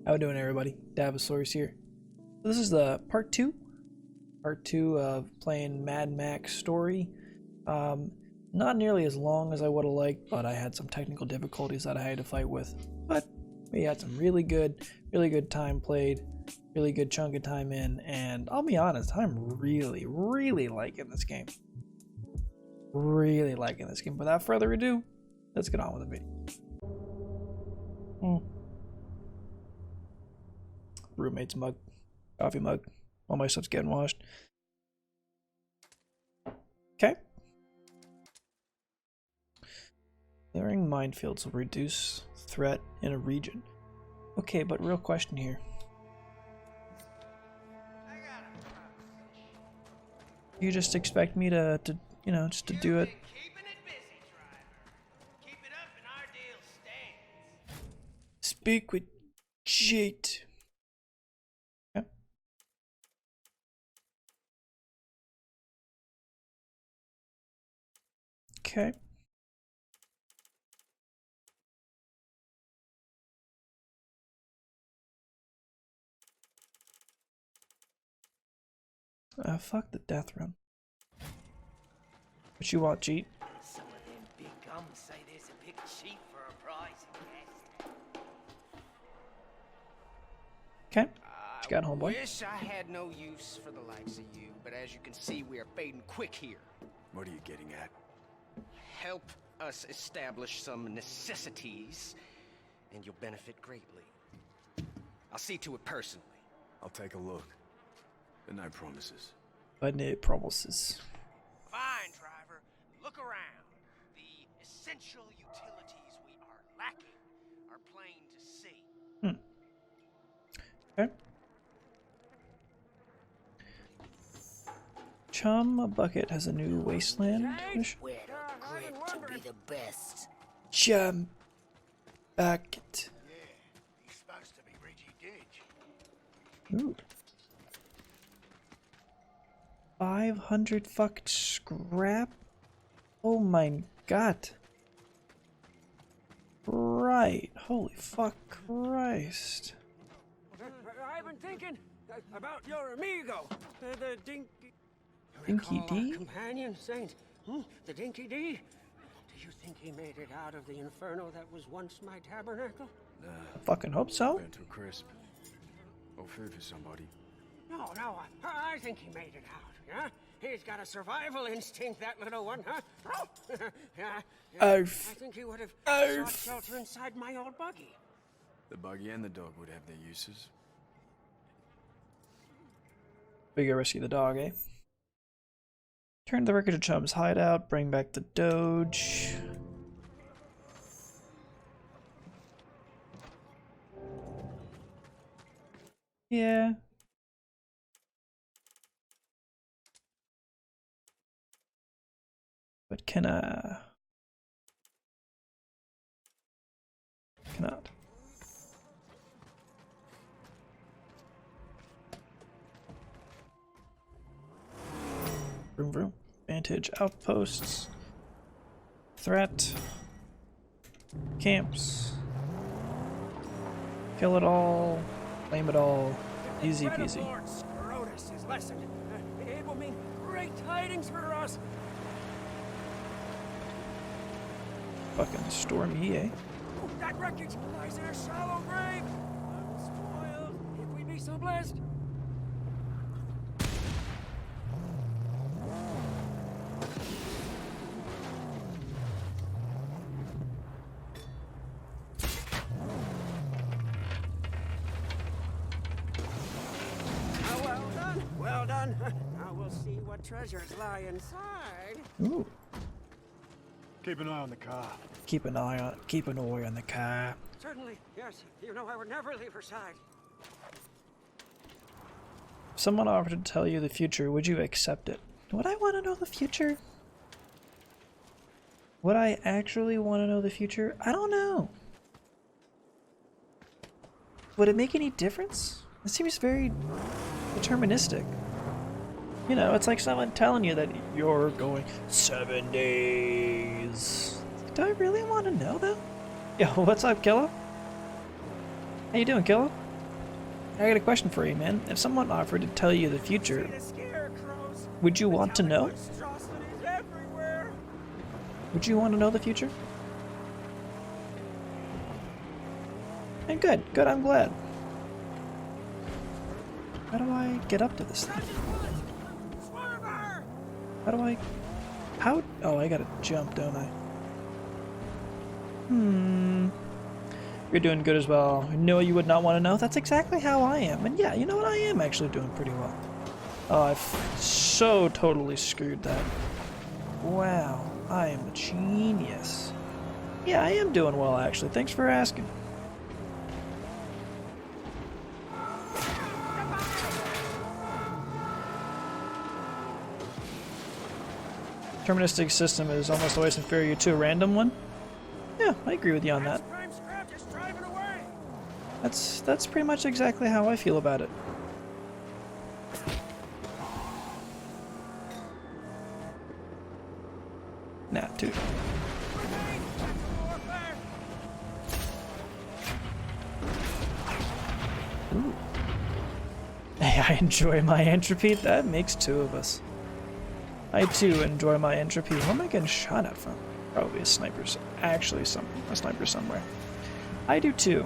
How we doing, everybody? Davasaurus here. This is the part two of playing Mad Max Story. Not nearly as long as I would have liked, but I had some technical difficulties that I had to fight with. But we had some really good time played, really good chunk of time in, and I'll be honest, I'm really liking this game. Really liking this game. Without further ado, let's get on with the video. Roommate's mug, coffee mug. All my stuff's getting washed. Okay. Clearing minefields will reduce threat in a region. Okay, but real question here. You just expect me to you know, just to do it? Speak with Jade. Okay. Fuck the death run. What you want, Jeet? Some of them big gums say there's a big sheep for a prize, Okay. What you got, homeboy? Wish I had no use for the likes of you, but as you can see, we are fading quick here. What are you getting at? Help us establish some necessities, and you'll benefit greatly. I'll see to it personally. I'll take a look. The night promises. But it promises. Fine, driver. Look around. The essential utilities we are lacking are plain to see. Okay. Chum Bucket has a new wasteland mission. where the grip to be the best. Chum Bucket. Yeah, he's supposed to be Reggie Ditch. Ooh. 500 fucked scrap? Oh my god. Right. Holy fuck Christ. I've been thinking about your amigo, the Dinky... Dinky Recall our D? companion saint, the Dinky D. Do you think he made it out of the inferno that was once my tabernacle? Nah, Fucking hope so. been too crisp. Oh, food for somebody. No, I think he made it out, yeah? He's got a survival instinct, that little one, huh? Yeah, I think he would have sought shelter inside my old buggy. The buggy and the dog would have their uses. We go rescue the dog, eh? Turn the wreckage of Chum's hideout, bring back the Doge. Yeah. But cannot. Vroom vroom. Vantage outposts. Threat. Camps. Kill it all. Claim it all. Easy peasy. Lord Scrotus is lessened. It will mean great tidings for us. Fucking stormy, eh? Oh, that wreckage lies in a shallow grave. Unspoiled, if we be so blessed. Well done. Now we'll see what treasures lie inside. Ooh. Keep an eye on the car. Keep an eye on the car. Certainly, yes. You know I would never leave her side. If someone offered to tell you the future, would you accept it? Would I want to know the future? Would I actually want to know the future? I don't know. Would it make any difference? It seems very deterministic. You know, it's like someone telling you that you're going 7 days. Do I really want to know though? Yo, what's up, Killa? How you doing, Killa? I got a question for you, man. If someone offered to tell you the future, would you want to know? Would you want to know the future? And good, I'm glad. How do I get up to this thing? Oh, I gotta jump, don't I? You're doing good as well. I know you would not want to know. That's exactly how I am. And yeah, you know what? I am actually doing pretty well. Oh, I've so totally screwed that. Wow, I am a genius. Yeah, I am doing well, actually. Thanks for asking. Deterministic system is almost always inferior to a random one. Yeah, I agree with you on that. That's pretty much exactly how I feel about it. Nah, dude. Ooh. Hey, I enjoy my entropy. That makes two of us. I too enjoy my entropy. Where am I getting shot at from? Probably a sniper's actually a sniper somewhere. I do too.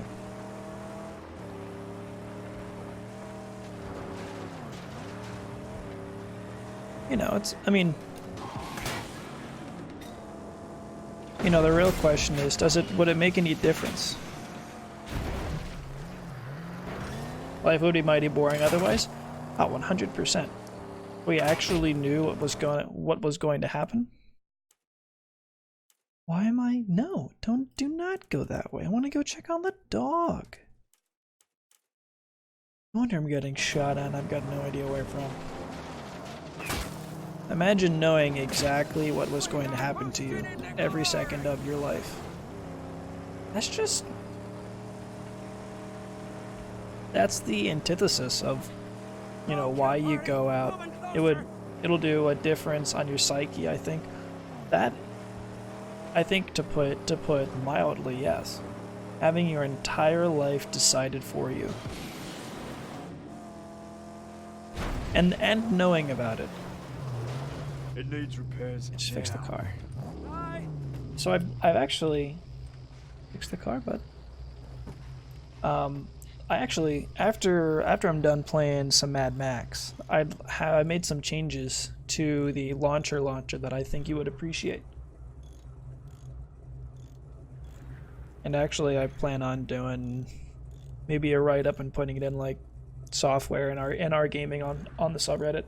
You know, you know, the real question is, would it make any difference? Life would be mighty boring otherwise. Oh, 100%. We actually knew what was going to happen. Why am I? No, do not go that way. I want to go check on the dog. No wonder I'm getting shot at and I've got no idea where from. Imagine knowing exactly what was going to happen to you every second of your life. That's the antithesis of, you know, why you go out. It'll do a difference on your psyche, I think. To put mildly, yes. Having your entire life decided for you. And knowing about it. It needs repairs. Just fix the car. So I've actually fixed the car, but I actually after I'm done playing some Mad Max, I made some changes to the launcher that I think you would appreciate. And actually, I plan on doing maybe a write-up and putting it in like software in our gaming on the subreddit.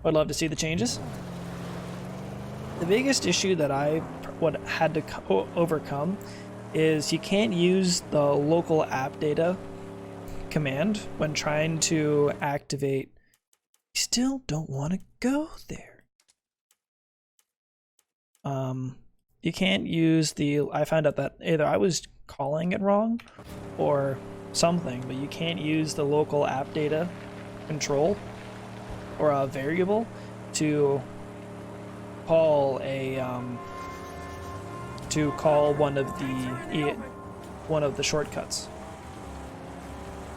I'd love to see the changes. The biggest issue that I had to overcome is you can't use the local app data command when trying to activate. You still don't want to go there. You can't use I found out that either I was calling it wrong or something, but you can't use the local app data control or a variable to call one of the shortcuts.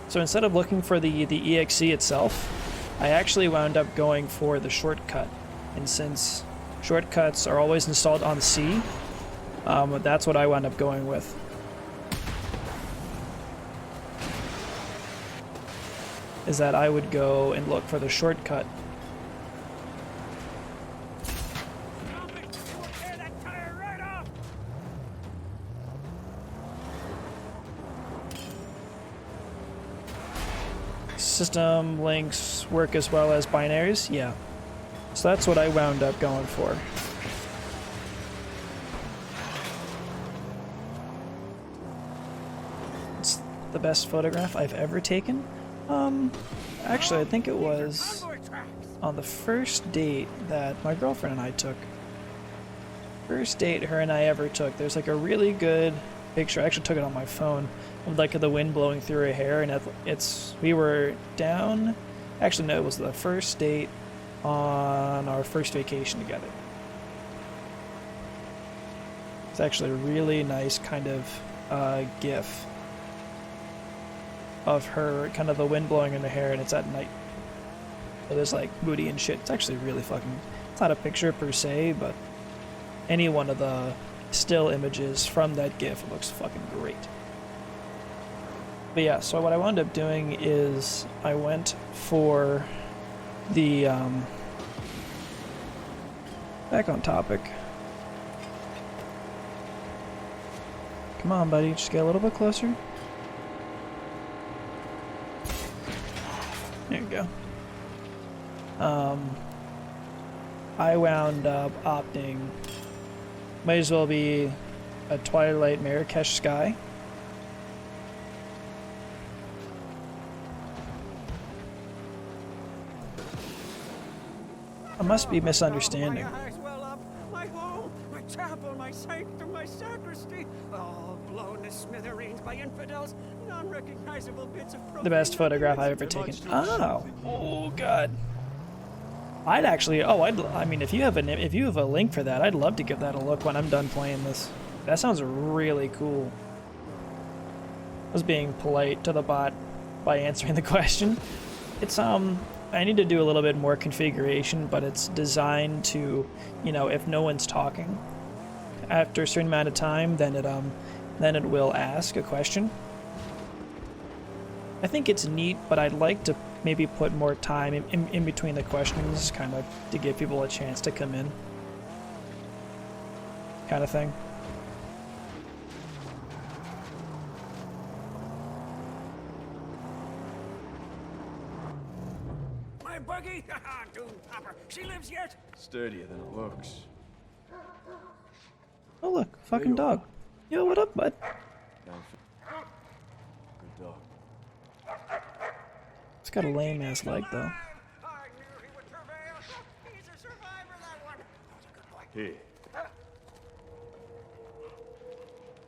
So instead of looking for the exe itself, I actually wound up going for the shortcut. And since shortcuts are always installed on C, that's what I wound up going with. Is that I would go and look for the shortcut. System links work as well as binaries? Yeah. So that's what I wound up going for. It's the best photograph I've ever taken. Actually, I think it was on the first date that my girlfriend and I took. First date her and I ever took. There's like a really good picture. I actually took it on my phone with like the wind blowing through her hair, and we were down. Actually, no, it was the first date on our first vacation together. It's actually a really nice kind of GIF of her, kind of the wind blowing in her hair, and it's at night. So there's like moody and shit. It's actually really fucking. It's not a picture per se, but any one of the still images from that GIF looks fucking great. But yeah, so what I wound up doing is I went for the back on topic. Come on, buddy, just get a little bit closer. There you go. I wound up opting, might as well be a Twilight Marrakesh sky. I must be misunderstanding. My eyes well up, my home, my chapel, my sanctum, my sacristy, all blown to smithereens by infidels, non-recognizable bits of The best photograph I've ever taken. Oh god. I'd actually. I mean, if you have a link for that, I'd love to give that a look when I'm done playing this. That sounds really cool. I was being polite to the bot by answering the question. It's I need to do a little bit more configuration, but it's designed to, you know, if no one's talking after a certain amount of time, then it will ask a question. I think it's neat, but I'd like to maybe put more time in between the questions, kind of to give people a chance to come in, kind of thing. My buggy? Doom popper. She lives yet? Sturdier than it looks. Oh look, fucking dog. Yo, what up, bud? Good dog. It's got a lame ass leg though. I knew he would prevail. He's a survivor, that one. That was a good boy. Here.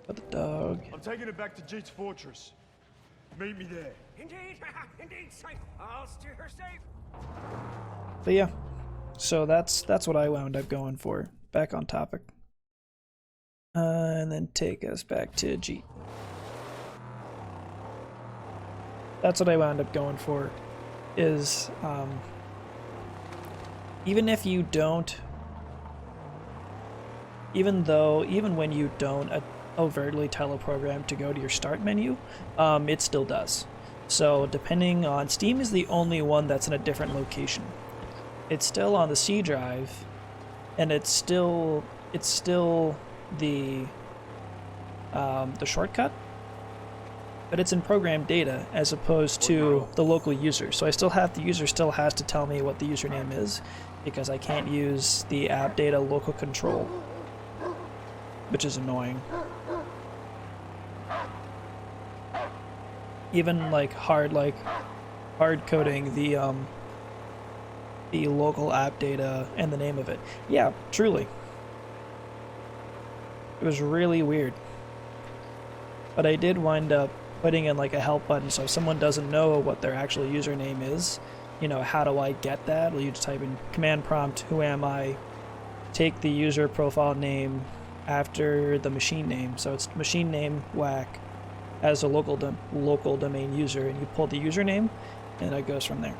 But the dog. I'm taking it back to Jeet's fortress. Meet me there. Indeed, indeed, safe. I'll steer her safe. But yeah, so that's what I wound up going for. Back on topic. And then take us back to Jeet. That's what I wound up going for, is even when you don't overtly tell a program to go to your start menu, it still does. So depending on, Steam is the only one that's in a different location. It's still on the C drive, and it's still the shortcut, but it's in program data as opposed to the local user. So the user still has to tell me what the username is, because I can't use the app data local control, which is annoying. Even like hard coding the local app data and the name of it. Yeah, truly. It was really weird. But I did wind up putting in like a help button, so if someone doesn't know what their actual username is, you know, how do I get that? Well, you just type in command prompt, who am I, take the user profile name after the machine name. So it's machine name whack as a local domain user, and you pull the username, and it goes from there.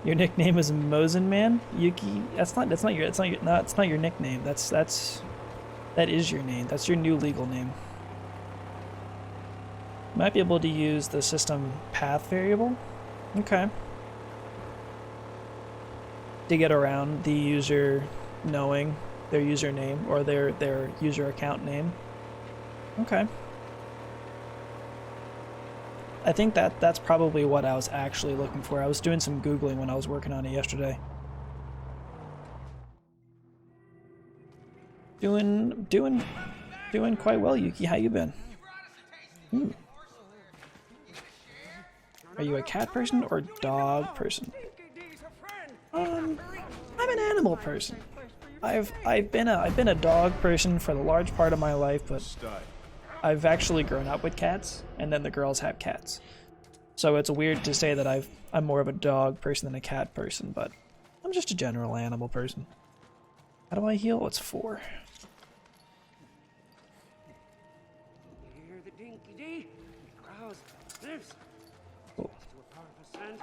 Your nickname is Mosenman? Yuki? That's not your nickname. That is your name. That's your new legal name. Might be able to use the system path variable. Okay. To get around the user knowing their username or their user account name. Okay. I think that's probably what I was actually looking for. I was doing some Googling when I was working on it yesterday. Doing quite well, Yuki. How you been? Are you a cat person or dog person? I'm an animal person. I've been a dog person for the large part of my life, but I've actually grown up with cats, and then the girls have cats. So it's weird to say that I'm more of a dog person than a cat person, but I'm just a general animal person. How do I heal? It's 4. Hear the dinky-dee? browse this. Cool. To a powerful scent.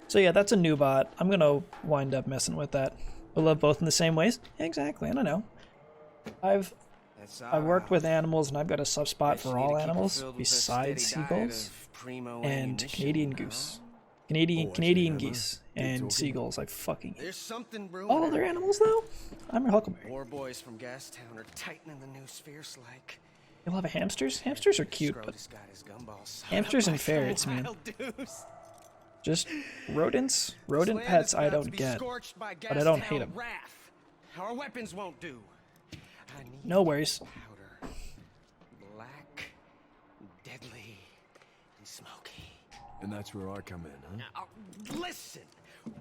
So yeah, that's a new bot. I'm gonna wind up messing with that. We love both in the same ways? Exactly, I don't know. I've worked with animals and I've got a soft spot for all animals besides seagulls and Canadian goose. Canadian geese and seagulls. I fucking hate There's something brewing. all other animals though. I'm a huckleberry. War boys from Gastown are tightening the new spheres like. You love hamsters? Hamsters are cute, but Scrotus got his gumballs sewed hamsters up and by some ferrets, man. wild dudes. Just rodents, rodent This land pets is I about don't to be get, scorched by but I don't hate Gastown them. wrath. Our weapons won't do. I need No worries. powder. Black, deadly, and smoky. And that's where I come in, huh? Listen!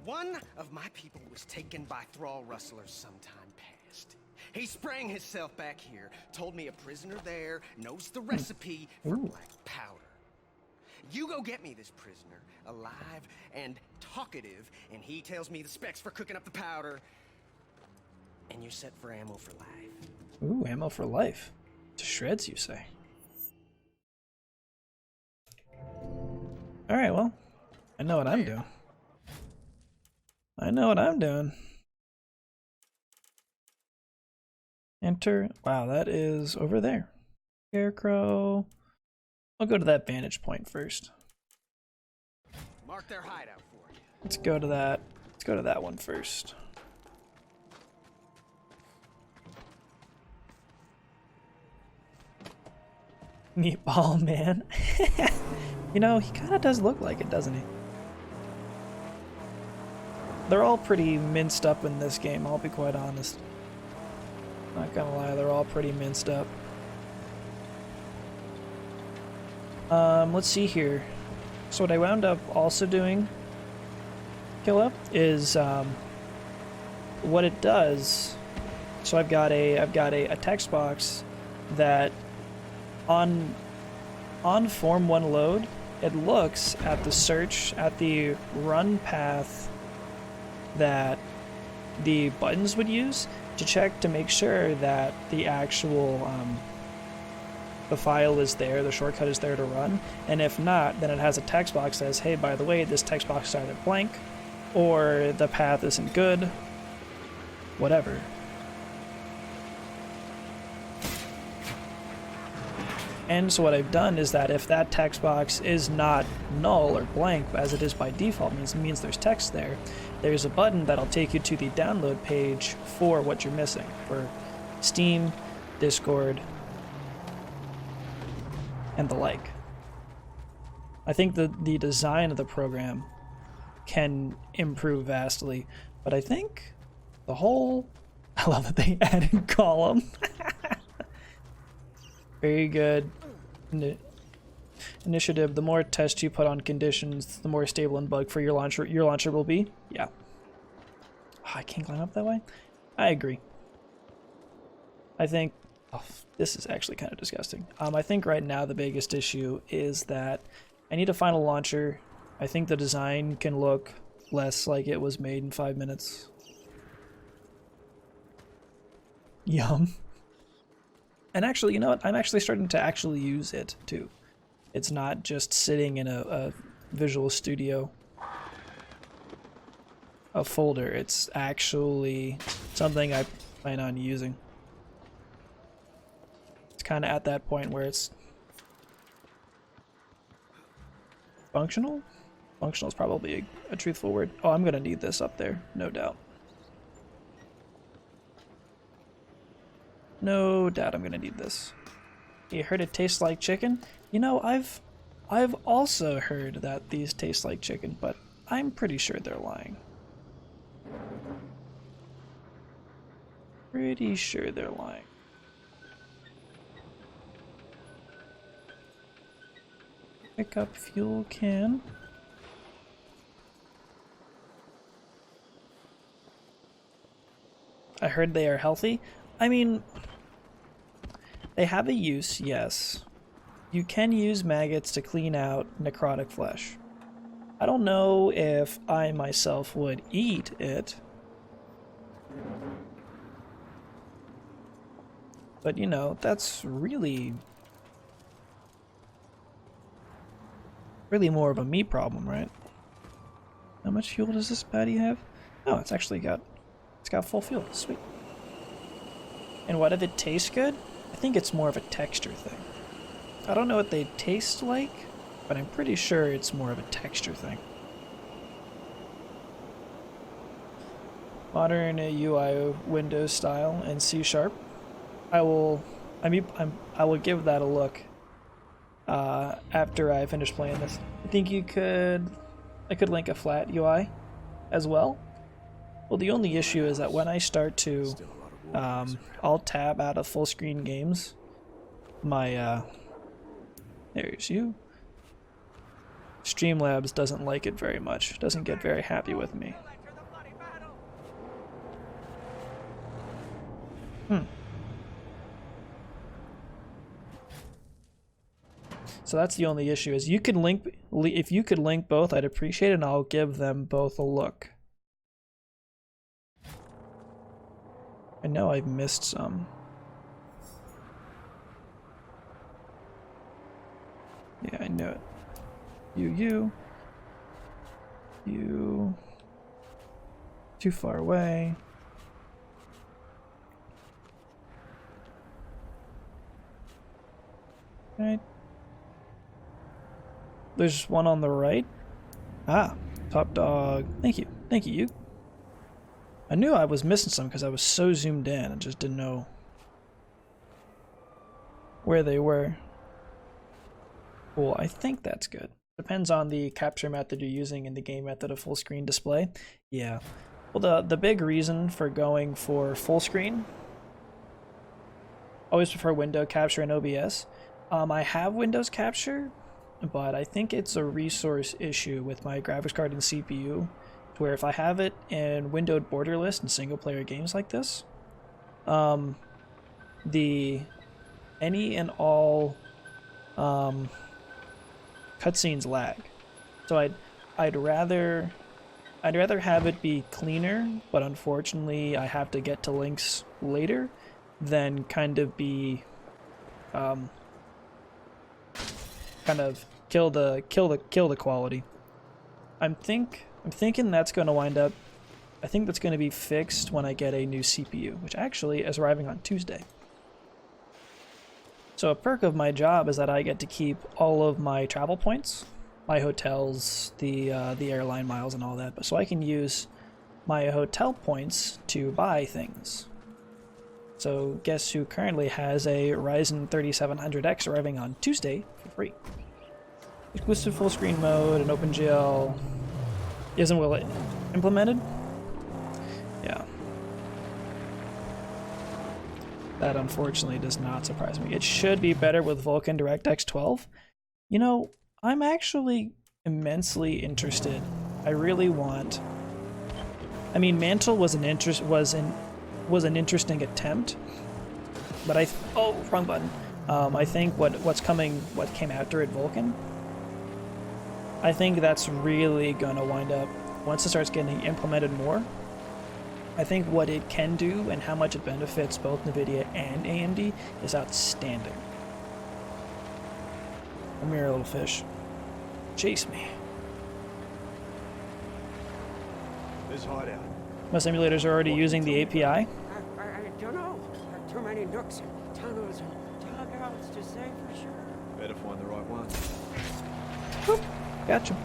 One of my people was taken by thrall rustlers sometime past. He sprang himself back here, told me a prisoner there knows the recipe for black powder. You go get me this prisoner, alive and talkative, and he tells me the specs for cooking up the powder, and you're set for ammo for life. Ooh, ammo for life. To shreds, you say? Alright, well, I know what I'm doing. I know what I'm doing. Enter. Wow, that is over there. Scarecrow. I'll go to that vantage point first. Mark their hideout for you. Let's go to that. Let's go to that one first. Meatball man. You know, he kind of does look like it, doesn't he? They're all pretty minced up in this game, I'll be quite honest. Not gonna lie, they're all pretty minced up. Let's see here. So what I wound up also doing, Killa, is what it does. So I've got a text box that on Form 1 load, it looks at the search at the run path that the buttons would use to check to make sure that the actual the file is there, the shortcut is there to run, and if not, then it has a text box that says, hey, by the way, this text box is either blank or the path isn't good, whatever. And so what I've done is that if that text box is not null or blank, as it is by default, means there's text there, there's a button that'll take you to the download page for what you're missing, for Steam, Discord, and the like. I think the design of the program can improve vastly, but I think the whole... I love that they added column. Very good. Initiative, the more tests you put on conditions, the more stable and bug-free your launcher will be. Yeah. Oh, I can't climb up that way? I agree. I think... Oh, this is actually kind of disgusting. I think right now the biggest issue is that I need a final launcher. I think the design can look less like it was made in 5 minutes. Yum. And actually, you know what? I'm actually starting to actually use it, too. It's not just sitting in a Visual Studio, a folder. It's actually something I plan on using. It's kind of at that point where it's functional? Functional is probably a truthful word. Oh, I'm going to need this up there, no doubt. No doubt I'm gonna need this. You heard it tastes like chicken? You know, I've also heard that these taste like chicken, but I'm pretty sure they're lying. Pretty sure they're lying. Pick up fuel can. I heard they are healthy. I mean, they have a use, yes. You can use maggots to clean out necrotic flesh. I don't know if I myself would eat it. But you know, that's really really more of a me problem, right? How much fuel does this baddie have? Oh, it's got full fuel. Sweet. And what if it tastes good? I think it's more of a texture thing. I don't know what they taste like, but I'm pretty sure it's more of a texture thing. Modern UI Windows style and C#. I will give that a look after I finish playing this. I think I could link a flat UI as well. Well, the only issue is that when I start to Alt tab out of full screen games, my there's you. Streamlabs doesn't like it very much. Doesn't get very happy with me. So that's the only issue, is you can link, if you could link both, I'd appreciate it, and I'll give them both a look. I know I've missed some. Yeah, I knew it. You. Too far away. Right. There's one on the right. Ah, top dog. Thank you. Thank you, you. I knew I was missing some because I was so zoomed in and just didn't know where they were. Cool, I think that's good. Depends on the capture method you're using and the game method of full screen display. Yeah. Well, the big reason for going for full screen, always prefer window capture and OBS. I have Windows capture, but I think it's a resource issue with my graphics card and CPU, where if I have it in windowed border list in single player games like this, the any and all cutscenes lag. So I'd rather have it be cleaner, but unfortunately I have to get to links later, than kind of be kind of kill the quality. I'm thinking that's going to wind up, I think that's going to be fixed when I get a new CPU, which actually is arriving on Tuesday. So a perk of my job is that I get to keep all of my travel points, my hotels, the airline miles and all that, but so I can use my hotel points to buy things. So guess who currently has a Ryzen 3700X arriving on Tuesday for free. Exclusive full screen mode and OpenGL isn't well implemented. Yeah. That unfortunately does not surprise me. It should be better with Vulkan DirectX 12. You know, I'm actually immensely interested. I really want. I mean, Mantle was an interesting attempt, but oh, wrong button. I think what came after it, Vulkan, I think that's really gonna wind up, once it starts getting implemented more, I think what it can do and how much it benefits both NVIDIA and AMD is outstanding. Come here, little fish. Chase me. This hideout. Most emulators are already using the API. I don't know. Too many nooks and tunnels and dugouts to say for sure. Better find the right one. Boop. Gotcha.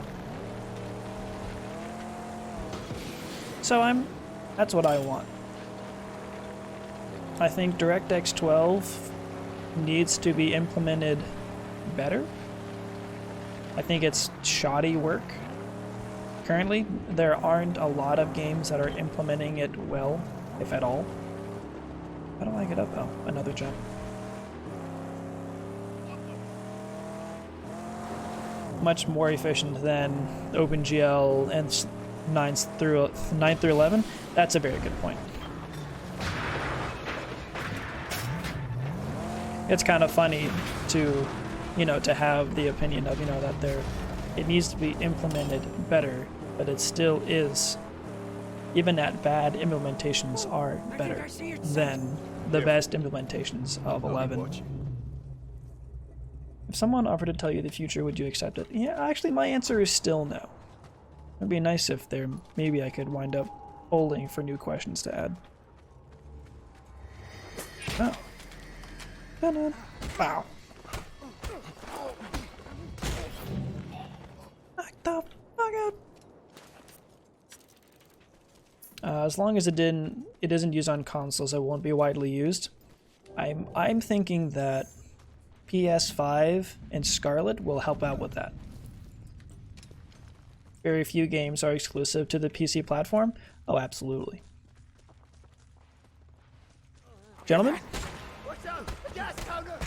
So that's what I want. I think DirectX 12 needs to be implemented better. I think it's shoddy work. Currently, there aren't a lot of games that are implementing it well, if at all. How do I get up? Oh, another jump. Much more efficient than OpenGL and 9 through 11. That's a very good point. It's kind of funny to, to have the opinion of, that it needs to be implemented better, but it still is, even at bad implementations are better than the best implementations of 11. If someone offered to tell you the future, would you accept it? Yeah, actually, my answer is still no. It'd be nice if there maybe I could wind up polling for new questions to add. Oh. Wow. Knock the fuck out. As long as it isn't used on consoles, it won't be widely used. I'm thinking that PS5 and Scarlet will help out with that. Very few games are exclusive to the PC platform. Oh, absolutely. Gentlemen? What's up? Gas counter!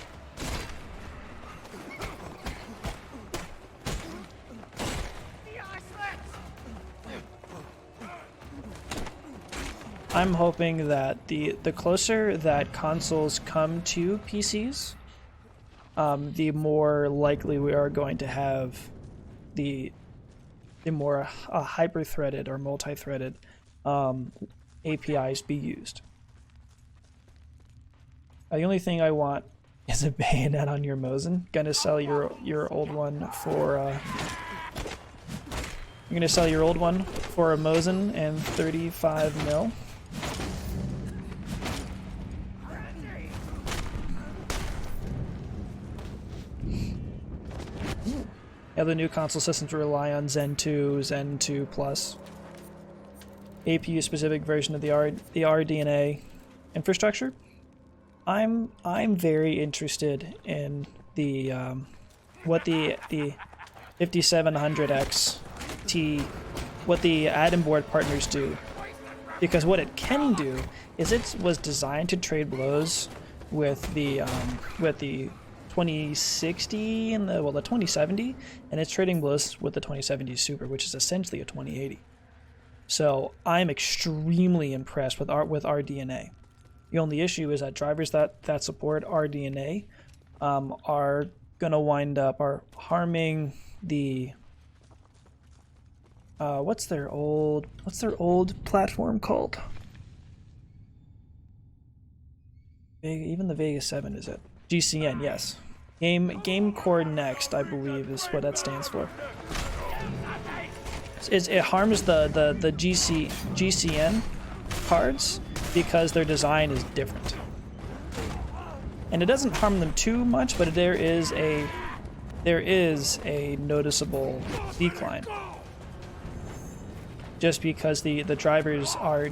I'm hoping that the closer that consoles come to PCs, the more likely we are going to have the more hyper-threaded or multi-threaded APIs be used. The only thing I want is a bayonet on your Mosin. Gonna sell your old one for you're gonna sell your old one for a Mosin and 35 mil. Yeah, the new console systems rely on Zen 2, Zen 2 Plus, APU-specific version of the RDNA infrastructure. I'm very interested in the what the 5700XT, what the Atom board partners do, because what it can do is it was designed to trade blows with the 2060 and the 2070, and it's trading blows with the 2070 Super, which is essentially a 2080. So I'm extremely impressed with RDNA. The only issue is that drivers that support RDNA are gonna wind up harming the what's their old platform called? Even the Vega 7, is it? GCN, yes. Game Core Next, I believe, is what that stands for. It harms the GCN cards because their design is different. And it doesn't harm them too much, but there is a noticeable decline. Just because the drivers are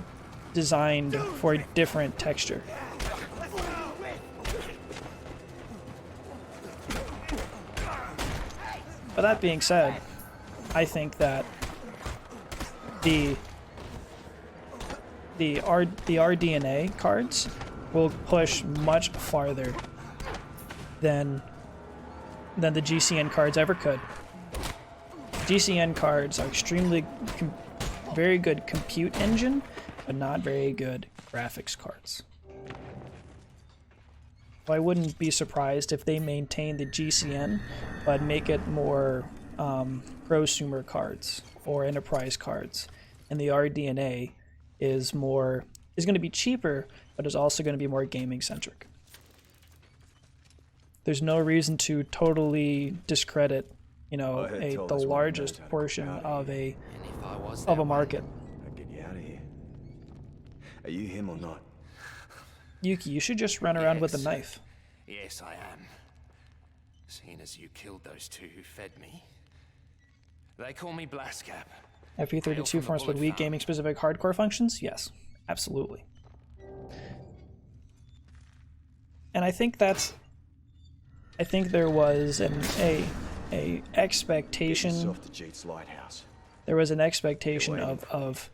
designed for a different texture. But that being said, I think that the RDNA cards will push much farther than the GCN cards ever could. GCN cards are very good compute engine, but not very good graphics cards. I wouldn't be surprised if they maintain the GCN, but make it more prosumer cards or enterprise cards, and the RDNA is going to be cheaper, but is also going to be more gaming centric. There's no reason to totally discredit, the largest portion of a market. I'll get you out of here. Are you him or not? Yuki, you should just run around with a knife. Yes, I am. Seeing as you killed those two who fed me. They call me Blaskap. FE32 forms with weak gaming-specific hardcore functions? Yes, absolutely. And I think there was a expectation. There was an expectation of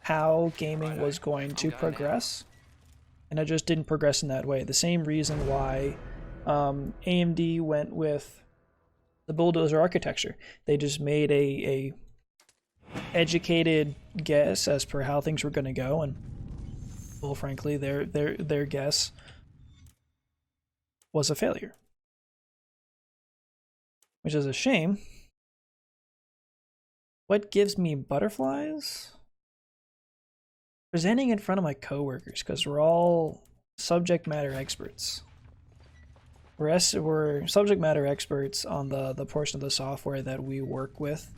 how gaming was going to progress, and it just didn't progress in that way. The same reason why AMD went with the bulldozer architecture. They just made a educated guess as per how things were going to go, and well, frankly, their guess was a failure, which is a shame. What gives me butterflies? Presenting in front of my coworkers, because we're all subject matter experts. we're subject matter experts on the portion of the software that we work with.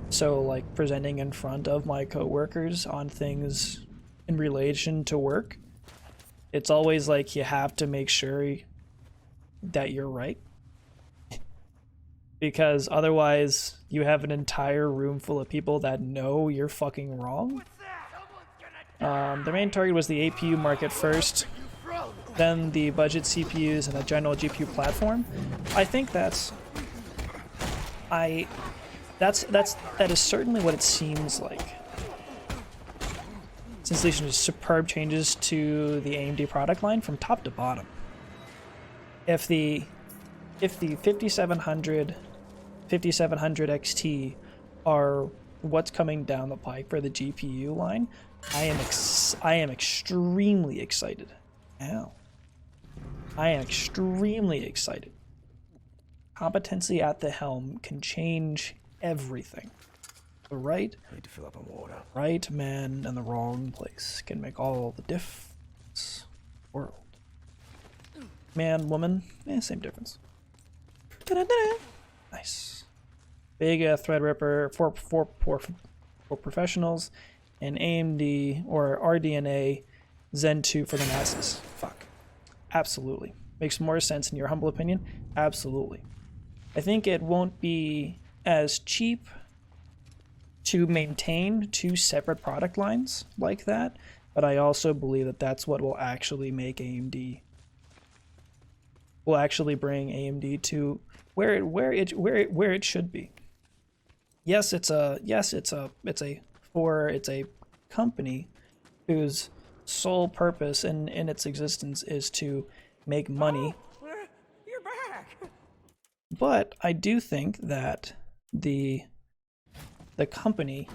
So like presenting in front of my coworkers on things in relation to work, it's always like you have to make sure that you're right. Because otherwise you have an entire room full of people that know you're fucking wrong. The main target was the APU market first, then the budget CPUs and the general GPU platform. I think that is certainly what it seems like. Since these are superb changes to the AMD product line from top to bottom. If the 5700 XT are what's coming down the pike for the GPU line, I am extremely excited. Ow. I am extremely excited. Competency at the helm can change everything. The right man in the wrong place can make all the difference. World. Man, woman, same difference. Nice. Big Threadripper for professionals, and AMD or RDNA Zen 2 for the masses. Fuck. Absolutely. Makes more sense in your humble opinion? Absolutely. I think it won't be as cheap to maintain two separate product lines like that, but I also believe that that's what will actually make AMD, will actually bring AMD to where it should be. Yes, it's a company whose sole purpose in its existence is to make money. You're back. But I do think that the company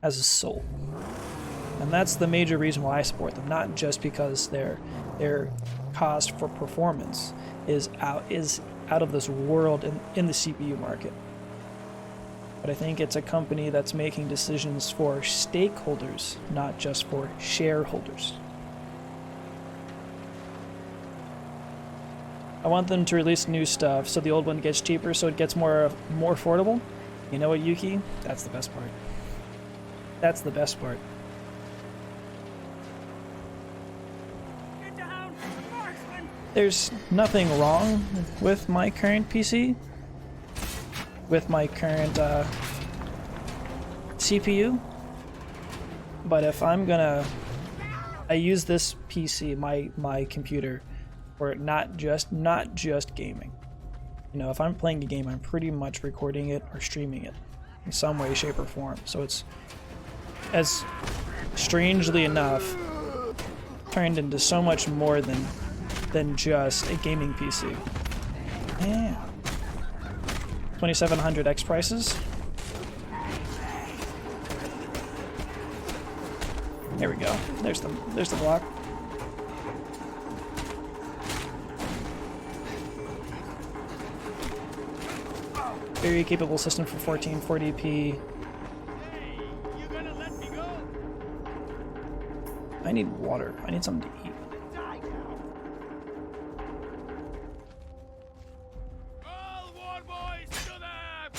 has a soul, and that's the major reason why I support them. Not just because their cost for performance is out of this world in the CPU market, but I think it's a company that's making decisions for stakeholders, not just for shareholders. I want them to release new stuff so the old one gets cheaper, so it gets more affordable. You know what, Yuki? That's the best part. That's the best part. Get down, marksman. There's nothing wrong with my current PC, with my current CPU, but if I'm gonna, I use this PC, my computer, for not just gaming. You know, if I'm playing a game, I'm pretty much recording it or streaming it in some way, shape, or form. So it's, as strangely enough, turned into so much more than just a gaming PC. Yeah. 2700X prices. There we go. There's the block. Very capable system for 1440p. You gonna let me go? I need water. I need something to eat. All war boys to them!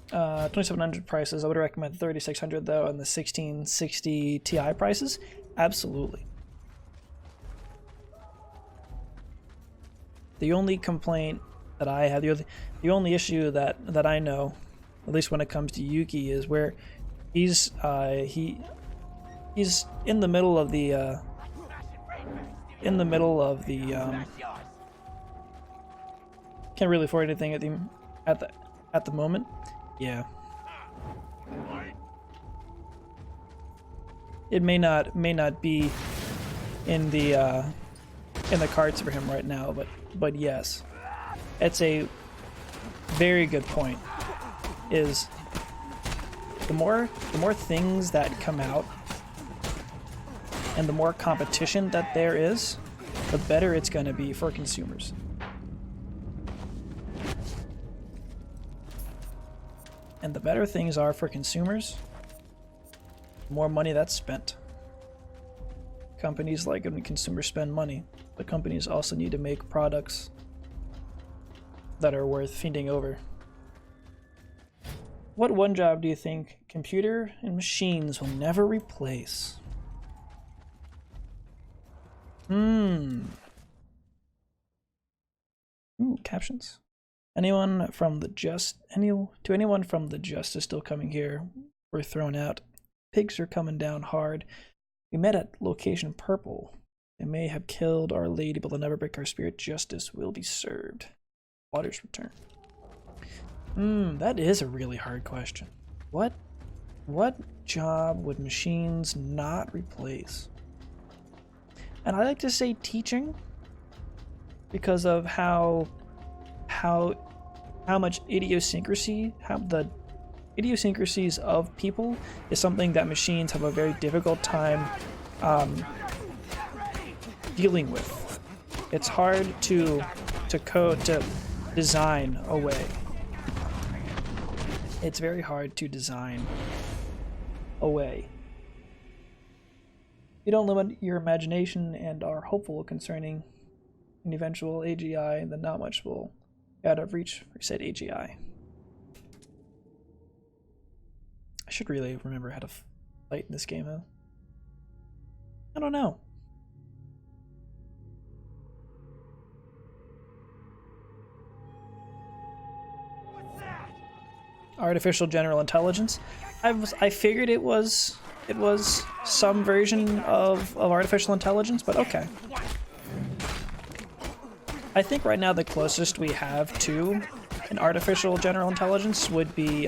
2700 prices. I would recommend 3600 though, and the 1660 Ti prices. Absolutely. The only complaint that I have, the only issue that I know, at least when it comes to Yuki, is where he's in the middle of the can't really afford anything at the moment. Yeah. It may not be in the cards for him right now, but yes, it's a very good point. Is the more things that come out and the more competition that there is, the better it's going to be for consumers. And the better things are for consumers, the more money that's spent. Companies like it when consumers spend money, but companies also need to make products that are worth fiending over. What one job do you think computer and machines will never replace? Ooh, captions. Anyone from the anyone from the just is still coming here. We're thrown out. Pigs are coming down hard. We met at location purple. They may have killed Our Lady, but they'll never break our spirit. Justice will be served. Waters return. That is a really hard question. What job would machines not replace? And I like to say teaching, because of how much idiosyncrasy, how the idiosyncrasies of people is something that machines have a very difficult time dealing with. It's hard to design a way. It's very hard to design a way. You don't limit your imagination and are hopeful concerning an eventual AGI, then not much will be out of reach for said AGI. I should really remember how to fight in this game, though. I don't know. Artificial general intelligence. I figured it was some version of artificial intelligence, but okay. I think right now the closest we have to an artificial general intelligence would be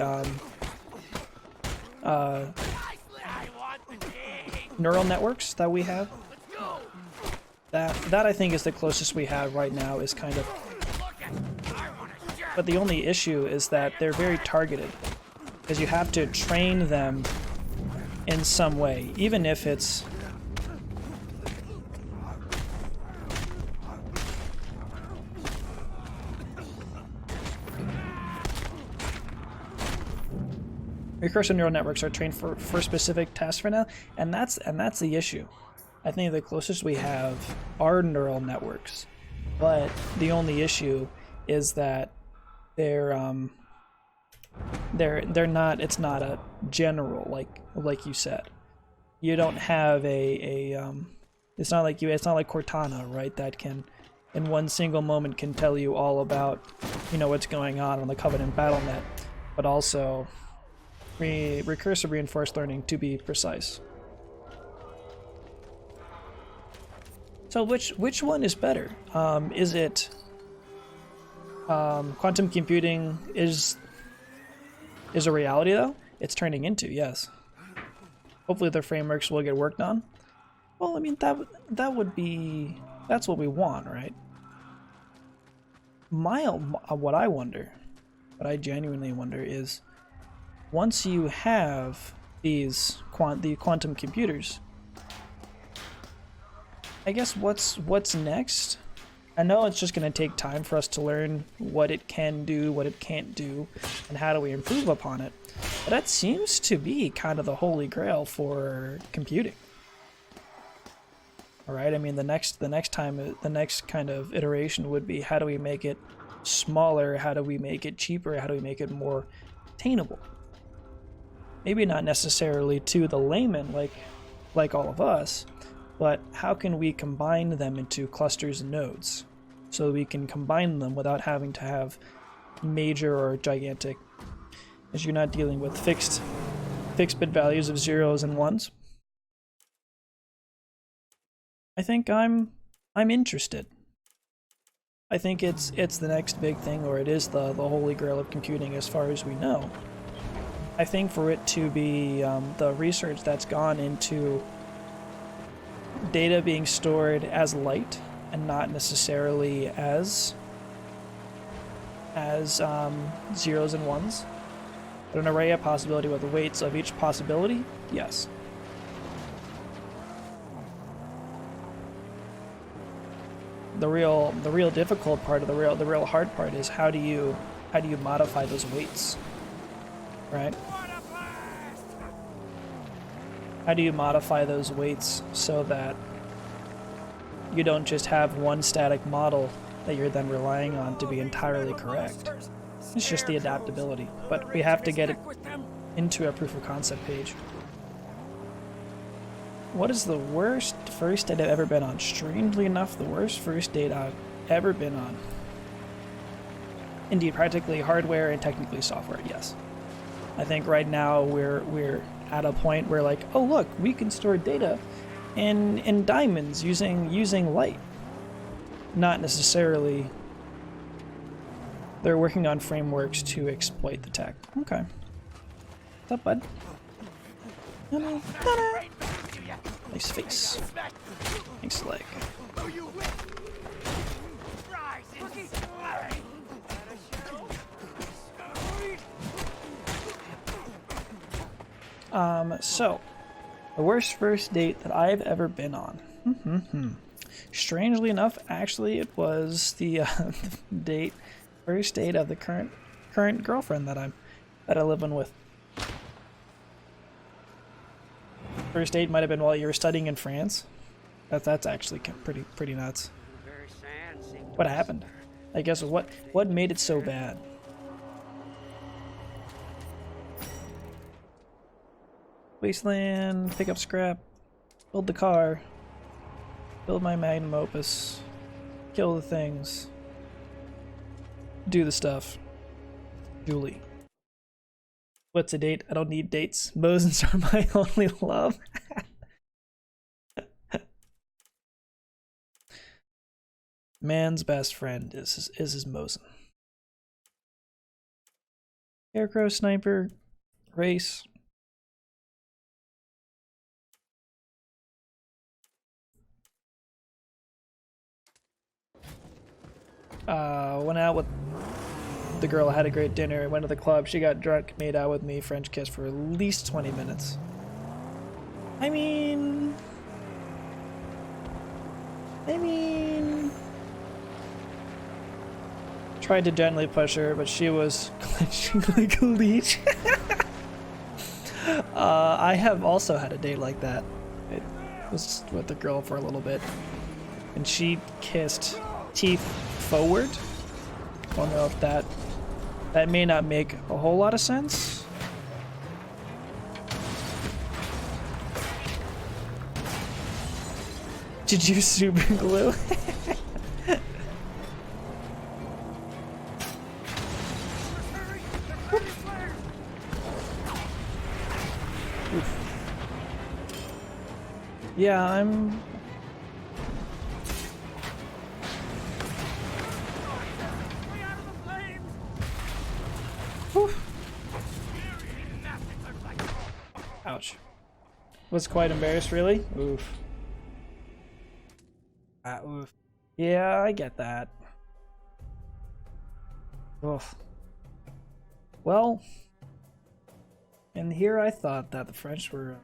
neural networks that we have. That I think is the closest we have right now, is kind of. But the only issue is that they're very targeted, because you have to train them in some way, even if it's recursive neural networks are trained for specific tasks for now, and that's the issue. I think the closest we have are neural networks, but the only issue is that they're not. It's not a general like you said. You don't have it's not like Cortana, right? That can, in one single moment, can tell you all about what's going on the Covenant BattleNet, but also recursive reinforced learning, to be precise. So which one is better? Is it quantum computing is a reality, though? It's turning into, yes. Hopefully the frameworks will get worked on. Well, I mean, that would be, that's what we want, right? What I genuinely wonder is, once you have the quantum computers, I guess what's next? I know it's just going to take time for us to learn what it can do, what it can't do, and how do we improve upon it. But that seems to be kind of the holy grail for computing. All right, I mean, the next kind of iteration would be, how do we make it smaller? How do we make it cheaper? How do we make it more attainable? Maybe not necessarily to the layman like all of us, but how can we combine them into clusters and nodes so we can combine them without having to have major or gigantic, as you're not dealing with fixed bit values of zeros and ones? I think I'm interested. I think it's the next big thing, or it is the holy grail of computing as far as we know. I think for it to be the research that's gone into data being stored as light and not necessarily as zeros and ones, but an array of possibility with the weights of each possibility, yes. The real difficult part of the real hard part is how do you modify those weights, right? How do you modify those weights so that you don't just have one static model that you're then relying on to be entirely correct. It's just the adaptability, but we have to get it into a proof of concept page. What is the worst first date I've ever been on? Strangely enough, the worst first date I've ever been on. Indeed, practically hardware and technically software, yes. I think right now we're at a point where like, oh look, we can store data in diamonds using light. Not necessarily. They're working on frameworks to exploit the tech. Okay. What's up, bud? Nice face. Nice leg. So, the worst first date that I've ever been on. Strangely enough, actually, it was the first date of the current girlfriend that I live in with. First date might have been while you were studying in France. That's actually pretty nuts. What happened? I guess what made it so bad? Wasteland, pick up scrap, build the car, build my magnum opus, kill the things, do the stuff. Julie. What's a date? I don't need dates. Mosins are my only love. Man's best friend is his Mosin. Scarecrow, sniper, race. Went out with the girl, had a great dinner, went to the club, she got drunk, made out with me, French kiss for at least 20 minutes. I mean... Tried to gently push her, but she was clenching like a leech. I have also had a date like that. It was with the girl for a little bit, and she kissed teeth forward. I don't know if that may not make a whole lot of sense. Did you super glue? Yeah, I'm... Whew. Ouch. Was quite embarrassed, really? Oof. Oof. Yeah, I get that. Oof. Well, and here I thought that the French were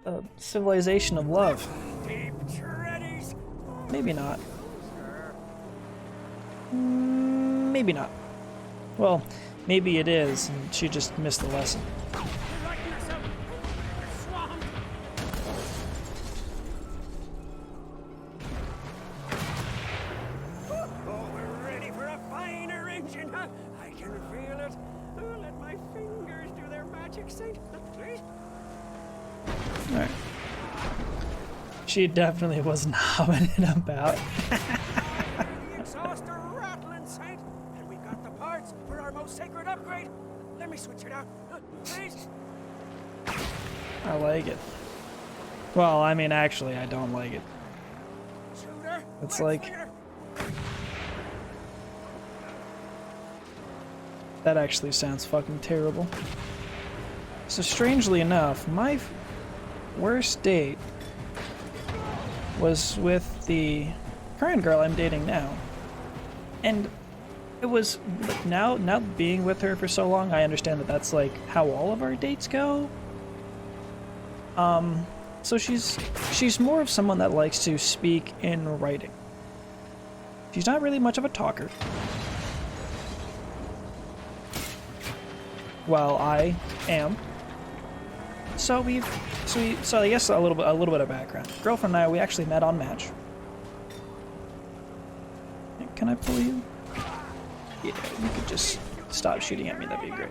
a civilization of love. Maybe not. Maybe not. Well, maybe it is, and she just missed the lesson. Alright. She definitely was nobbing it about. Exhaust a rattling saint, and we got the parts for our most sacred upgrade. Let me switch it out, please. I like it. Well, I mean, actually, I don't like it. Shooter, It's like... That actually sounds fucking terrible. So strangely enough, my worst date was with the current girl I'm dating now. And it was, now being with her for so long, I understand that that's like how all of our dates go. So she's more of someone that likes to speak in writing. She's not really much of a talker. While I am. so I guess a little bit of background. Girlfriend and I, we actually met on Match. Can I pull you? Yeah, you could just stop shooting at me. That'd be great.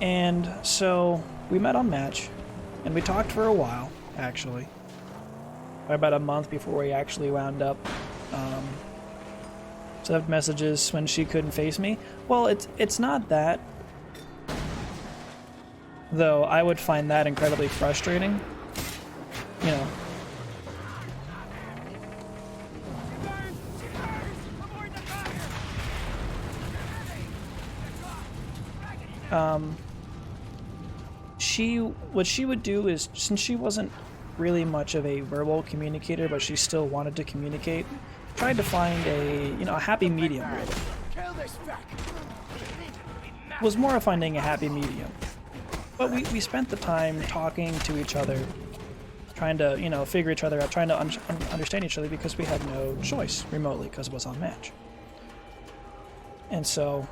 And so we met on Match, and we talked for a while, actually. About a month before we actually wound up. So I have messages when she couldn't face me. Well, it's not that. Though I would find that incredibly frustrating. You know. What she would do is, since she wasn't really much of a verbal communicator, but she still wanted to communicate, tried to find a happy medium, really. Was more of finding a happy medium. But we spent the time talking to each other, trying to, figure each other out, trying to understand each other, because we had no choice remotely because it was on Match. And so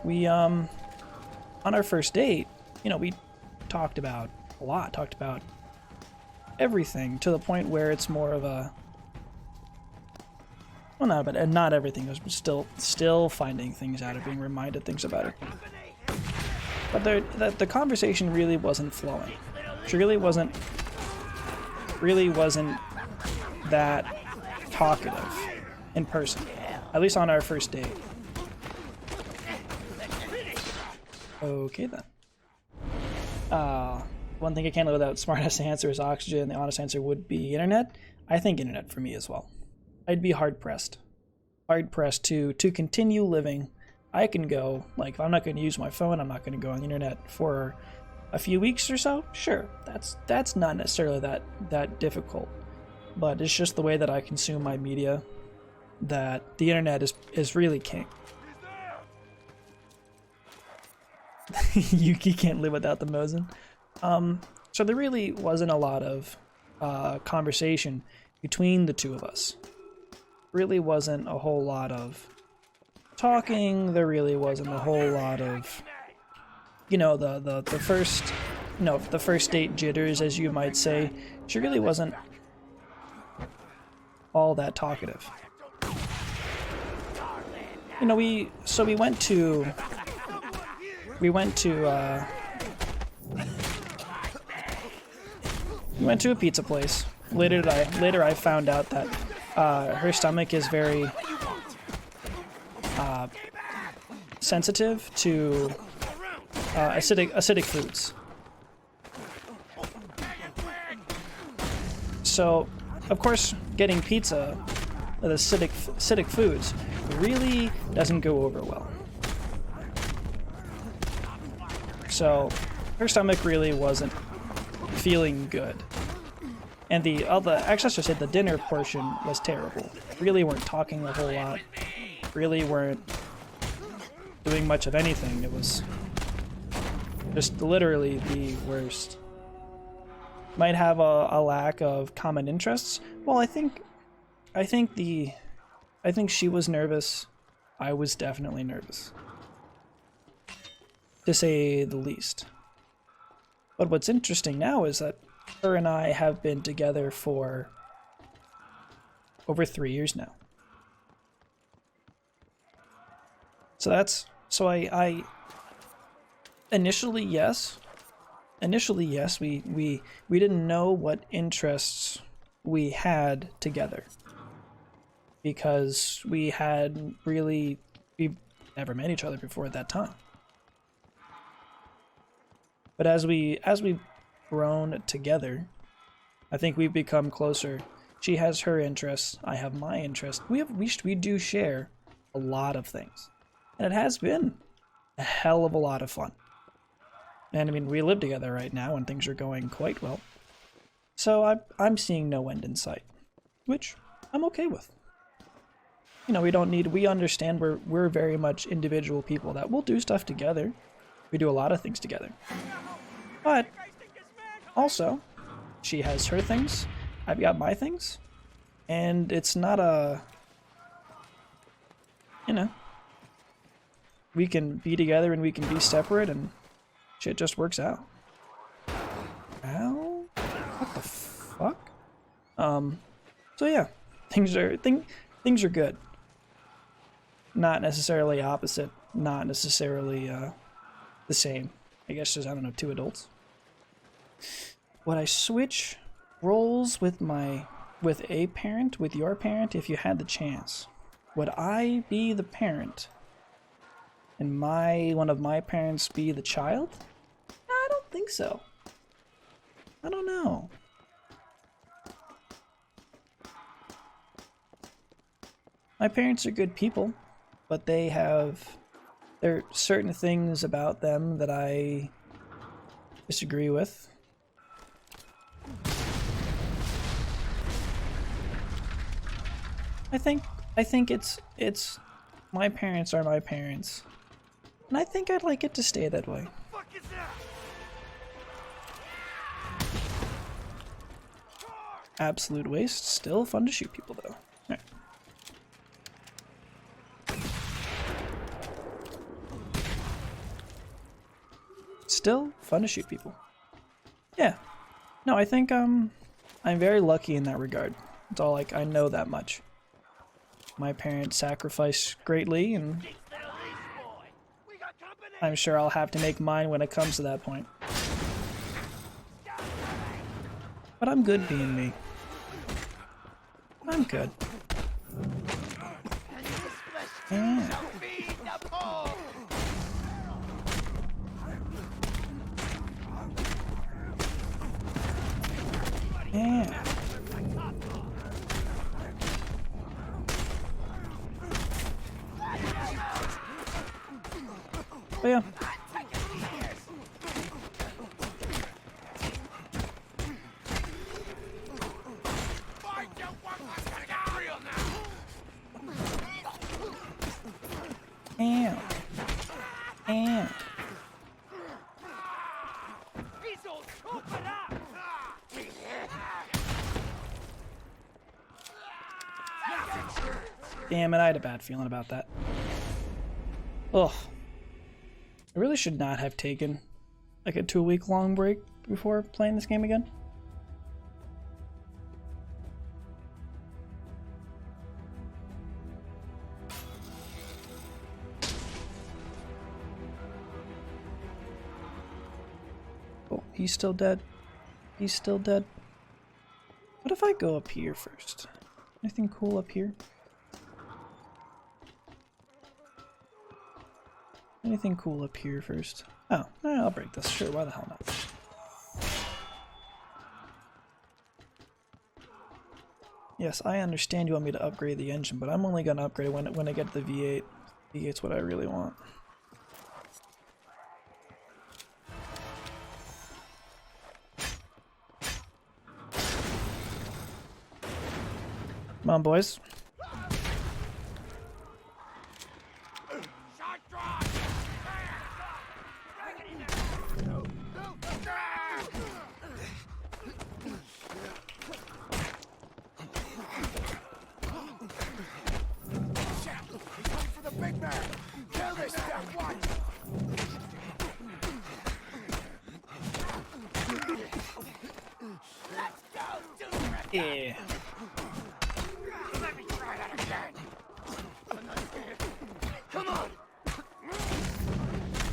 we, on our first date, we talked about everything, to the point where it's more of a, well, not everything. It was still finding things out, or being reminded things about her. But the conversation really wasn't flowing. She really wasn't that talkative in person, at least on our first date. Okay then. One thing I can't live without. Smartest answer is oxygen. The honest answer would be internet. I think internet for me as well. I'd be hard pressed to continue living. I can go, like, if I'm not going to use my phone, I'm not going to go on the internet for a few weeks or so. Sure, that's not necessarily that difficult, but it's just the way that I consume my media that the internet is really king. Yuki can't live without the Mosin. So there really wasn't a lot of conversation between the two of us. Really wasn't a whole lot of talking. There really wasn't a whole lot of, the first date jitters, as you might say. She really wasn't all that talkative. We went to a pizza place. Later I found out that her stomach is very sensitive to acidic foods. So, of course, getting pizza with acidic foods really doesn't go over well. So, her stomach really wasn't feeling good. And actually, I should say the dinner portion was terrible. Really weren't talking a whole lot. Really weren't doing much of anything. It was just literally the worst. Might have a lack of common interests. Well, I think she was nervous. I was definitely nervous, to say the least. But what's interesting now is that her and I have been together for over 3 years now. So I initially yes, we didn't know what interests we had together, because we never met each other before at that time. But as we've grown together, I think we've become closer. She has her interests, I have my interests. We do share a lot of things, and it has been a hell of a lot of fun. And I mean, we live together right now, and things are going quite well. So I'm seeing no end in sight, which I'm okay with. We understand we're very much individual people that will do stuff together. We do a lot of things together. But also, she has her things, I've got my things, and it's not we can be together and we can be separate, and shit just works out. Ow? What the fuck? So yeah, things are good. Not necessarily opposite, not necessarily the same. I guess just, I don't know, two adults. Would I switch roles with a parent, with your parent, if you had the chance? Would I be the parent and one of my parents be the child? I don't think so. I don't know. My parents are good people, but there are certain things about them that I disagree with. I think it's my parents are my parents, and I think I'd like it to stay that way. Absolute waste. Still fun to shoot people though. All right. Still fun to shoot people. Yeah. No, I think I'm very lucky in that regard. It's all like, I know that much. My parents sacrificed greatly, and I'm sure I'll have to make mine when it comes to that point. But I'm good being me. I'm good. Yeah. Yeah. Oh yeah. Damn. Damn. Damn it, I had a bad feeling about that. Ugh. I really should not have taken like a 2-week long break before playing this game again. Oh, he's still dead. He's still dead. What if I go up here first? Anything cool up here? Anything cool up here first? Oh, I'll break this. Sure, why the hell not? Yes, I understand you want me to upgrade the engine, but I'm only gonna upgrade it when I get the V8. V8's what I really want. Come on, boys. Yeah.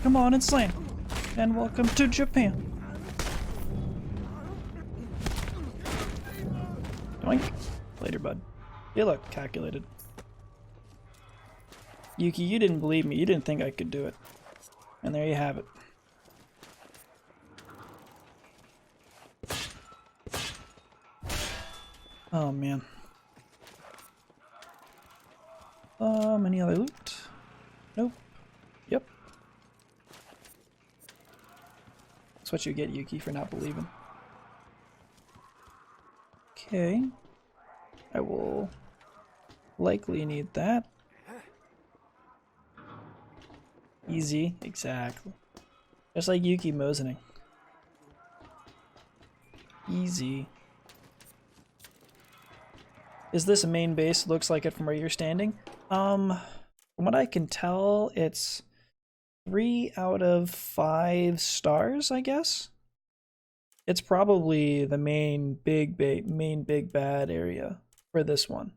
Come on and slam. And welcome to Japan. Doink. Later, bud. You look calculated. Yuki, you didn't believe me. You didn't think I could do it. And there you have it. Oh, man. Any other loot? Nope. Yep. That's what you get, Yuki, for not believing. Okay. I will likely need that. Easy, exactly. Just like Yuki Mosening. Easy. Is this a main base? Looks like it from where you're standing. From what I can tell, it's 3 out of 5 stars, I guess. It's probably the main big bad area for this one.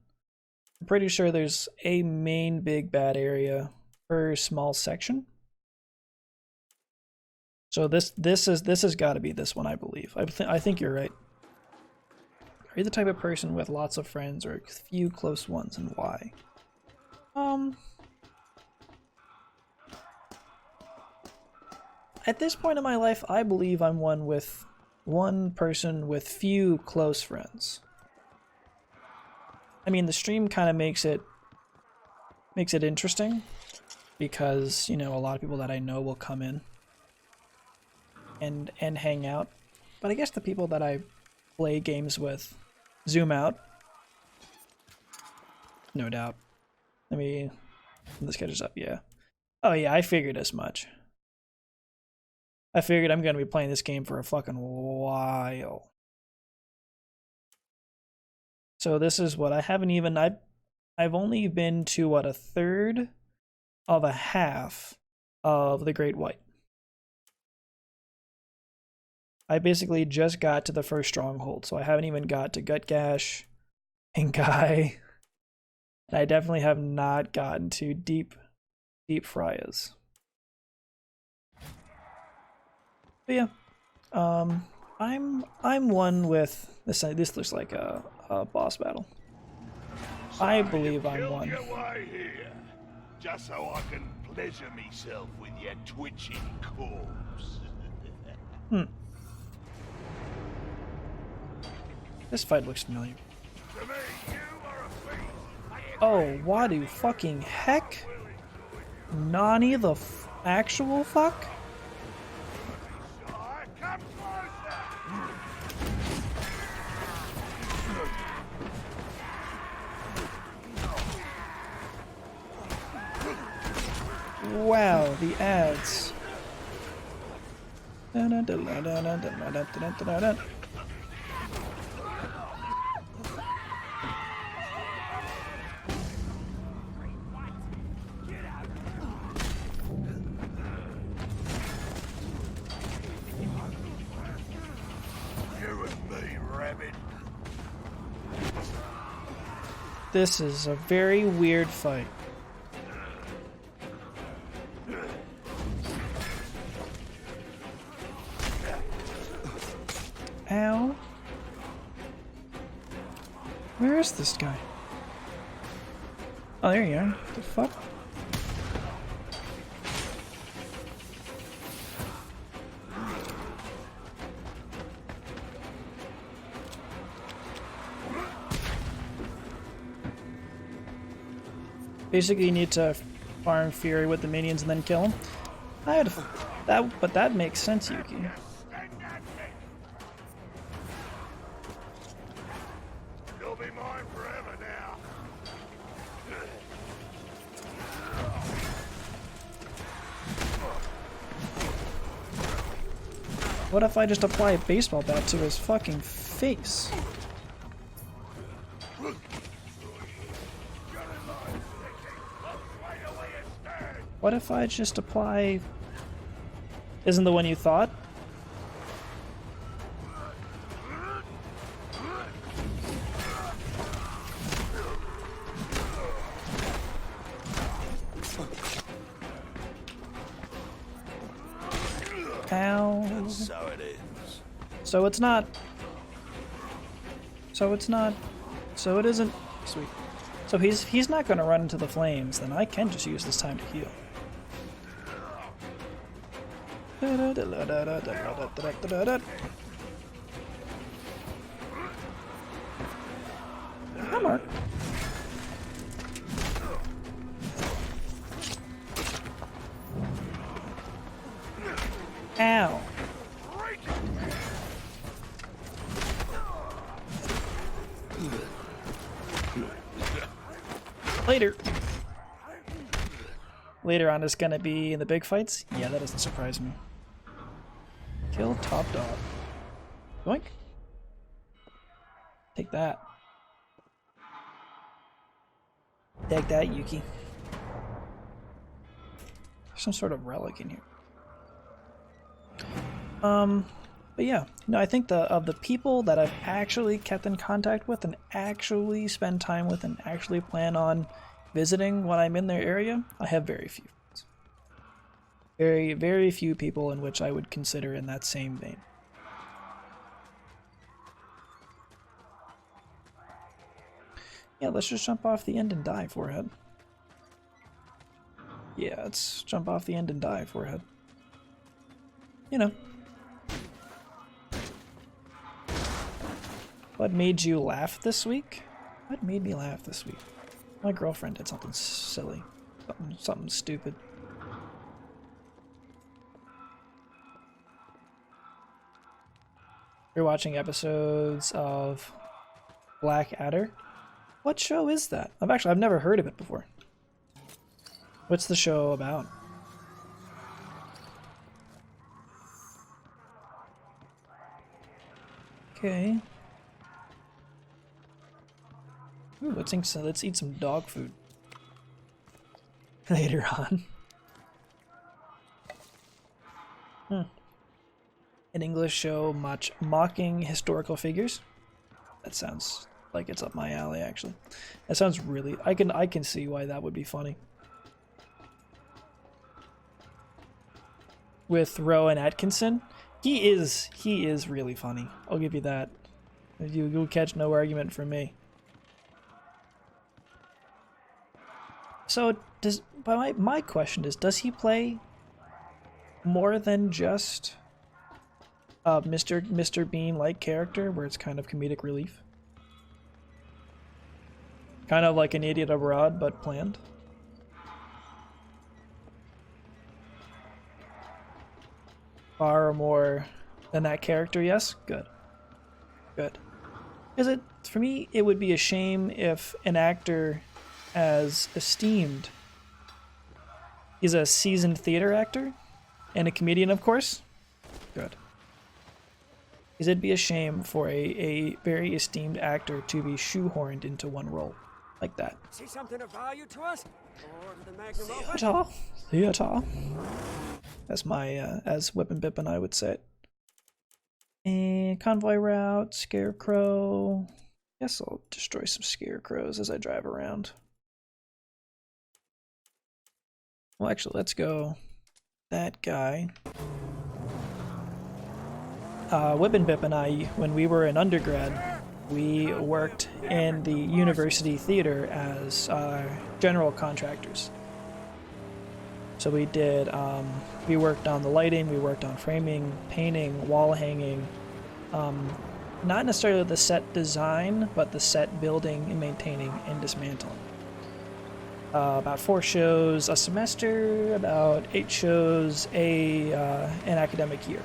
I'm pretty sure there's a main big bad area per small section. So this has got to be this one, I believe. I think you're right. Are you the type of person with lots of friends or a few close ones, and why? At this point in my life, I believe I'm one person with few close friends. I mean, the stream kind of makes it interesting because, you know, a lot of people that I know will come in and hang out. But I guess the people that I play games with zoom out. No doubt. Let's catch this up, yeah. Oh yeah, I figured as much. I figured I'm going to be playing this game for a fucking while. So this is what I've only been to, what, a third of a half of the Great White. I basically just got to the first stronghold, so I haven't even got to Gutgash and Guy. And I definitely have not gotten to Deep Frias. But yeah, I'm one with this. This looks like a boss battle. I believe I'm one. Your way here, just so I can pleasure myself with your twitching corpse. This fight looks familiar. To me, you are a beast. Oh, what the fucking heck? Nani the actual fuck? Come closer. Wow, the ads. You and me, rabbit. This is a very weird fight. Ow. Where is this guy? Oh, there you are. What the fuck? Basically, you need to farm Fury with the minions and then kill him. But that makes sense, Yuki. You'll be mine forever now. What if I just apply a baseball bat to his fucking face? What if I just apply... Isn't the one you thought? Ow. So it is. So it's not. So it's not. So it isn't. Sweet. So he's not going to run into the flames, then I can just use this time to heal. Hi, Mark. Ow. Later on it's gonna be in the big fights? Yeah, that doesn't surprise me. Kill top dog. Yoink. Take that. Take that, Yuki. some sort of relic in here. But yeah, no, I think of the people that I've actually kept in contact with and actually spend time with and actually plan on visiting when I'm in their area, I have very few friends. Very, very few people in which I would consider in that same vein. Yeah, let's just jump off the end and die, Forehead. Yeah, let's jump off the end and die, Forehead. You know. What made you laugh this week? What made me laugh this week? My girlfriend did something silly. Something stupid. You're watching episodes of Blackadder? What show is that? I've never heard of it before. What's the show about? Okay. Ooh, let's eat some dog food later on. An English show mocking historical figures. That sounds like it's up my alley, actually. That sounds really... I can see why that would be funny. With Rowan Atkinson, he is really funny. I'll give you that. You'll catch no argument from me. So my question is, does he play more than just Mr. Bean-like character where it's kind of comedic relief? Kind of like An Idiot Abroad, but planned? Far more than that character, yes? Good. Good. Because for me, it would be a shame if an actor as esteemed, he's a seasoned theater actor and a comedian, of course. Good. Because it'd be a shame for a very esteemed actor to be shoehorned into one role like that. See something of value to us? Or to the magnum opus? Theater. That's my, as Whip and Bip and I would say it. And convoy route, scarecrow. Guess I'll destroy some scarecrows as I drive around. Well, actually, let's go that guy. Whip and Bip and I, when we were in undergrad, we worked in the university theater as general contractors. So we did, we worked on the lighting, we worked on framing, painting, wall hanging, not necessarily the set design, but the set building and maintaining and dismantling. About 4 shows a semester, about 8 shows an academic year.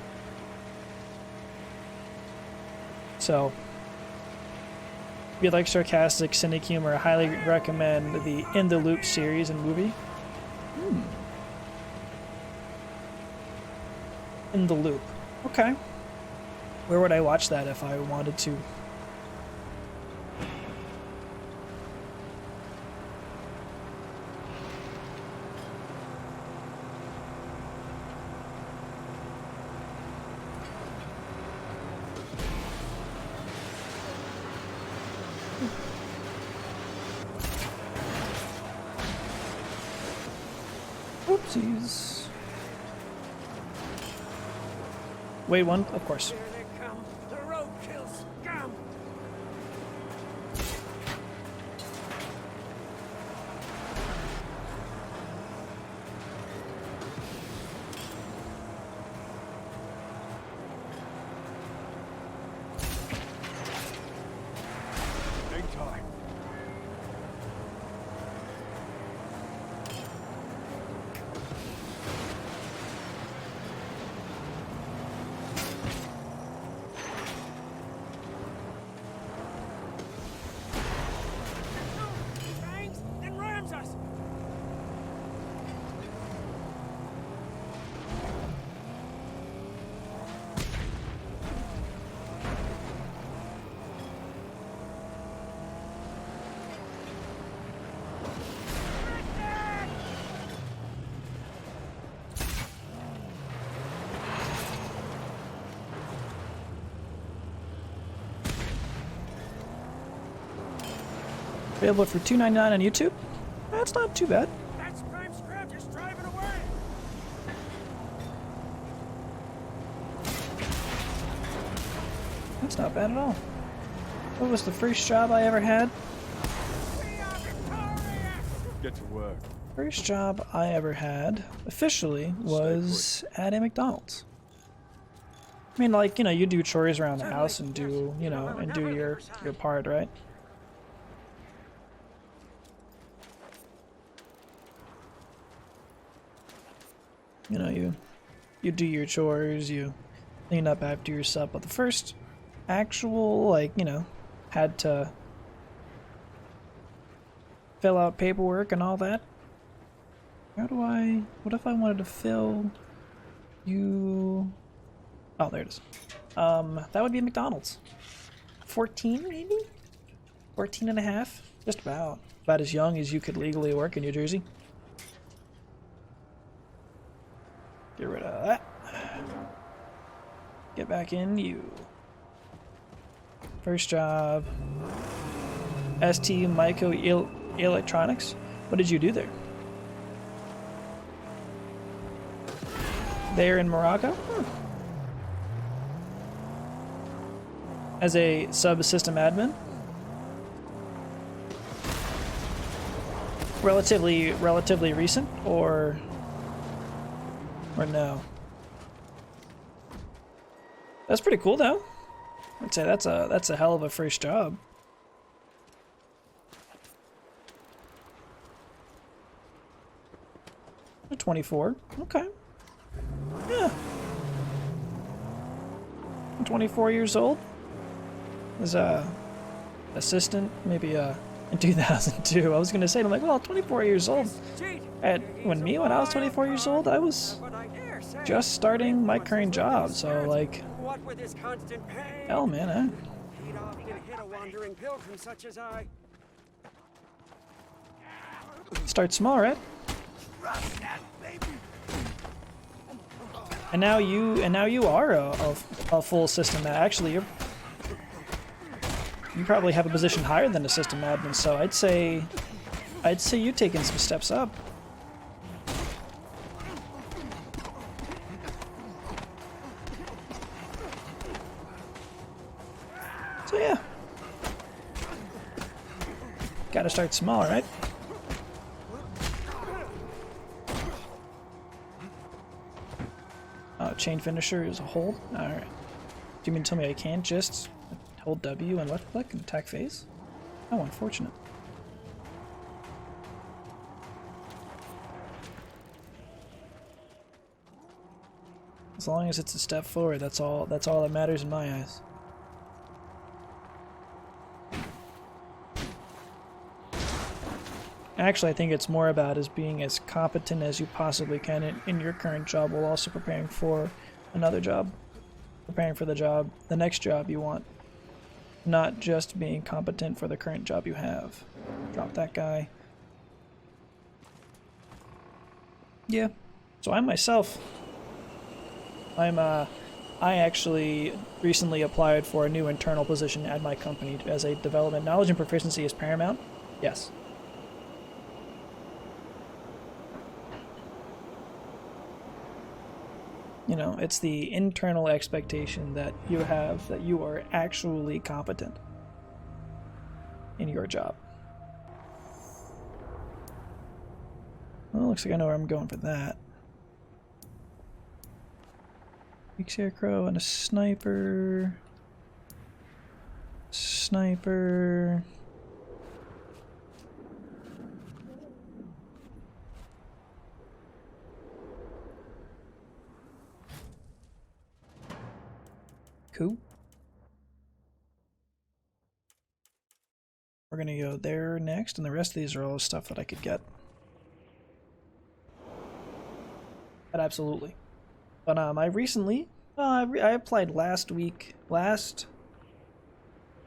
So, if you like sarcastic, cynic humor, I highly recommend the In the Loop series and movie. In the Loop. Okay. Where would I watch that if I wanted to? Oopsies. Wait, one? Of course. Here they come. The roadkill scum. Big time. Available for $2.99 on YouTube. That's not too bad. That's Prime Scrap just driving away. That's not bad at all. What was the first job I ever had? We are victorious. Get to work. First job I ever had, officially, was at a McDonald's. I mean, like, you know, you do chores around the house and do, you know, and do your part, right? You know, you do your chores, you clean up after yourself, but the first actual, like, you know, had to fill out paperwork and all that. What if I wanted to fill you... Oh, there it is. That would be McDonald's. 14, maybe? 14 and a half? Just about. About as young as you could legally work in New Jersey. Get rid of that. Get back in, you. First job. ST Micro Electronics. What did you do there? There in Morocco? As a subsystem admin? Relatively recent, or no? That's pretty cool though. I'd say that's a hell of a first job. You're 24. Okay. Yeah. I'm 24 years old. Was a assistant maybe in 2002. I was gonna say, I'm like, well, 24 years old. When I was 24 years old, I was just starting my current job. So like, What with his constant pain? hell, man, He'd often hit a wandering pilgrim such as I. start small, right? And now you are a full system. Actually, you probably have a position higher than a system admin. So I'd say you're taking some steps up. So yeah, gotta start small, right? Chain finisher is a hold. Alright. Do you mean to tell me I can't just hold W and left click and attack phase? How unfortunate. As long as it's a step forward, that's all that matters in my eyes. Actually, I think it's more about as being as competent as you possibly can in your current job while also preparing for another job. Preparing for the next job you want. Not just being competent for the current job you have. Drop that guy. Yeah. So I myself, I actually recently applied for a new internal position at my company as a development. Knowledge and proficiency is paramount. Yes. You know, it's the internal expectation that you have that you are actually competent in your job. Well, looks like I know where I'm going for that. Big Scarecrow and a sniper. Sniper. Cool. We're gonna go there next, and the rest of these are all stuff that I could get. But absolutely. But I recently, I applied last week,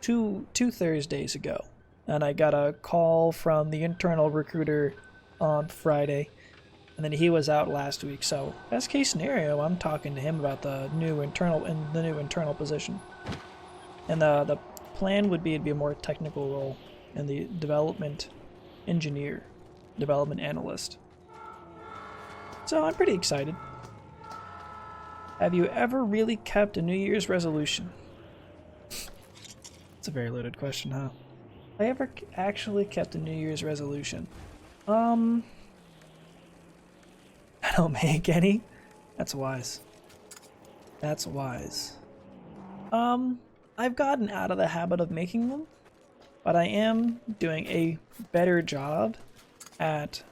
two Thursdays ago, and I got a call from the internal recruiter on Friday. And then he was out last week, so best case scenario, I'm talking to him about the new internal position. And the plan would be it'd be a more technical role. and the development engineer, development analyst. So I'm pretty excited. Have you ever really kept a New Year's resolution? It's a very loaded question, huh? I ever actually kept a New Year's resolution? I don't make any. That's wise. That's wise. I've gotten out of the habit of making them, but I am doing a better job at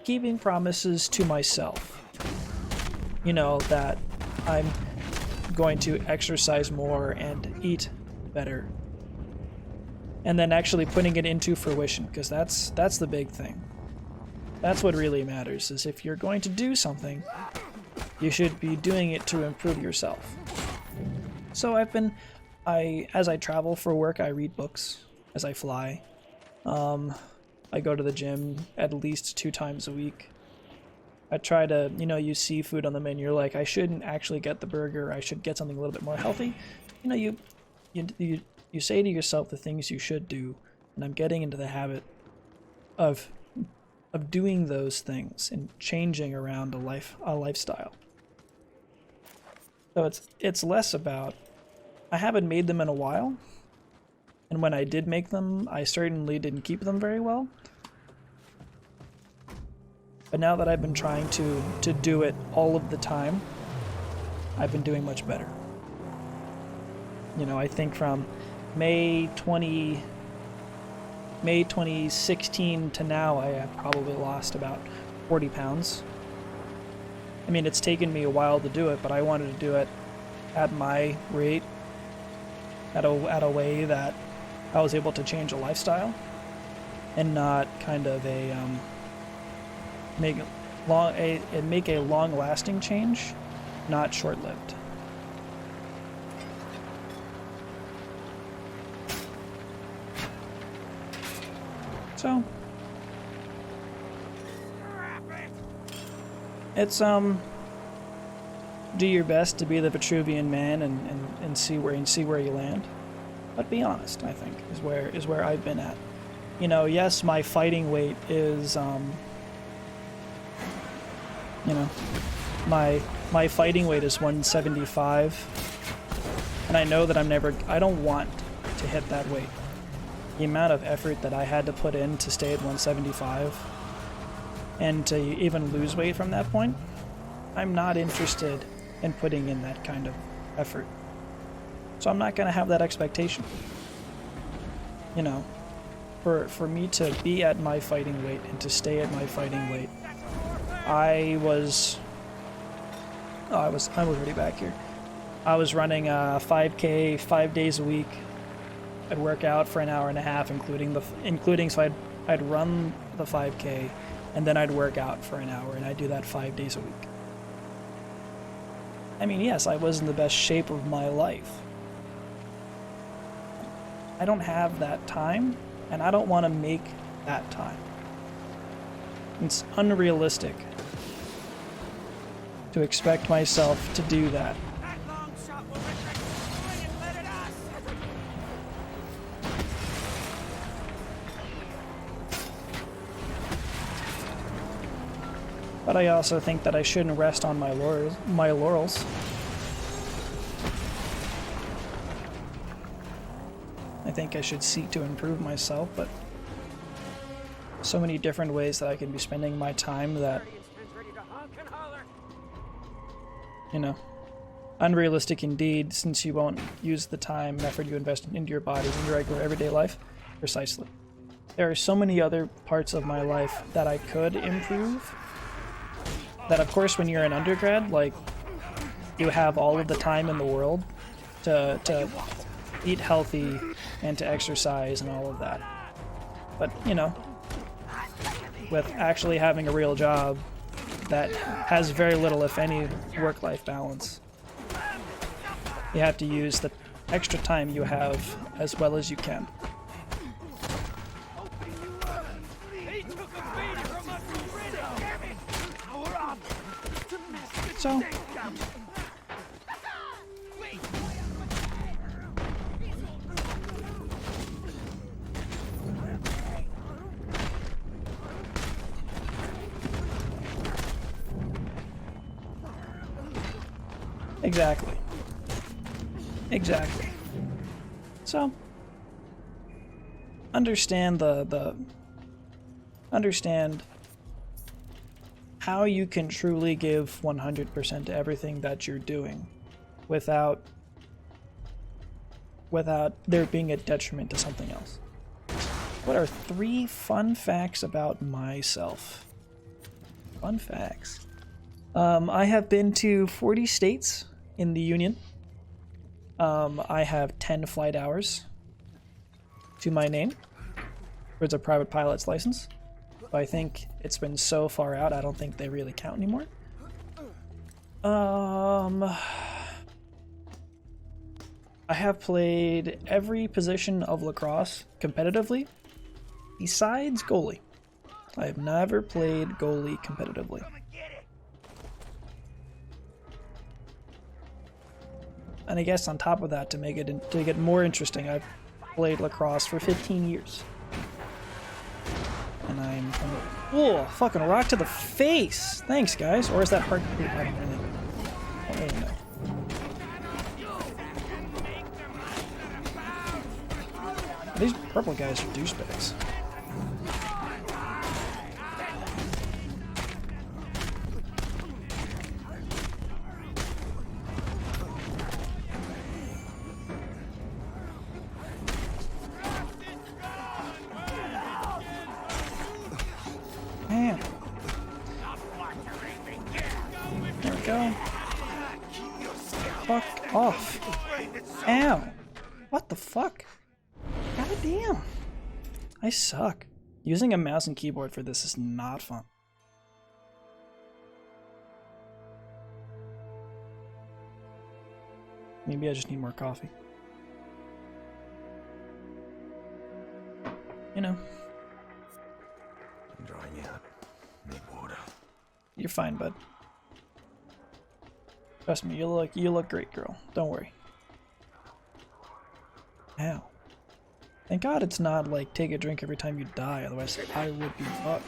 keeping promises to myself. You know, that I'm going to exercise more and eat better. And then actually putting it into fruition, because that's the big thing. That's what really matters, is if you're going to do something, you should be doing it to improve yourself. So as I travel for work, I read books. As I fly, I go to the gym at least 2 times a week. I try to, you see food on the menu, you're like, I shouldn't actually get the burger, I should get something a little bit more healthy. You say to yourself the things you should do, and I'm getting into the habit of doing those things and changing around a lifestyle. So it's less about, I haven't made them in a while, and when I did make them, I certainly didn't keep them very well. But now that I've been trying to do it all of the time, I've been doing much better. I think from May 2016 to now, I have probably lost about 40 pounds. I mean, it's taken me a while to do it, but I wanted to do it at my rate, at a way that I was able to change a lifestyle, and not kind of make a long-lasting change, not short-lived. So it's do your best to be the Vitruvian Man and see where you land. But be honest, I think, is where I've been at. Yes, my fighting weight is my fighting weight is 175, and I know that I don't want to hit that weight. The amount of effort that I had to put in to stay at 175 and to even lose weight from that point, I'm not interested in putting in that kind of effort. So I'm not going to have that expectation. For me to be at my fighting weight and to stay at my fighting weight, I was already back here. I was running a 5K 5 days a week. I'd work out for an hour and a half, so I'd run the 5K, and then I'd work out for an hour, and I'd do that 5 days a week. I mean, yes, I was in the best shape of my life. I don't have that time, and I don't want to make that time. It's unrealistic to expect myself to do that. But I also think that I shouldn't rest on my laurels. I think I should seek to improve myself, but so many different ways that I can be spending my time that, unrealistic indeed, since you won't use the time and effort you invest into your body in your regular everyday life. Precisely. There are so many other parts of my life that I could improve, that of course when you're an undergrad, you have all of the time in the world to eat healthy and to exercise and all of that. But, with actually having a real job that has very little, if any, work-life balance, you have to use the extra time you have as well as you can. So, Exactly. Exactly. So, understand understand how you can truly give 100% to everything that you're doing without there being a detriment to something else. What are 3 fun facts about myself? Fun facts. I have been to 40 states in the Union. I have 10 flight hours to my name. There's a private pilot's license. But I think it's been so far out, I don't think they really count anymore. I have played every position of lacrosse competitively, besides goalie. I have never played goalie competitively. And I guess on top of that, to make it more interesting, I've played lacrosse for 15 years. And I'm oh, fucking rock to the face. Thanks, guys. Or is that hard? I don't really know. These purple guys are douchebags. Man. There we go. Fuck off. Ow. What the fuck? God damn. I suck. Using a mouse and keyboard for this is not fun. Maybe I just need more coffee. You know. I'm drying out. Need water. You're fine, bud. Trust me, you look great, girl. Don't worry. Ow. Thank God it's not like take a drink every time you die, otherwise I would be fucked.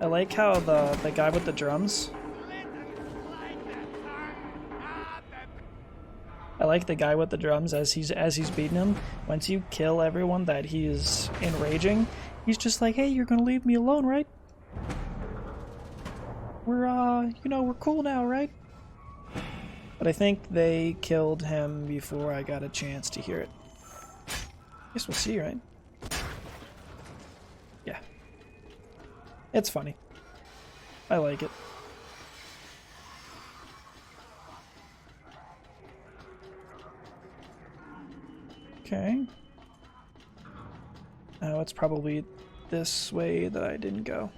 I like how the guy with the drums. I like the guy with the drums as he's beating him. Once you kill everyone that he's enraging, he's just like, "Hey, you're gonna leave me alone, right? We're we're cool now, right?" But I think they killed him before I got a chance to hear it. Guess we'll see, right? Yeah. It's funny. I like it. Okay. Now it's probably this way that I didn't go.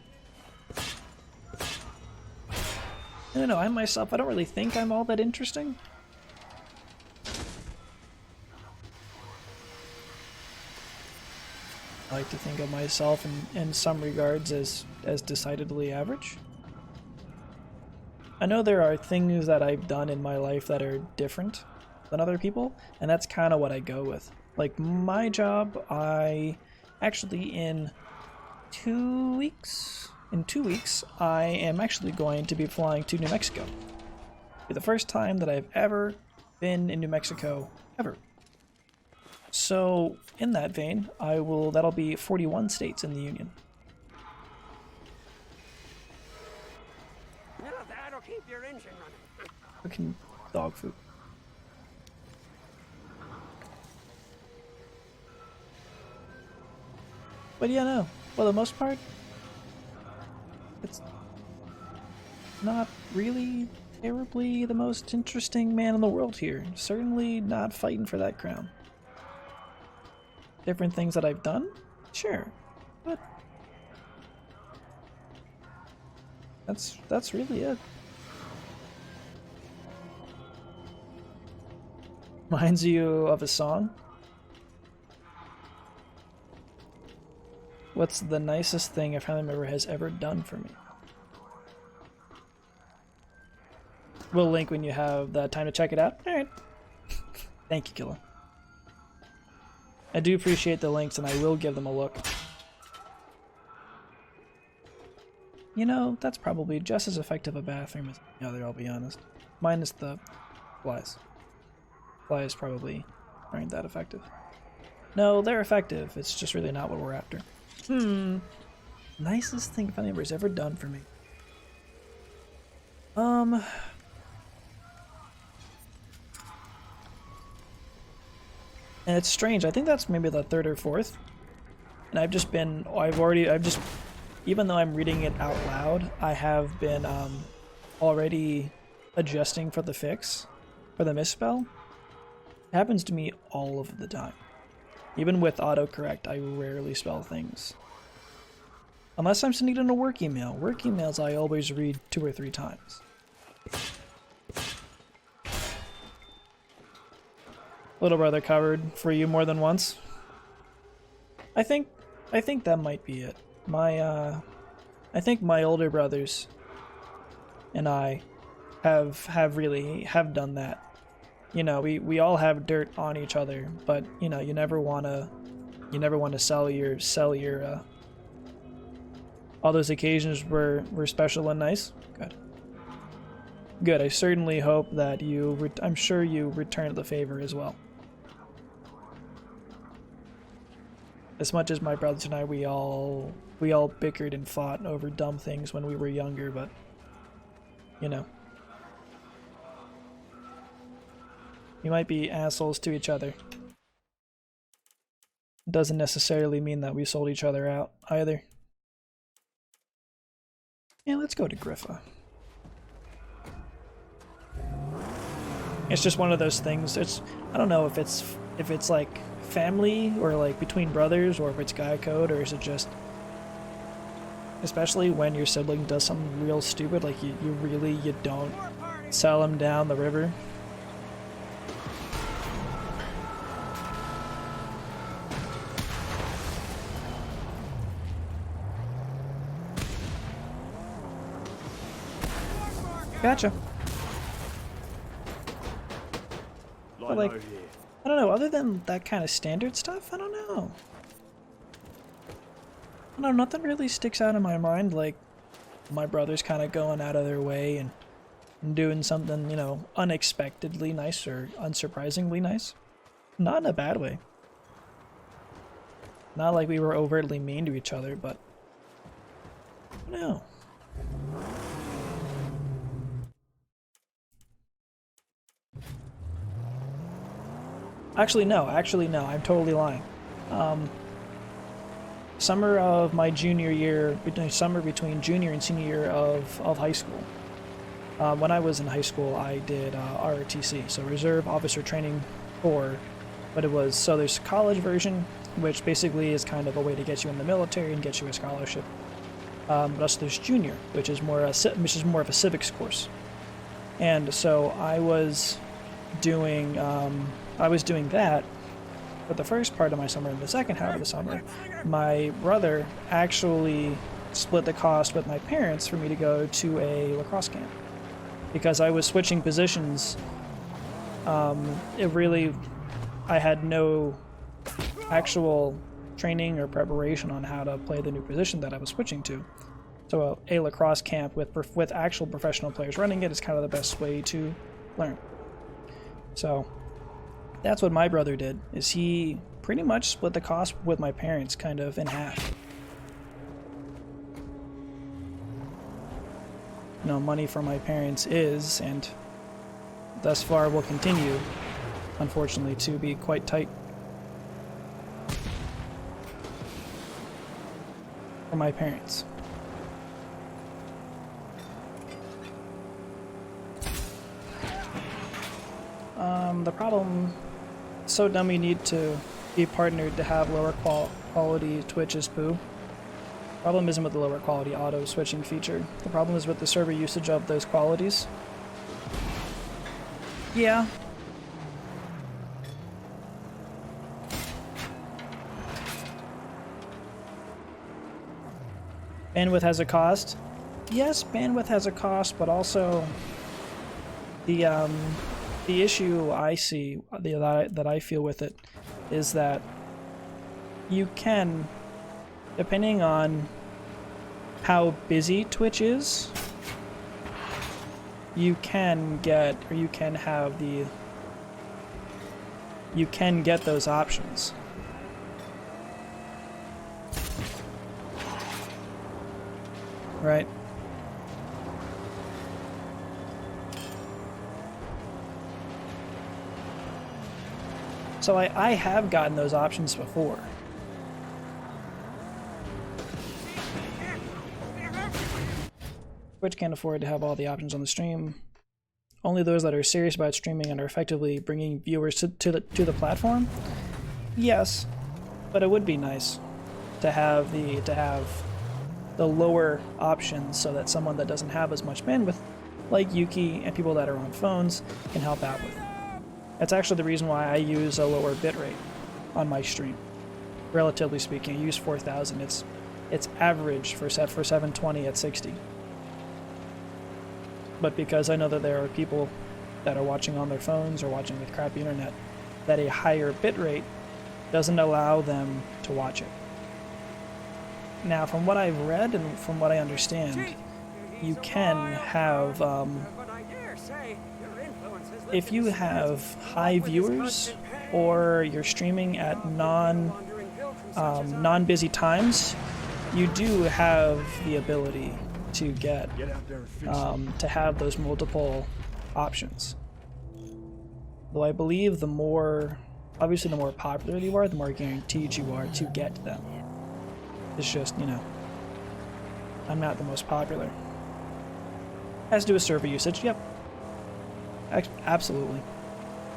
I don't know, I myself, I don't really think I'm all that interesting. I like to think of myself in some regards as decidedly average. I know there are things that I've done in my life that are different than other people, and that's kind of what I go with. Like my job, I actually in 2 weeks, I am actually going to be flying to New Mexico. For the first time that I've ever been in New Mexico, ever. So in that vein, that'll be 41 states in the Union. Now that'll keep your engine running. Fucking dog food. But yeah, no. For the most part, it's not really terribly the most interesting man in the world here. Certainly not fighting for that crown. Different things that I've done? Sure. But that's really it. Reminds you of a song? What's the nicest thing a family member has ever done for me? We'll link when you have the time to check it out. Alright. Thank you, Killa. I do appreciate the links and I will give them a look. You know, that's probably just as effective a bathroom as the other, I'll be honest. Minus the flies. Flies probably aren't that effective. No, they're effective. It's just really not what we're after. Nicest thing family member's ever done for me. And it's strange. I think that's maybe the third or fourth. And even though I'm reading it out loud, I have been already adjusting for the fix, for the misspell. It happens to me all of the time. Even with autocorrect, I rarely spell things. Unless I'm sending in a work email. Work emails I always read 2 or 3 times. Little brother covered for you more than once. I think that might be it. I think my older brothers and I have really done that. You know, we all have dirt on each other, but you know, you never wanna sell your all those occasions were special and nice. Good. I certainly hope that I'm sure you return the favor as well. As much as my brothers and I, we all bickered and fought over dumb things when we were younger, but you know, we might be assholes to each other. Doesn't necessarily mean that we sold each other out either. Yeah, let's go to Griffa. It's just one of those things. I don't know if it's like family or like between brothers, or if it's guy code, or is it just, especially when your sibling does something real stupid, like you don't sell him down the river. Gotcha. But like, I don't know, other than that kind of standard stuff, I don't know. Nothing really sticks out in my mind, like my brothers kind of going out of their way and doing something, you know, unexpectedly nice or unsurprisingly nice. Not in a bad way. Not like we were overtly mean to each other, but no. Actually no, I'm totally lying. Summer of my junior year, summer between junior and senior year of high school. When I was in high school, I did ROTC, so Reserve Officer Training Corps, but so there's a college version, which basically is kind of a way to get you in the military and get you a scholarship. But also there's junior, which is more of a civics course. And so I was doing that for the first part of my summer. In the second half of the summer, my brother actually split the cost with my parents for me to go to a lacrosse camp. Because I was switching positions, I had no actual training or preparation on how to play the new position that I was switching to. So a lacrosse camp with actual professional players running it is kind of the best way to learn. So that's what my brother did, is he pretty much split the cost with my parents kind of in half. You know, money for my parents is, and thus far will continue, unfortunately, to be quite tight. For my parents. The problem, so dumb you need to be partnered to have lower quality Twitches poo. Problem isn't with the lower quality auto switching feature. The problem is with the server usage of those qualities. Yeah. Bandwidth has a cost. Yes, bandwidth has a cost, but also the issue I see, that I feel with it, is that you can, depending on how busy Twitch is, you can get, or you can have the, you can get those options. Right? So I have gotten those options before. Twitch can't afford to have all the options on the stream. Only those that are serious about streaming and are effectively bringing viewers to the platform. Yes, but it would be nice to have the lower options so that someone that doesn't have as much bandwidth, like Yuki and people that are on phones, can help out with. That's actually the reason why I use a lower bitrate on my stream. Relatively speaking, I use 4000. It's average for 720 at 60. But because I know that there are people that are watching on their phones or watching with crappy internet, that a higher bitrate doesn't allow them to watch it. Now, from what I've read and from what I understand, you can have, if you have high viewers or you're streaming at non-busy times, you do have the ability to get to have those multiple options. Though I believe the more, obviously the more popular you are, the more guaranteed you are to get them. It's just, you know, I'm not the most popular. Has to do with server usage, yep. Absolutely.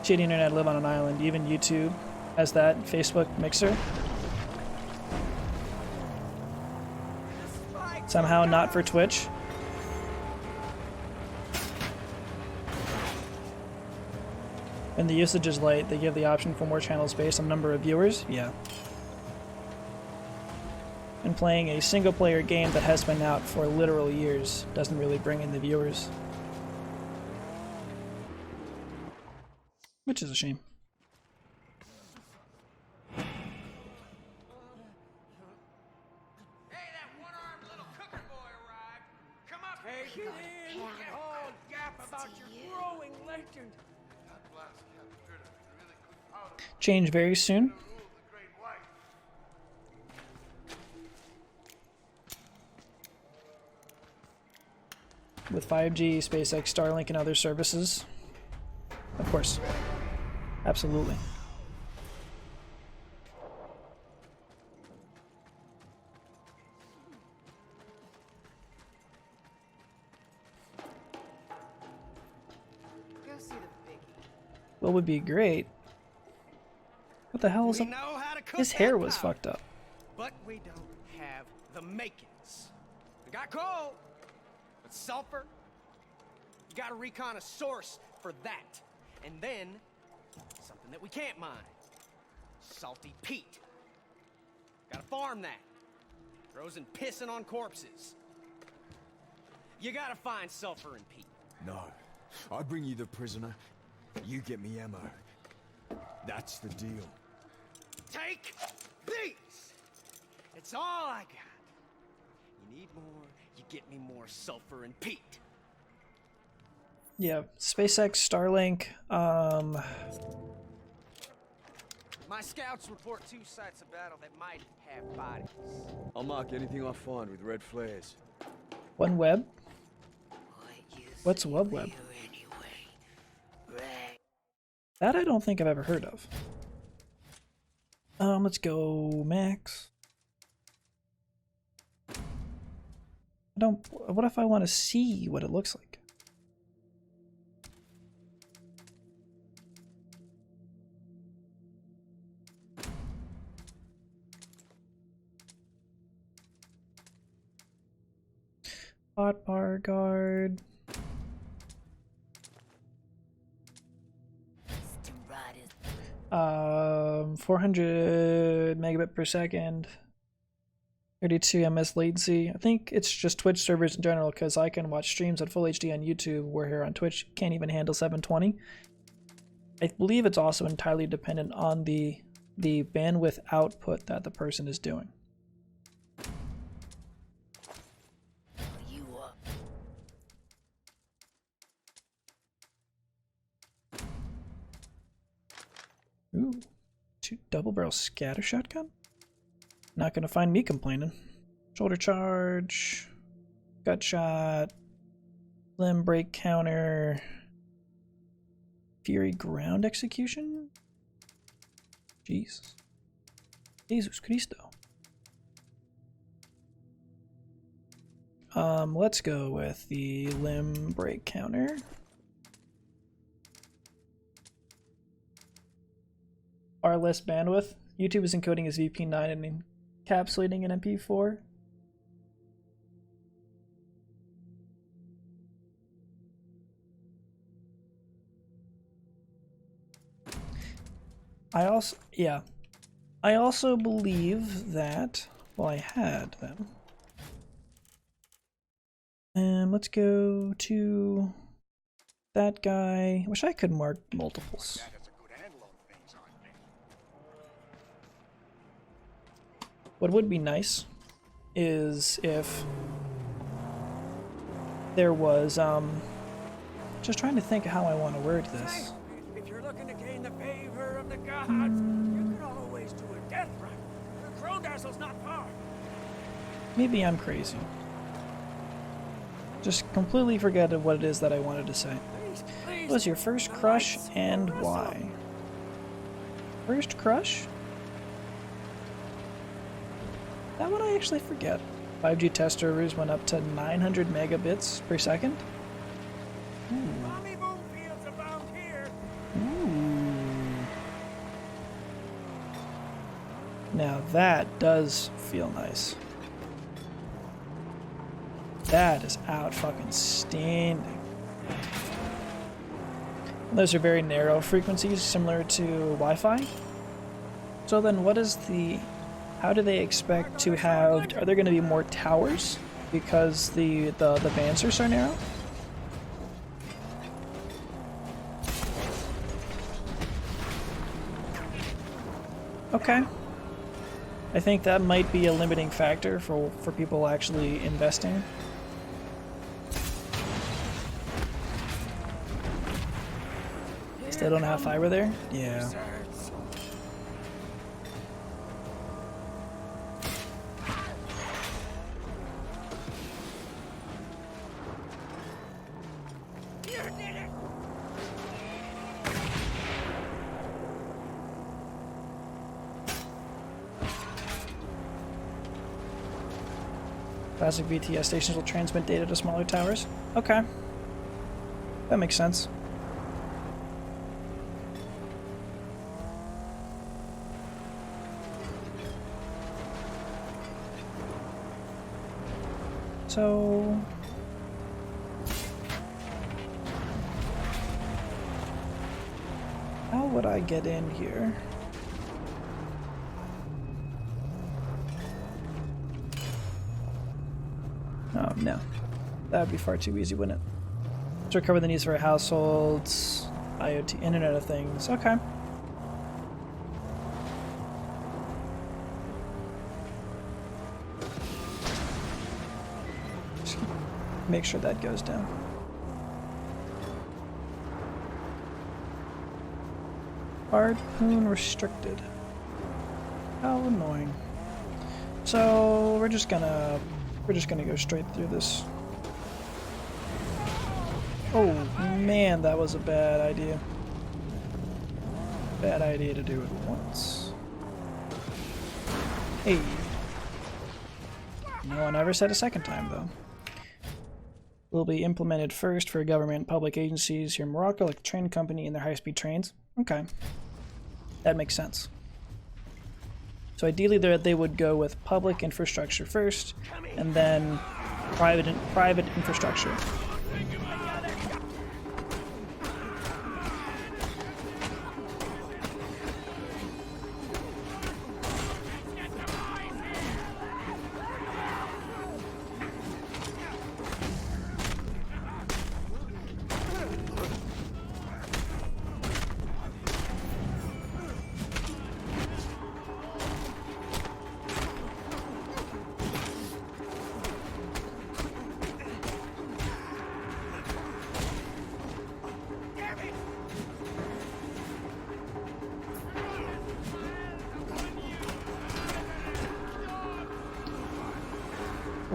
Shitty internet, live on an island, even YouTube has that, Facebook Mixer. Somehow not for Twitch. And the usage is light, they give the option for more channels based on number of viewers, yeah. And playing a single player game that has been out for literal years doesn't really bring in the viewers. Which is a shame. Hey, that one-armed little cooker boy arrived. Come up, take it in. Get all gap about your growing legend. Change very soon. With 5G, SpaceX, Starlink, and other services. Of course. Absolutely. Go see the biggie. What would be great? What the hell is up? We know how to cook His hair that was powder, fucked up. but we don't have the makings. We got coal, but sulfur. You gotta recon a source for that. And then, something that we can't mine. Salty peat. Gotta farm that. Grows in pissing on corpses. You gotta find sulfur and peat. No. I bring you the prisoner. You get me ammo. That's the deal. Take these! It's all I got. You need more, you get me more sulfur and peat. Yeah, SpaceX, Starlink, My scouts report 2 sites of battle that might have bodies. I'll mark anything I find with red flares. OneWeb. What's WebWeb? That I don't think I've ever heard of. Let's go Max. What if I want to see what it looks like? Hotbar guard. 400 megabit per second. 32 ms latency. I think it's just Twitch servers in general, because I can watch streams at full HD on YouTube, where here on Twitch can't even handle 720. I believe it's also entirely dependent on the bandwidth output that the person is doing. Ooh, double barrel scatter shotgun? Not gonna find me complaining. Shoulder charge, gut shot, limb break counter, fury ground execution? Jesus. Jesus Cristo. Let's go with the limb break counter. Far less bandwidth. YouTube is encoding as VP9 and encapsulating an MP4. I also believe that, well, I had them. Let's go to that guy. Wish I could mark multiples. What would be nice is if there was, just trying to think how I want to word this. If you're looking to gain the favor of the gods, you could always do a death run. Crodazzle's not far. Maybe I'm crazy. Just completely forget what it is that I wanted to say. What was your first crush and why? First crush? That one I actually forget. 5G test servers went up to 900 megabits per second. Now that does feel nice. That is out fucking standing. Those are very narrow frequencies, similar to Wi-Fi. So then what is the... How do they expect to have... Are there going to be more towers because the bands are so narrow? Okay. I think that might be a limiting factor for people actually investing. Still don't have fiber there? Yeah. Classic BTS stations will transmit data to smaller towers. Okay. That makes sense. So... how would I get in here? Oh, no. That would be far too easy, wouldn't it? To recover the needs for households, IoT, Internet of Things. Okay. Just make sure that goes down. Harpoon restricted. How annoying. So we're just gonna go straight through this. Oh man, that was a bad idea. Bad idea to do it once. Hey. No one ever said a second time though. Will be implemented first for government and public agencies here in Morocco, like the train company and their high-speed trains. Okay. That makes sense. So ideally they would go with public infrastructure first, and then private infrastructure.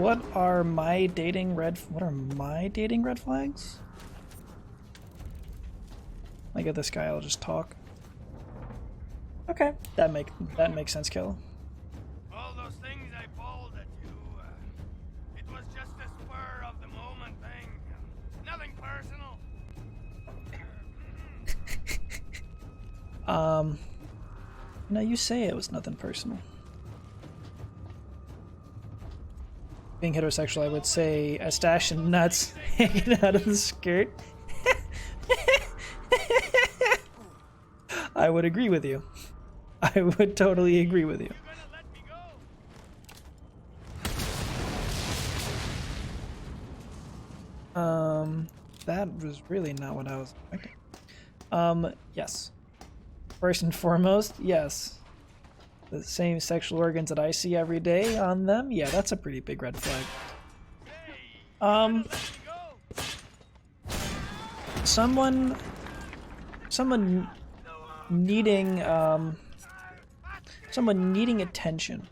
What are my dating red flags? I get this guy, I'll just talk. Okay, that makes sense, Kill. All those things I bawled at you, it was just a spur of the moment thing. Nothing personal. No, you say it was nothing personal. Being heterosexual, I would say a stash of nuts hanging out of the skirt. I would agree with you. I would totally agree with you. You're gonna let me go? That was really not what I was expecting. Yes. First and foremost, yes. The same sexual organs that I see every day on them, yeah, that's a pretty big red flag. Someone needing attention.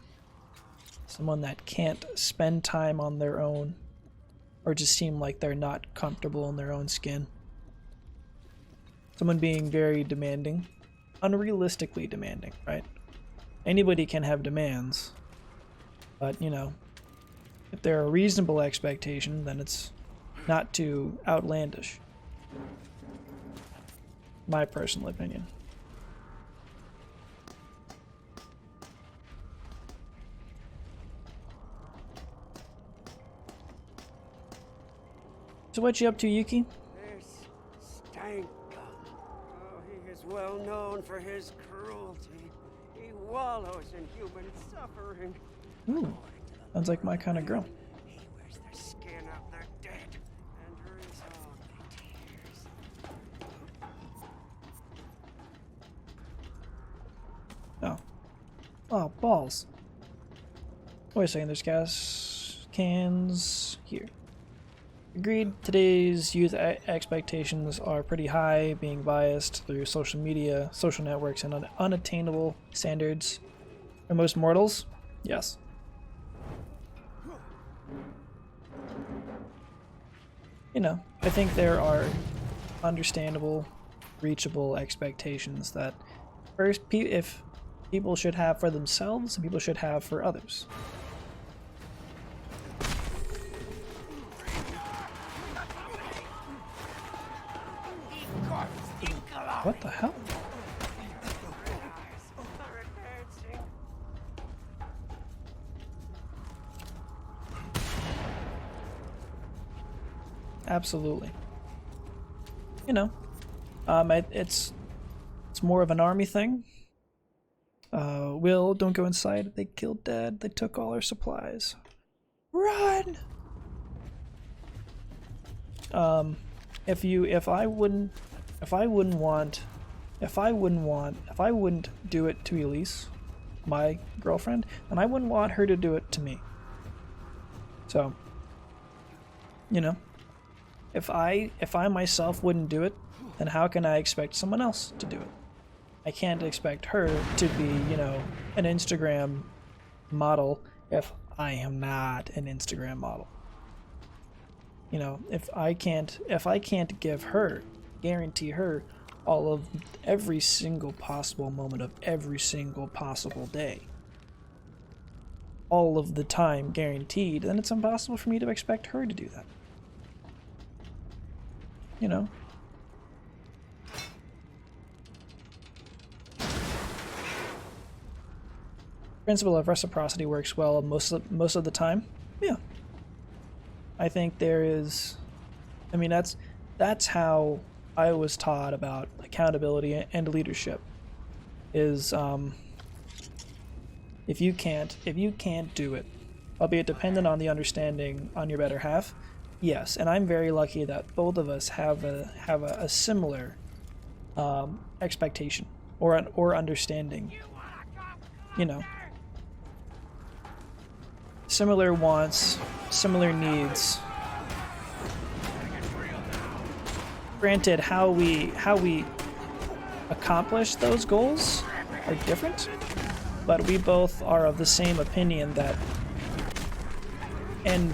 Someone that can't spend time on their own, or just seem like they're not comfortable in their own skin. Someone being very demanding, unrealistically demanding, right? Anybody can have demands, but you know, if they're a reasonable expectation, then it's not too outlandish. My personal opinion. So what you up to, Yuki? This Stanka. Oh, he is well known for his cruelty. He wallows in human suffering. Ooh, sounds like my kind of girl. He wears the skin of the dead and drinks only tears. Oh. Oh, balls. Wait a second, there's gas cans here. Agreed, today's youth expectations are pretty high, being biased through social media, social networks, and unattainable standards. For most mortals, yes. You know, I think there are understandable, reachable expectations that first, if people should have for themselves, and people should have for others. What the hell? Absolutely. You know, it's more of an army thing. Will, don't go inside. They killed Dad. They took all our supplies. Run! If I wouldn't do it to Elise, my girlfriend, then I wouldn't want her to do it to me. So, you know, if I myself wouldn't do it, then how can I expect someone else to do it? I can't expect her to be, you know, an Instagram model if I am not an Instagram model. You know, if I can't guarantee her all of every single possible moment of every single possible day, all of the time guaranteed, then it's impossible for me to expect her to do that. You know? Principle of reciprocity works well most of the time. Yeah. I think there is, I mean, that's how I was taught about accountability and leadership. Is if you can't do it, albeit dependent on the understanding on your better half, yes. And I'm very lucky that both of us have a similar expectation or understanding. You know, similar wants, similar needs. Granted, how we accomplish those goals are different, but we both are of the same opinion that And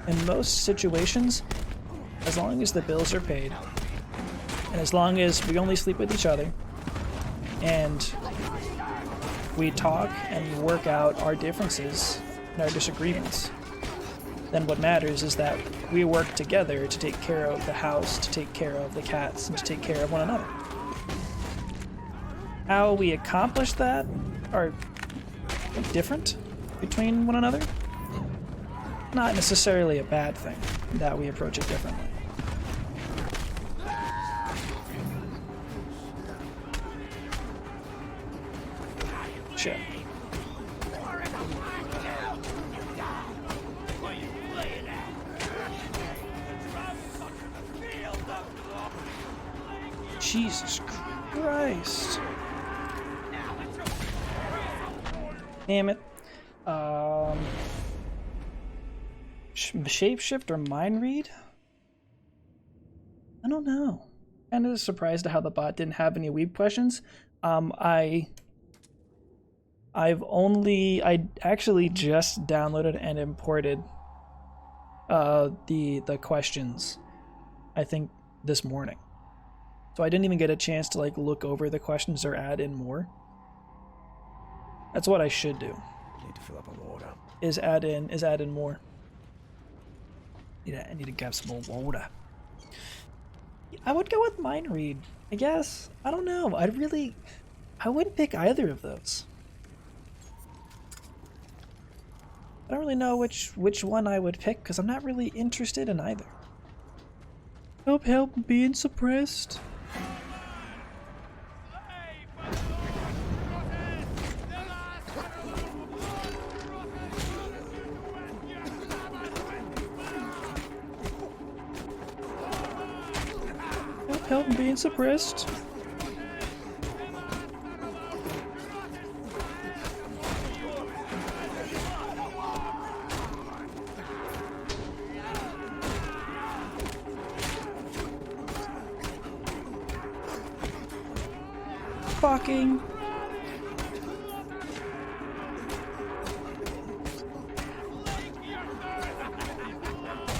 in most situations, as long as the bills are paid, and as long as we only sleep with each other, and we talk and work out our differences and our disagreements, then what matters is that we work together to take care of the house, to take care of the cats, and to take care of one another. How we accomplish that are different between one another. Not necessarily a bad thing that we approach it differently. Shit. Jesus Christ. Damn it. Shapeshift or mind read? I don't know. Kind of surprised at how the bot didn't have any weeb questions. I actually just downloaded and imported the questions, I think, this morning. So I didn't even get a chance to like look over the questions or add in more. That's what I should do. Need to fill up on water. Is add in more. I need to grab some more water. I would go with mind read, I guess. I don't know. I wouldn't pick either of those. I don't really know which one I would pick because I'm not really interested in either. Help, being suppressed. Help, being suppressed. Fucking.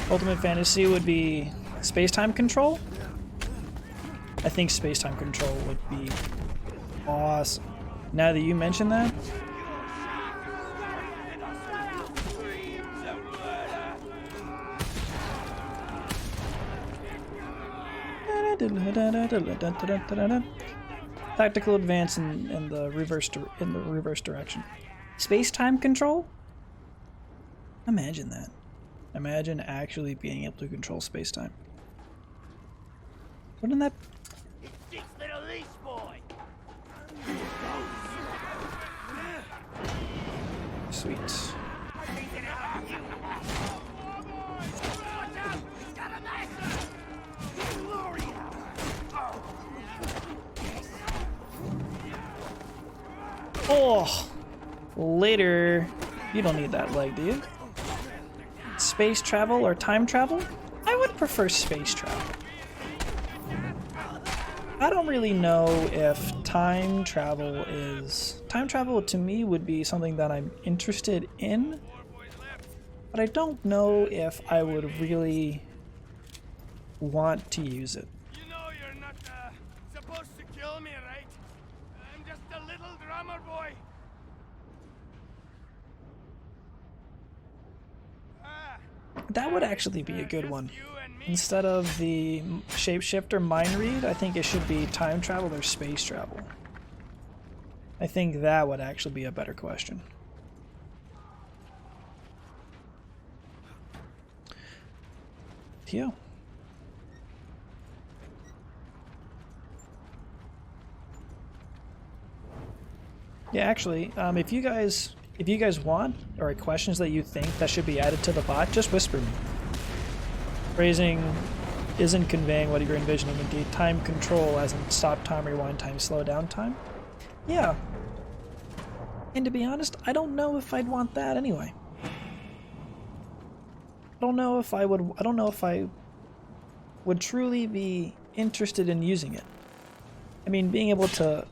Ultimate Fantasy would be space-time control. I think space-time control would be awesome. Now that you mention that. Tactical advance in the reverse direction. Space-time control? Imagine that. Imagine actually being able to control space-time. Wouldn't that? Sweet. Oh, later. You don't need that leg, do you? Space travel or time travel? I would prefer space travel. I don't really know if time travel is... Time travel to me would be something that I'm interested in, but I don't know if I would really want to use it. You know you're not supposed to kill me, right? I'm just a little drummer boy. That would actually be a good one. Instead of the shapeshifter mind read, I think it should be time travel or space travel. I think that would actually be a better question. Tio. Yeah, actually, if you guys want, or questions that you think that should be added to the bot, just whisper me. Phrasing isn't conveying what you're envisioning. Indeed, time control, as in stop time, rewind time, slow down time. Yeah. And to be honest, I don't know if I'd want that anyway. I don't know if I would truly be interested in using it. I mean, being able to,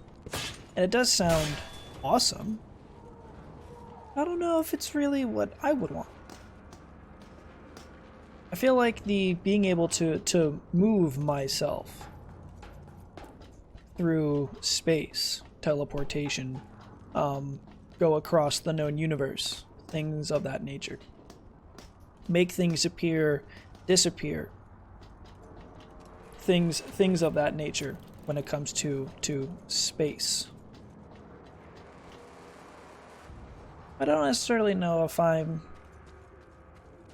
and it does sound awesome, I don't know if it's really what I would want. I feel like the being able to move myself through space, teleportation, go across the known universe, things of that nature. Make things appear, disappear. Things of that nature when it comes to space. I don't necessarily know if I'm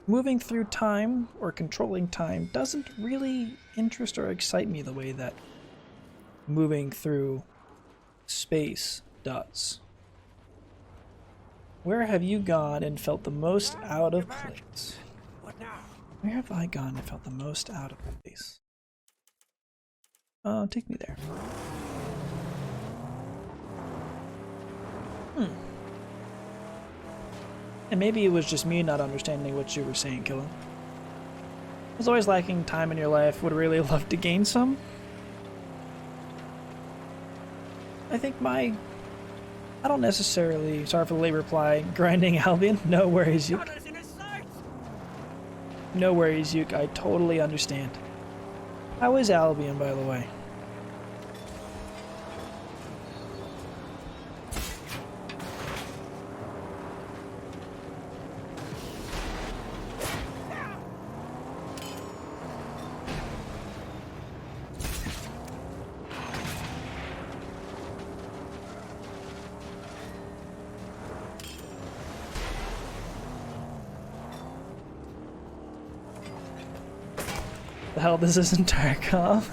moving through time or controlling time doesn't really interest or excite me the way that moving through space does. Where have you gone and felt the most out of place? What now? Where have I gone and felt the most out of place? Take me there. And maybe it was just me not understanding what you were saying, Killa. I was always lacking time in your life, would really love to gain some. I think I don't necessarily, sorry for the late reply, grinding Albion. No worries, Yuke. No worries, Yuke, I totally understand. How is Albion, by the way? The hell, this isn't Tarkov.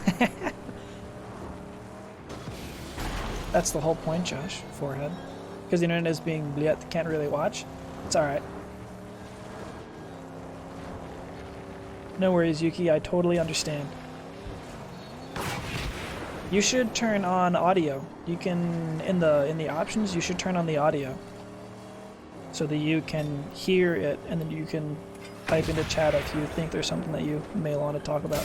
That's the whole point, Josh. Forehead. Because the internet is being bliet, can't really watch. It's alright. No worries, Yuki, I totally understand. You should turn on audio. You can, in the options, you should turn on the audio. So that you can hear it, and then you can type into chat if you think there's something that you may want to talk about.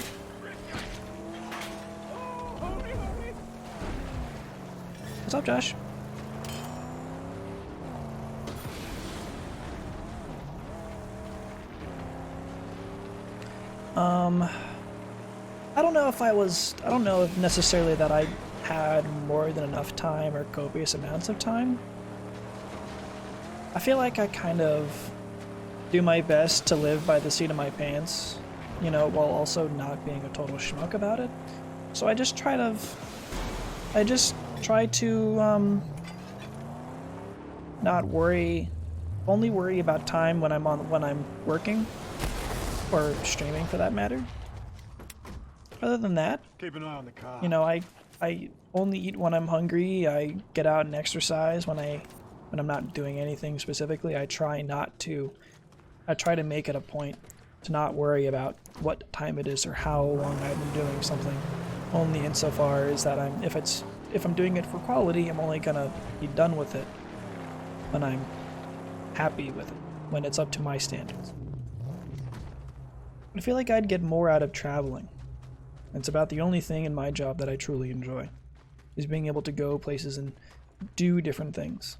What's up, Josh? I don't know if I don't know if necessarily that I had more than enough time or copious amounts of time. I feel like I kind of do my best to live by the seat of my pants, you know, while also not being a total schmuck about it. So I just try to not worry, only worry about time when I'm working or streaming for that matter. Other than that, Keep an eye on the car. you know, I only eat when I'm hungry. I get out and exercise when I'm not doing anything specifically. I try to make it a point to not worry about what time it is or how long I've been doing something. Only insofar as that if I'm doing it for quality, I'm only gonna be done with it when I'm happy with it, when it's up to my standards. I feel like I'd get more out of traveling. It's about the only thing in my job that I truly enjoy, is being able to go places and do different things.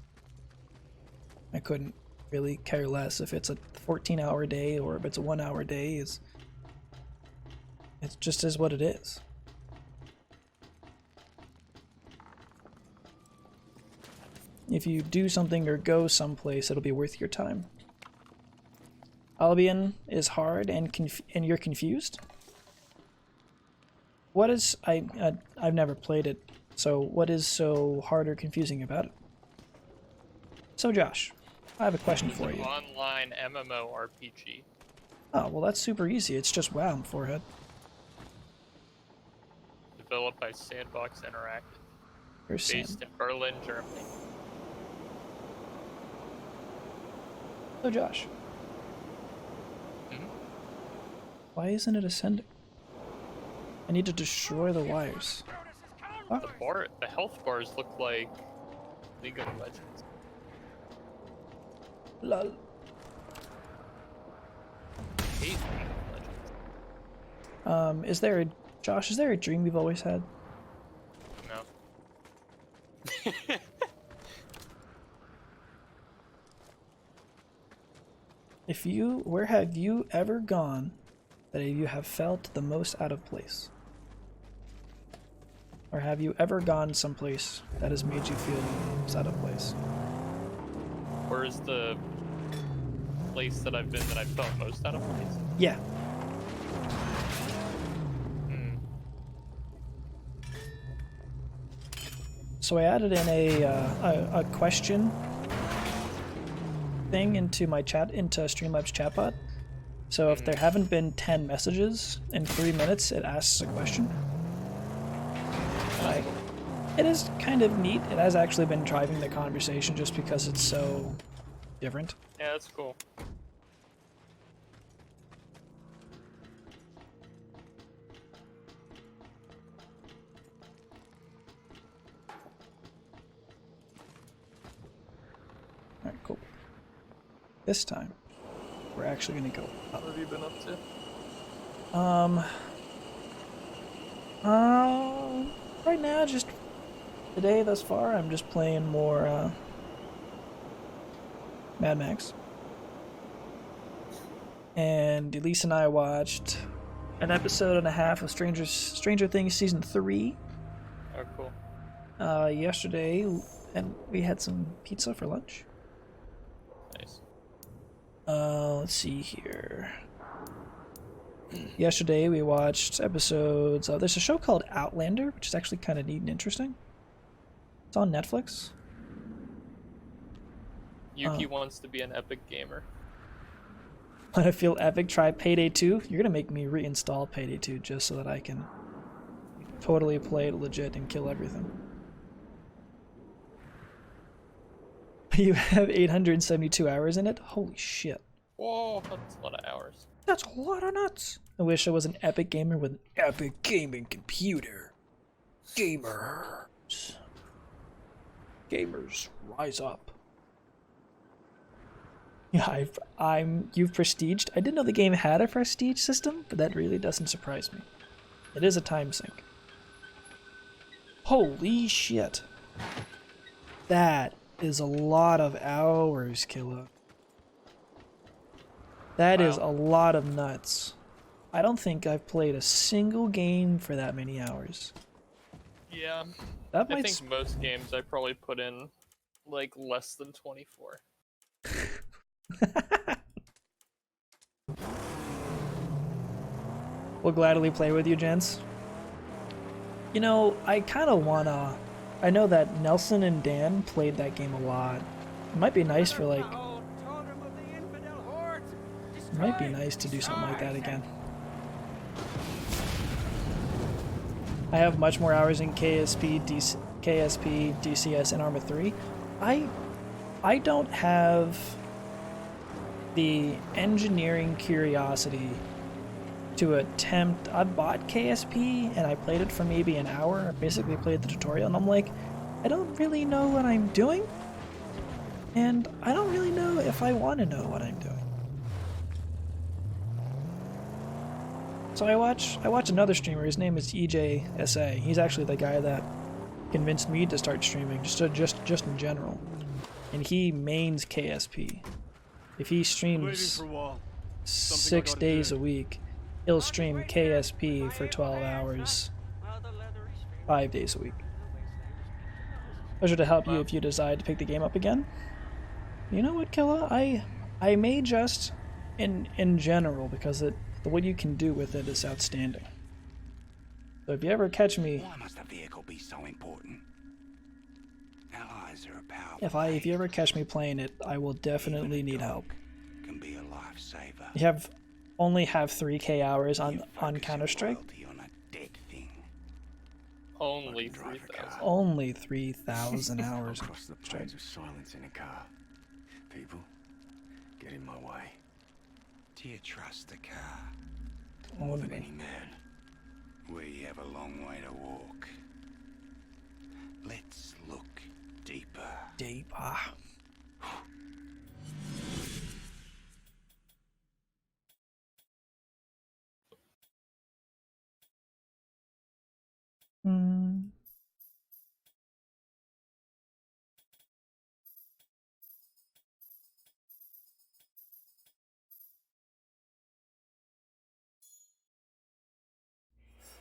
I couldn't really care less if it's a 14-hour day or if it's a 1-hour day. It's just is what it is. If you do something or go someplace, it'll be worth your time. Albion is hard and you're confused? What is... I've never played it, so what is so hard or confusing about it? So Josh, I have a question for you. Online MMORPG. Oh, well that's super easy. It's just WoW on Forehead. Developed by Sandbox Interactive. Here's Based in Berlin, Germany. So Josh. Why isn't it ascending? I need to destroy the wires. What? The health bars look like League of Legends. Lol. Hate League of Legends. Josh, is there a dream you've always had? No. Where have you ever gone that you have felt the most out of place? Or have you ever gone someplace that has made you feel most out of place? Where is the place that I've been that I felt most out of place? Yeah. So I added in a question thing into my chat, into Streamlabs chatbot. So if there haven't been 10 messages in 3 minutes, it asks a question. It is kind of neat. It has actually been driving the conversation just because it's so different. Yeah, that's cool. Alright, cool. This time, we're actually gonna go up. What have you been up to? Right now, just today thus far, I'm just playing more Mad Max. And Elise and I watched an episode and a half of Stranger Things season 3 Oh, cool. yesterday, and we had some pizza for lunch. Nice. Let's see here. Yesterday we watched episodes of, there's a show called Outlander, which is actually kind of neat and interesting. It's on Netflix. Yuki wants to be an epic gamer. When I feel epic, try Payday 2. You're gonna make me reinstall Payday 2 just so that I can totally play it legit and kill everything. You have 872 hours in it? Holy shit. Whoa, that's a lot of hours. That's a lot of nuts. I wish I was an epic gamer with an epic gaming computer. Gamers. Gamers, rise up. Yeah, you've prestiged. I didn't know the game had a prestige system, but that really doesn't surprise me. It is a time sink. Holy shit. That is a lot of hours, Killa. That is a lot of nuts. I don't think I've played a single game for that many hours. Yeah. That I might think most games I probably put in like less than 24. We'll gladly play with you, gents. You know, I kind of wanna... I know that Nelson and Dan played that game a lot. It might be nice for like... It might be nice to do something like that again. I have much more hours in KSP, DCS, and Arma 3. I don't have the engineering curiosity to attempt. I bought KSP and I played it for maybe an hour. I basically played the tutorial and I'm like, I don't really know what I'm doing, and I don't really know if I want to know what I'm doing. So I watch another streamer. His name is EJSA. He's actually the guy that convinced me to start streaming, just in general. And he mains KSP. If he streams 6 days a week, he'll stream KSP for 12 hours, 5 days a week. Pleasure to help you if you decide to pick the game up again. You know what, Killa? I may just, in general, because what you can do with it is outstanding. So if you ever catch me, why must a vehicle be so important? Allies are a powerful. if you ever catch me playing it, I will definitely need help. Can be a lifesaver. You only have 3K hours on Counter-Strike. Only 3,000. Only 3,000 hours. Across the plains of silence in a car. People, get in my way. Do you trust the car? More than any man. We have a long way to walk. Let's look deeper. Deeper.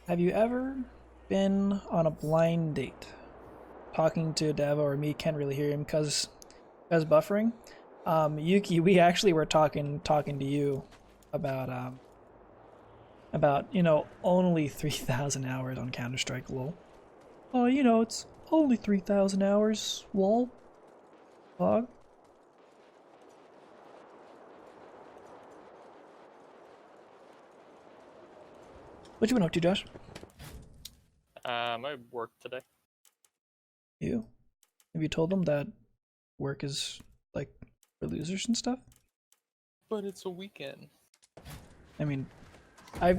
Have you ever been on a blind date? Talking to Dava or me, can't really hear him because buffering. Yuki, we actually were talking to you about you know, only 3,000 hours on Counter-Strike, lol. Oh, you know, it's only 3,000 hours, lol. Log. What you been up to, Josh? I worked today. You? Have you told them that work is like for losers and stuff? But it's a weekend. I mean, I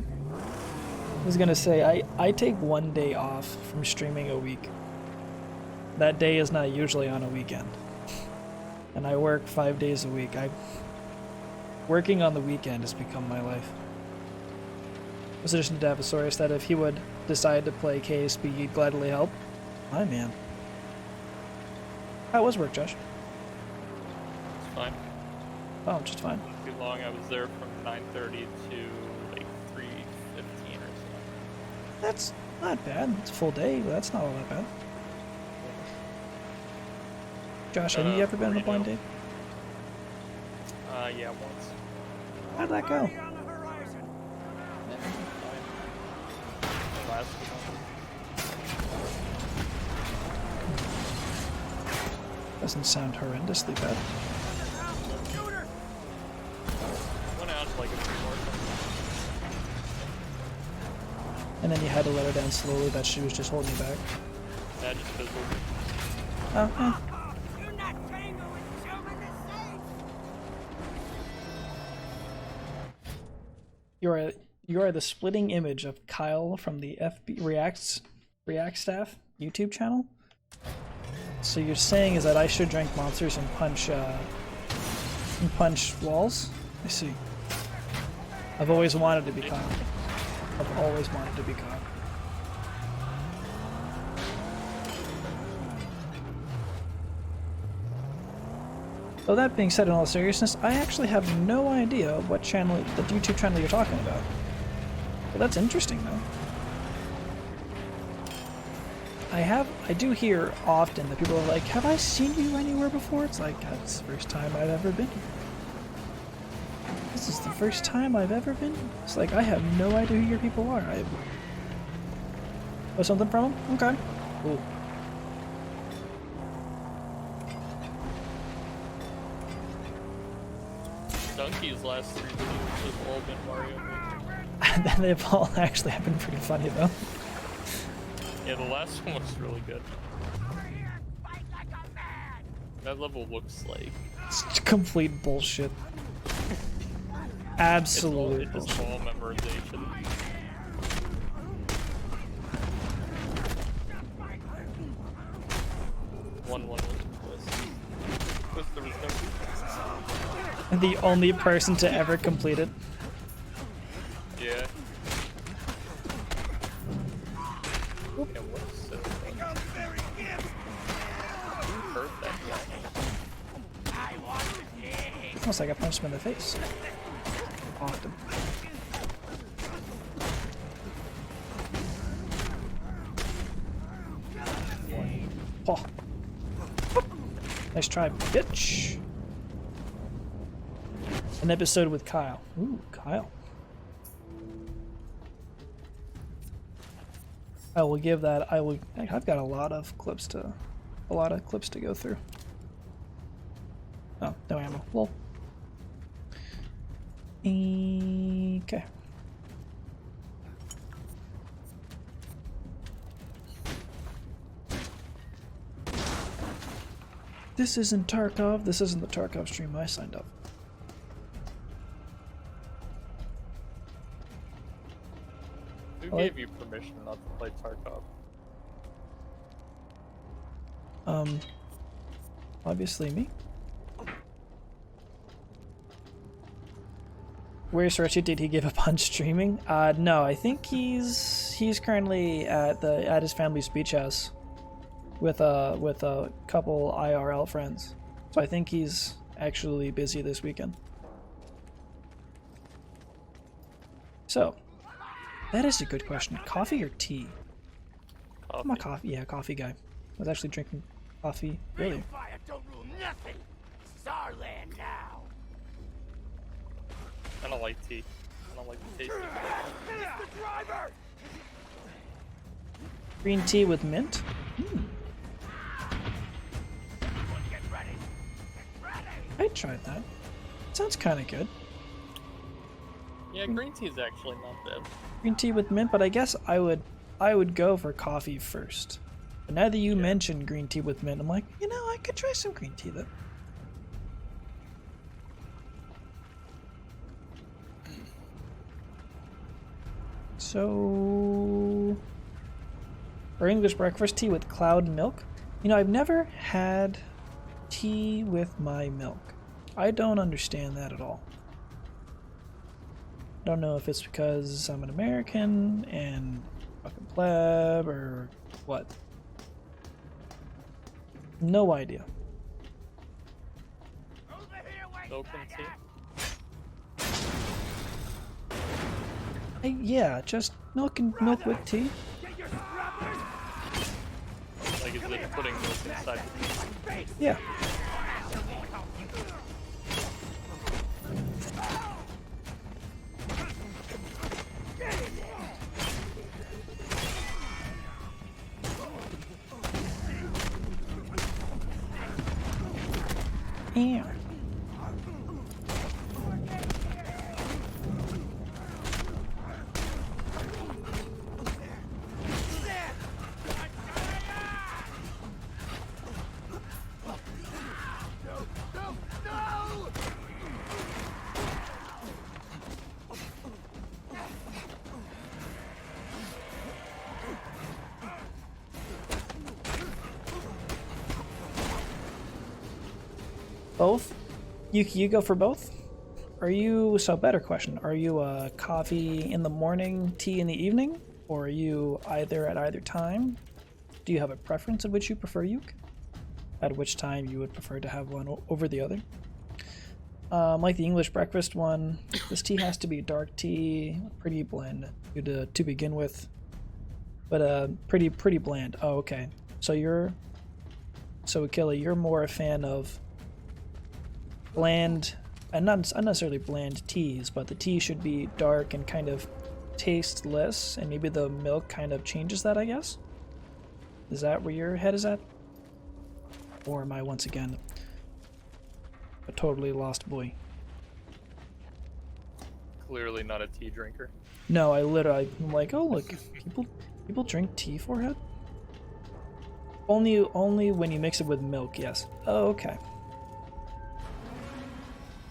was gonna say I take one day off from streaming a week. That day is not usually on a weekend, and I work 5 days a week. Working on the weekend has become my life. I was suggesting to Davasaurus that if he would decide to play KSP, he'd gladly help. My man. How was work, Josh? It's fine. Oh, just fine. Too long. I was there from 9:30 to like 3:15 or so. That's not bad. It's a full day, but that's not all that bad. Josh, have you ever been on a blind date? Yeah, once. How'd that go? Last Doesn't sound horrendously bad. went out like a few more times. And then you had to let her down slowly that she was just holding you back. Yeah, just fizzled. Oh, eh. You are the splitting image of Kyle from the FB React Staff YouTube channel. So you're saying is that I should drink monsters and punch walls? I see. I've always wanted to be Kyle. I've always wanted to be Kyle. So that being said, in all seriousness, I actually have no idea what channel, the YouTube channel you're talking about. Well, that's interesting, though. I do hear often that people are like, have I seen you anywhere before? It's like, that's the first time I've ever been here. This is the first time I've ever been here. It's like, I have no idea who your people are. Oh, something from them? Okay. Cool. Donkey's last 3 videos have all been Mario Maker. They've all actually have been pretty funny, though. Yeah, the last one was really good. That level looks like... It's complete bullshit. Absolute it's bullshit. all memorization. One was Twist. There was no... The only person to ever complete it. Yeah. Yeah, what's so funny? Who hurt that guy? Almost like I punched him in the face. Often. Oh. Nice try, bitch. An episode with Kyle. Ooh, Kyle. I will give that. I've got a lot of clips to go through. Oh, no ammo. Lol. Okay. This isn't Tarkov. This isn't the Tarkov stream I signed up. Who gave you permission not to play Tarkov? Obviously me. Where's Richie? Did he give up on streaming? No, I think he's currently at his family's beach house with a couple IRL friends. So I think he's actually busy this weekend. So, That is a good question. Coffee or tea? I'm a Coffee. coffee. Yeah, coffee guy. I was actually drinking coffee earlier. Fire don't rule nothing. This is our land now. I don't like tea. I don't like the taste of it. Finish the driver. Green tea with mint? Get ready. Get ready. I tried that. Sounds kind of good. Yeah, green tea is actually not bad. Green tea with mint, but I guess I would go for coffee first. But now that you mentioned green tea with mint, I'm like, you know, I could try some green tea though. So, or English breakfast tea with cloud milk. You know, I've never had tea with my milk. I don't understand that at all. Don't know if it's because I'm an American and fucking pleb or what. No idea. Milk and tea. Yeah, just milk with tea. Like, is it putting milk inside the tea? Yeah. Yeah. Both? You go for both? Are you, so better question, are you a coffee in the morning, tea in the evening? Or are you either at either time? Do you have a preference of which you prefer, Yuke? At which time you would prefer to have one over the other? Like the English breakfast one, this tea has to be dark tea, pretty bland to begin with. But pretty bland. Oh, okay. So Akila, you're more a fan of bland, and not necessarily bland teas, but the tea should be dark and kind of tasteless, and maybe the milk kind of changes that, I guess? Is that where your head is at? Or am I once again a totally lost boy? Clearly not a tea drinker. No, I'm like, oh look, people drink tea, forehead? Only when you mix it with milk, yes. Oh, okay.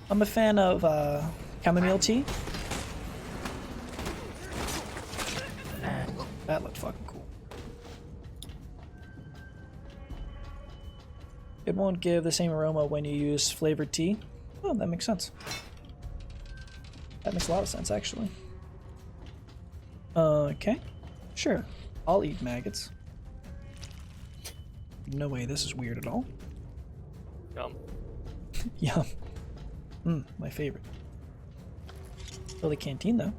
I'm a fan of chamomile tea. That looked fucking cool. It won't give the same aroma when you use flavored tea. Oh, that makes sense. That makes a lot of sense, actually. Okay. Sure. I'll eat maggots. No way, this is weird at all. Yum. Yum. My favorite. Well, the canteen, though.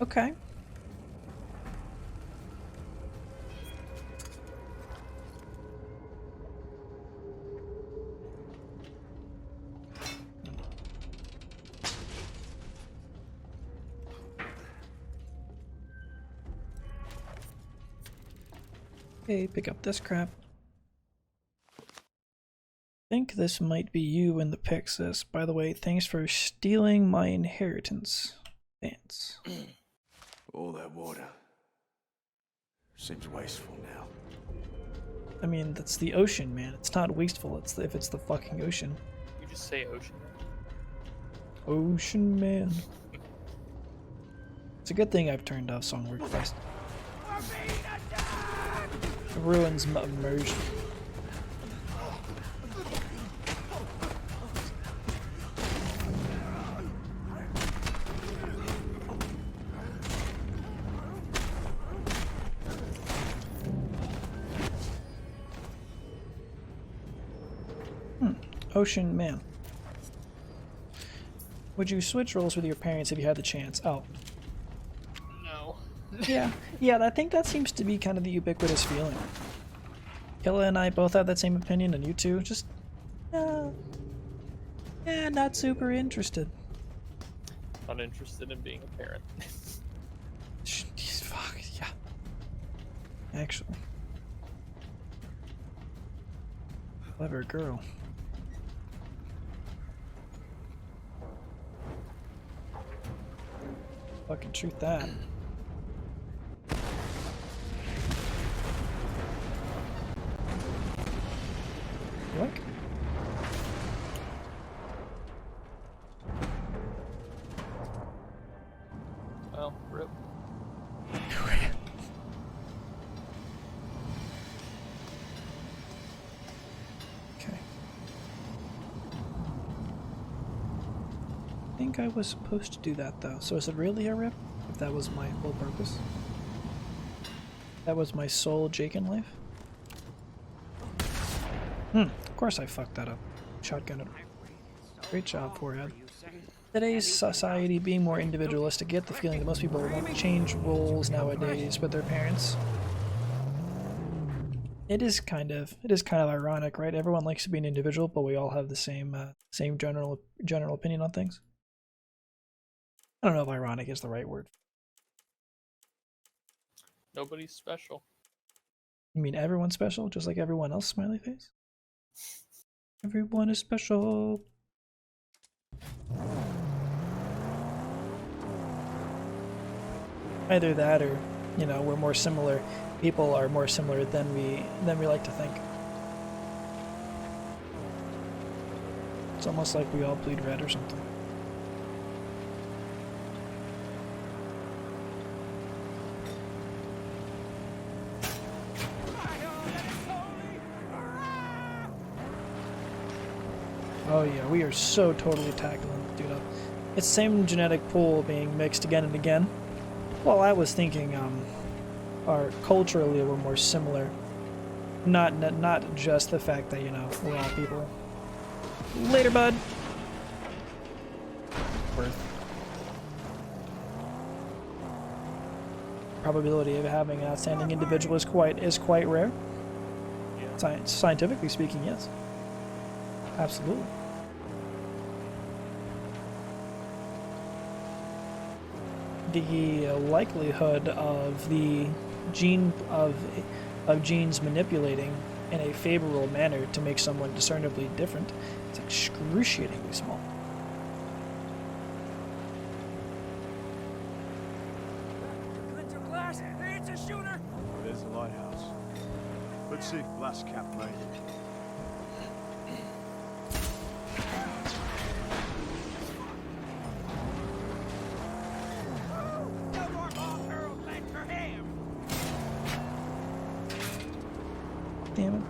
Okay. Okay, pick up this crap. Think this might be you in the Pixis. By the way, thanks for stealing my inheritance. Thanks. All that water seems wasteful now. I mean, that's the ocean, man. It's not wasteful. If it's the fucking ocean. You just say ocean. Ocean man. It's a good thing I've turned off song request. It ruins my immersion. Ocean man. Would you switch roles with your parents if you had the chance? Oh. No. Yeah, I think that seems to be kind of the ubiquitous feeling. Killa and I both have that same opinion, and you too. Just, not super interested. Uninterested in being a parent. Jeez, fuck, yeah. Actually. Clever girl. Fucking truth that. Yoink. Well, rip. Okay. I think I was supposed to do that though. So is it really a rip? If that was my whole purpose? That was my sole Jake in life? Of course I fucked that up. Shotgun it. Great job, Forehead. Today's society being more individualistic, get the feeling that most people won't change roles nowadays with their parents. It is kind of ironic, right? Everyone likes to be an individual, but we all have the same general opinion on things. I don't know if ironic is the right word. Nobody's special. You mean everyone's special, just like everyone else? Smiley face. Everyone is special. Either that, or we're more similar. People are more similar than we like to think. It's almost like we all bleed red or something. Oh yeah, we are so totally tackling the dude up. It's the same genetic pool being mixed again and again. Well, I was thinking, culturally we're more similar. Not just the fact that, we're all people. Later, bud! Worth. Probability of having an outstanding individual is quite rare. Scientifically speaking, yes. Absolutely. The likelihood of the genes manipulating in a favorable manner to make someone discernibly different is excruciatingly small. It's a shooter. Oh, there's the lighthouse. Let's see if Blastcap made it. Damn it.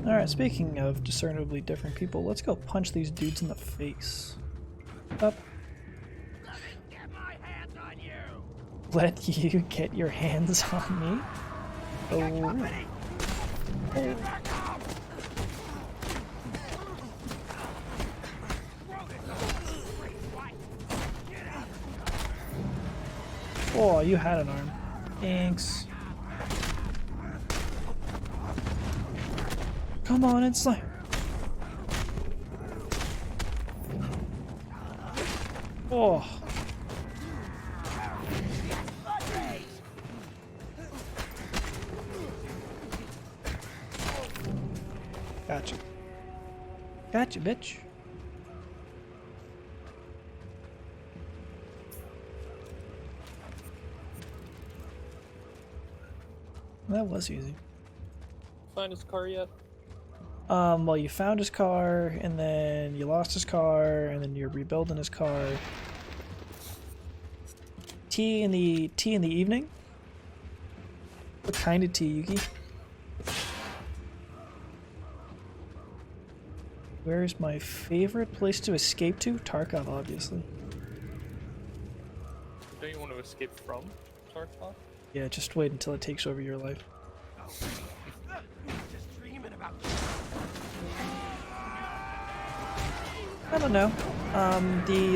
Alright, speaking of discernibly different people, let's go punch these dudes in the face. Up. Let you get your hands on me? Oh. Oh, you had an arm. Thanks. Come on and slam. Oh. Gotcha. Gotcha, bitch. That was easy. Find his car yet? Well, you found his car, and then you lost his car, and then you're rebuilding his car. Tea in the evening? What kind of tea, Yuki? Where's my favorite place to escape to? Tarkov, obviously. Don't you want to escape from Tarkov? Yeah, just wait until it takes over your life. Just dreaming about I don't know.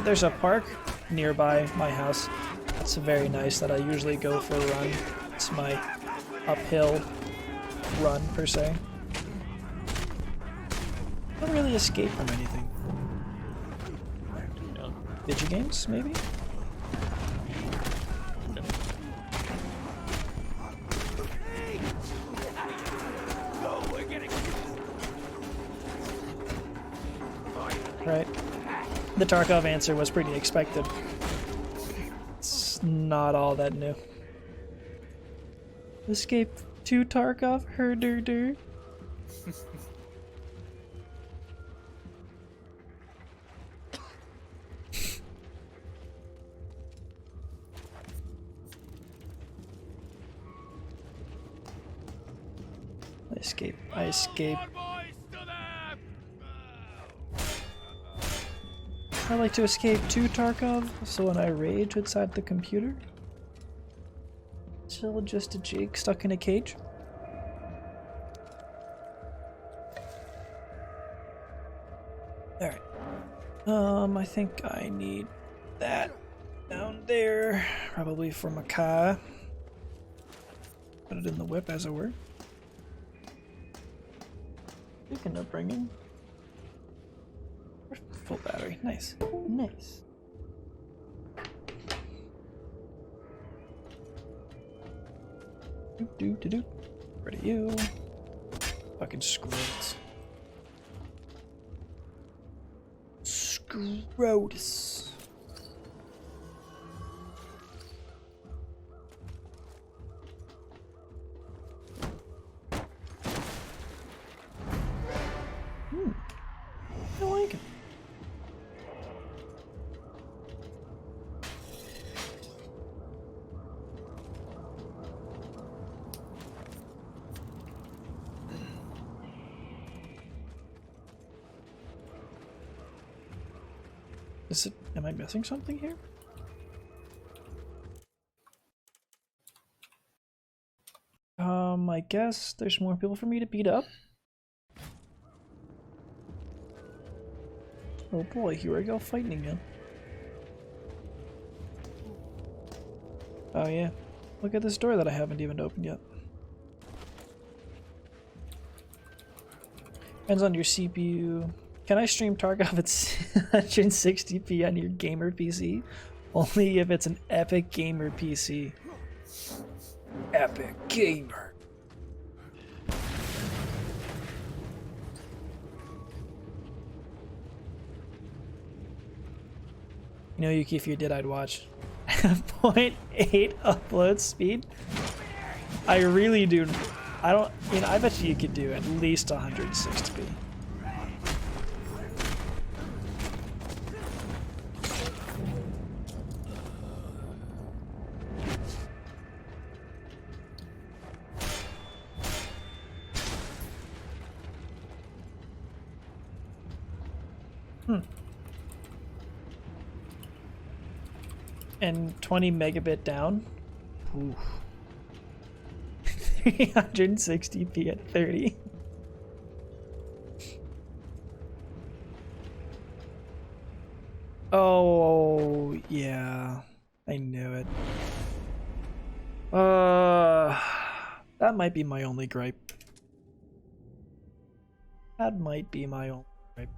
There's a park nearby my house. It's very nice that I usually go for a run. It's my uphill run, per se. I don't really escape from anything. No. Video games, maybe? No. Right. The Tarkov answer was pretty expected. It's not all that new. Escape to Tarkov, herder. I escape. I like to escape to Tarkov, so when I rage inside the computer, it's still just a Jake stuck in a cage. Alright. I think I need that down there, probably for my car. Put it in the whip, as it were. Speaking of bringing, full battery, nice, nice. Do. Ready, you. Fucking scrotes. Scrotus. I like it. Is it? Am I missing something here? I guess there's more people for me to beat up. Oh boy, here we go fighting again. Oh yeah. Look at this door that I haven't even opened yet. Depends on your CPU. Can I stream Tarkov at 160p on your gamer PC? Only if it's an Epic Gamer PC. Epic Gamer. You know, Yuki, if you did, I'd watch. 0.8 upload speed? I really do. I don't, you know, I bet you could do at least 160p. And 20 megabit down. Ooh. 360p at 30. Oh, yeah. I knew it. That might be my only gripe. That might be my only gripe.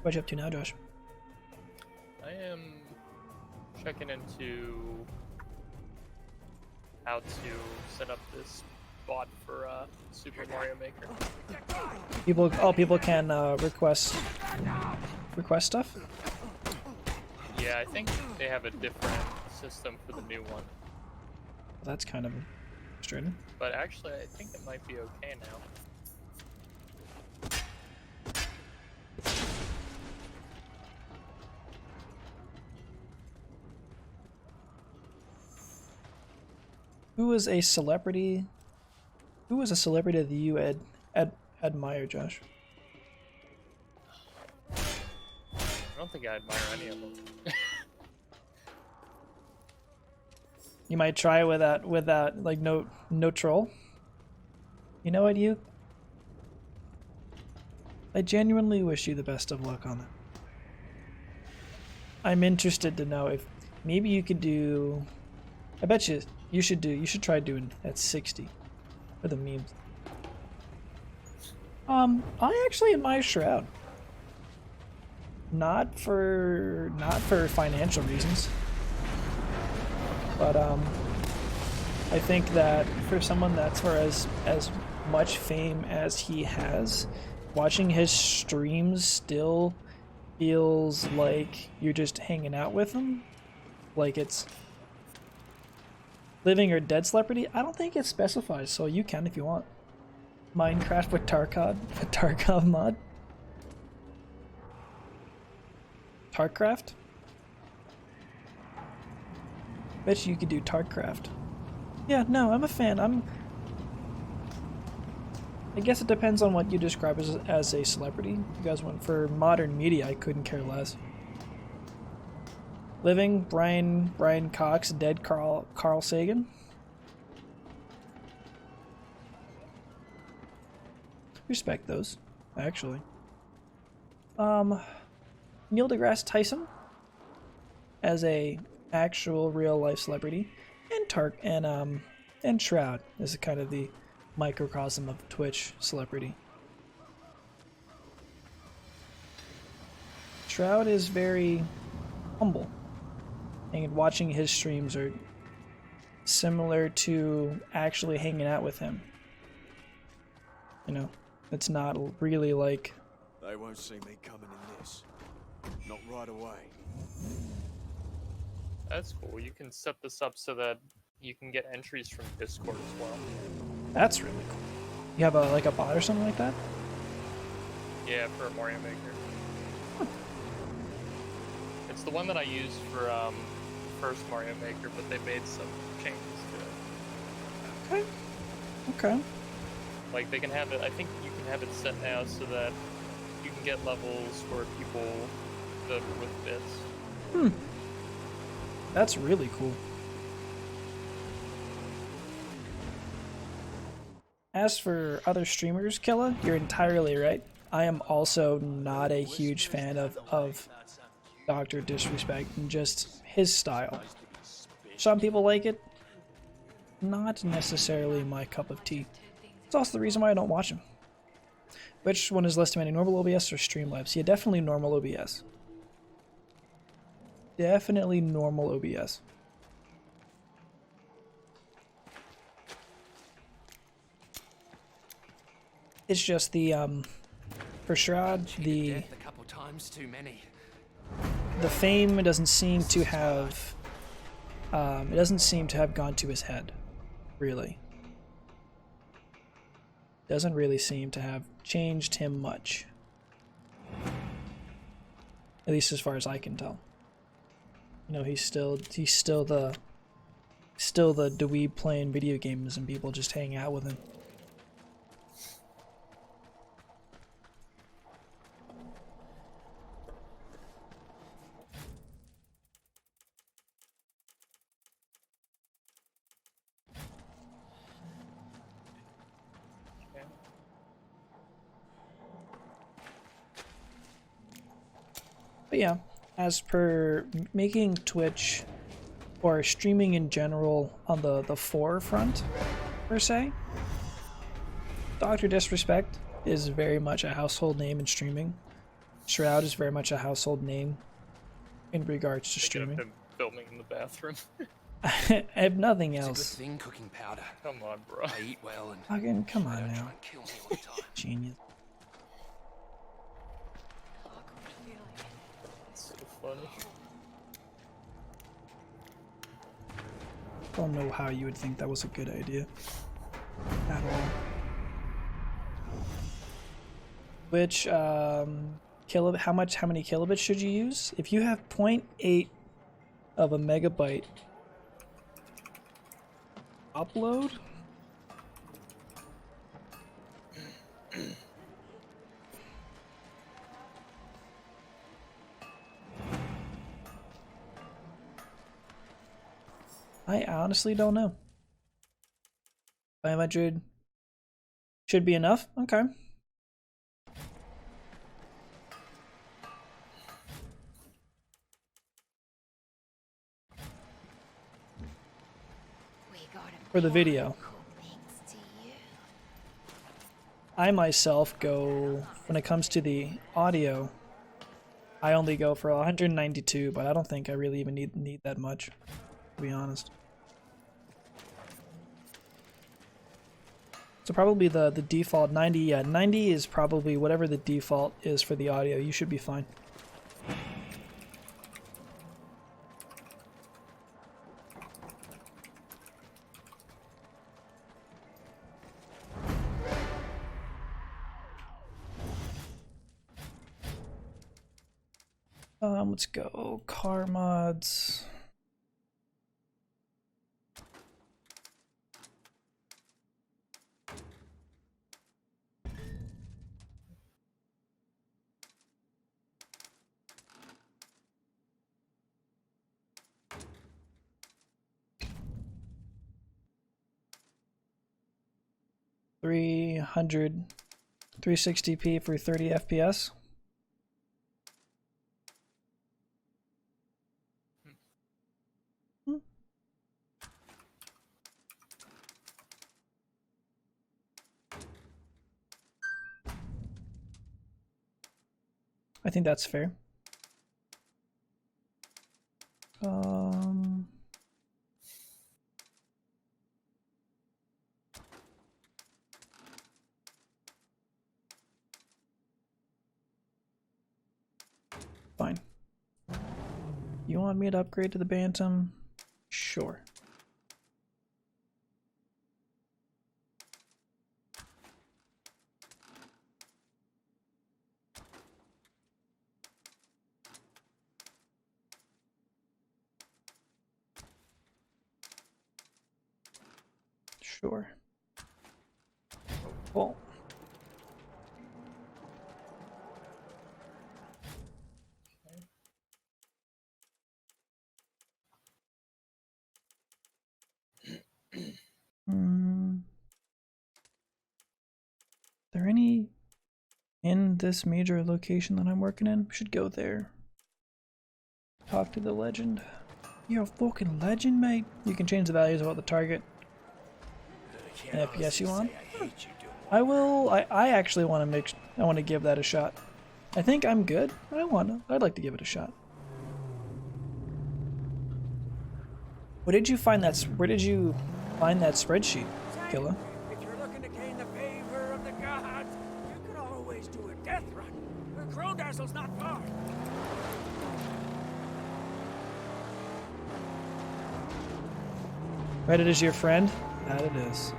What you up to now, Josh? I am checking into how to set up this bot for Super Mario Maker. People can request stuff. Yeah, I think they have a different system for the new one. That's kind of frustrating. But actually, I think it might be okay now. Who is a celebrity? Who is a celebrity that you admire, Josh? I don't think I admire any of them. You might try without like no troll. You know what, you? I genuinely wish you the best of luck on that. I'm interested to know if maybe you could do. I bet you should try doing at 60 for the memes. I actually admire Shroud. Not for financial reasons. But I think that for someone that's for as much fame as he has, watching his streams still feels like you're just hanging out with him. Like it's living or dead celebrity. I don't think it specifies, so you can if you want. Minecraft with Tarkov mod. Tarkcraft? Bet you could do Tarkcraft. Yeah, no, I'm a fan. I guess it depends on what you describe as a celebrity. You guys went for modern media, I couldn't care less. Living, Brian Cox, dead Carl Sagan. Respect those, actually. Neil deGrasse Tyson as a actual real life celebrity, and Shroud is kind of the microcosm of Twitch celebrity. Shroud is very humble, and watching his streams are similar to actually hanging out with him. You know, it's not really like... They won't see me coming in this. Not right away. That's cool. You can set this up so that you can get entries from Discord as well. That's really cool. You have like a bot or something like that? Yeah, for Mario Maker. Huh. It's the one that I used for first Mario Maker, but they made some changes to it. Okay. Like they can have it. I think you can have it set now so that you can get levels for people that are with bits. That's really cool. As for other streamers, Killa, you're entirely right. I am also not a huge fan of Dr. Disrespect and just his style. Some people like it. Not necessarily my cup of tea. It's also the reason why I don't watch him. Which one is less demanding, normal OBS or Streamlabs? Yeah, definitely normal OBS. Definitely normal OBS. It's just the for Shroud, the couple times too many. The fame doesn't seem to have gone to his head, really. Doesn't really seem to have changed him much. At least as far as I can tell. You know, he's still the dweeb playing video games and people just hang out with him. But yeah, as per making Twitch or streaming in general on the forefront, per se, Dr. Disrespect is very much a household name in streaming. Shroud is very much a household name in regards to streaming. Him filming in the bathroom. I have nothing else. It's a good thing cooking powder. Come on, bro. I eat well and Fucking come on don't now. try and kill me all the time. Genius. So funny. Don't know how you would think that was a good idea at all. Which how many kilobits should you use? If you have 0.8 of a megabyte, upload. I honestly don't know. 500 should be enough. Okay. For the video. I myself go, when it comes to the audio, I only go for 192, but I don't think I really even need that much, to be honest. So probably the default 90, yeah, 90 is probably whatever the default is for the audio. You should be fine. Let's go car mods. $300, 360p for 30 FPS. I think that's fair. Fine. You want me to upgrade to the Bantam? Sure. Sure. Well. Are there any in this major location that I'm working in? We should go there. Talk to the legend. You're a fucking legend, mate. You can change the values about the target. FPS you want? I will. I actually want to make. I want to give that a shot. I think I'm good. I'd like to give it a shot. Where did you find that? Where did you find that spreadsheet, Killa? If you're looking to gain the favor of the gods, you could always do a death run. Crodazzle's not far. Reddit is your friend? That it is.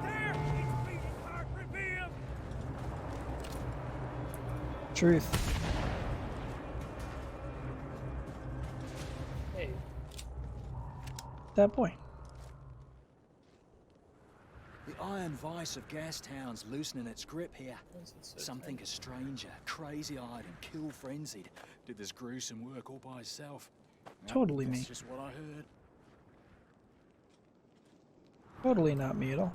Truth. Hey. That boy. The iron vice of Gastown's loosening its grip here. Something a stranger, crazy-eyed and kill-frenzied, did this gruesome work all by himself. Totally me. That's just what I heard. Totally not me at all.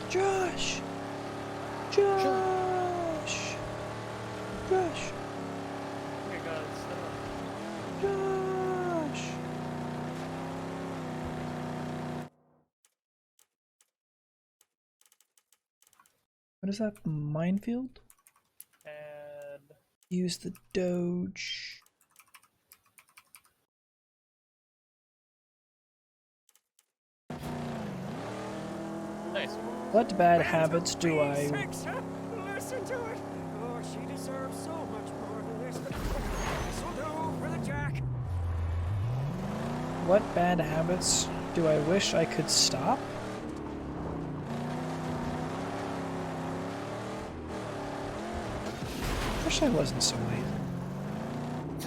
Josh! Josh! Josh! Oh God, Josh! What is that? Minefield? And Use the Doge. nice. What bad habits do I listen to it. Oh, she deserves so much more than this. This'll do for the Jack. What bad habits do I wish I could stop? Wish I wasn't so late.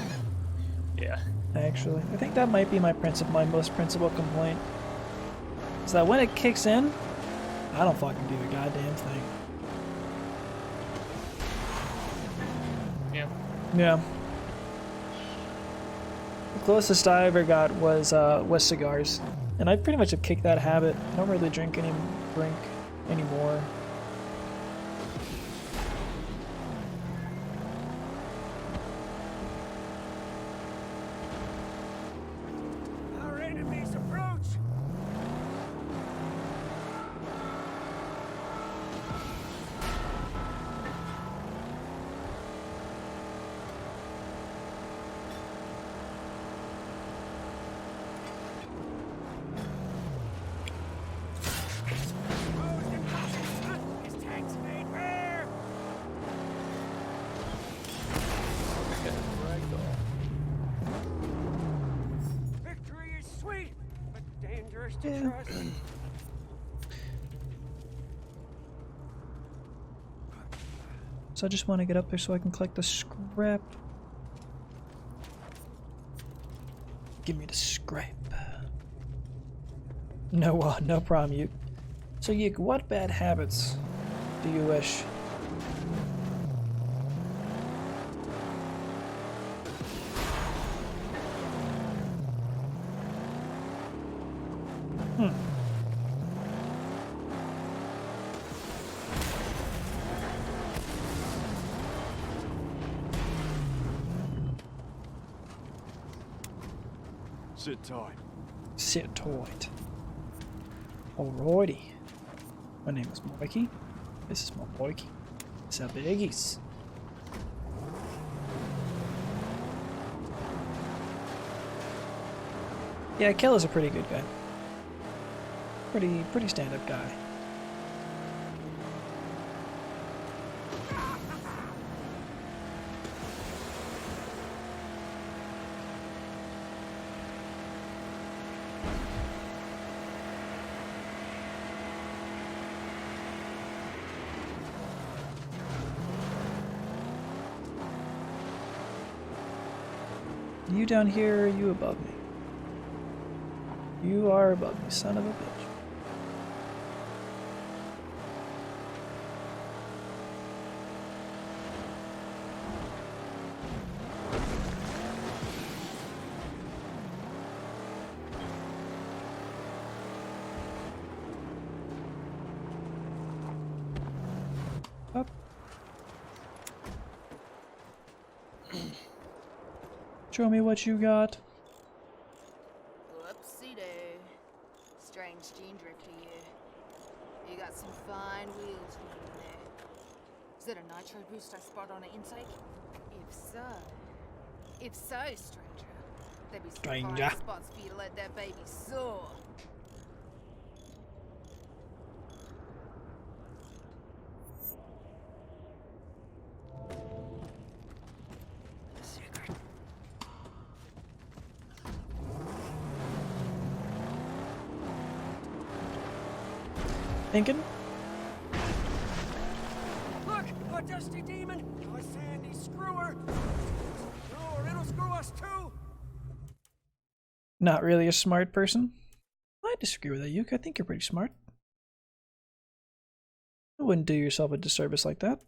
Yeah. Actually, I think that might be my most principal complaint. Is that when it kicks in, I don't fucking do a goddamn thing. Yeah. Yeah. The closest I ever got was cigars, and I pretty much have kicked that habit. I don't really drink anymore. Our enemies approach. His tanks made rare. Victory is sweet, but dangerous to trust. So I just want to get up there so I can collect the scrap. Give me the scrap. No, no problem, Yuke. So Yuke, what bad habits do you wish? Sit tight. Sit tight. Alrighty. My name is Mikey. This is my Mikey. It's our biggies. Yeah, Keller's a pretty good guy. Pretty stand-up guy. You down here, or you above me? You are above me, son of a bitch. Up. Show me what you got. Whoopsie-doo. Strange gene drifter here. You got some fine wheels moving there. Is that a nitro boost I spot on an intake? If so, stranger, there'd be some Stranger. fine spots for you to let that baby soar. Thinking? Look, a dusty demon, a sandy screwer. Or it'll screw us too. Not really a smart person. I disagree with that, Yuke. I think you're pretty smart. I wouldn't do yourself a disservice like that.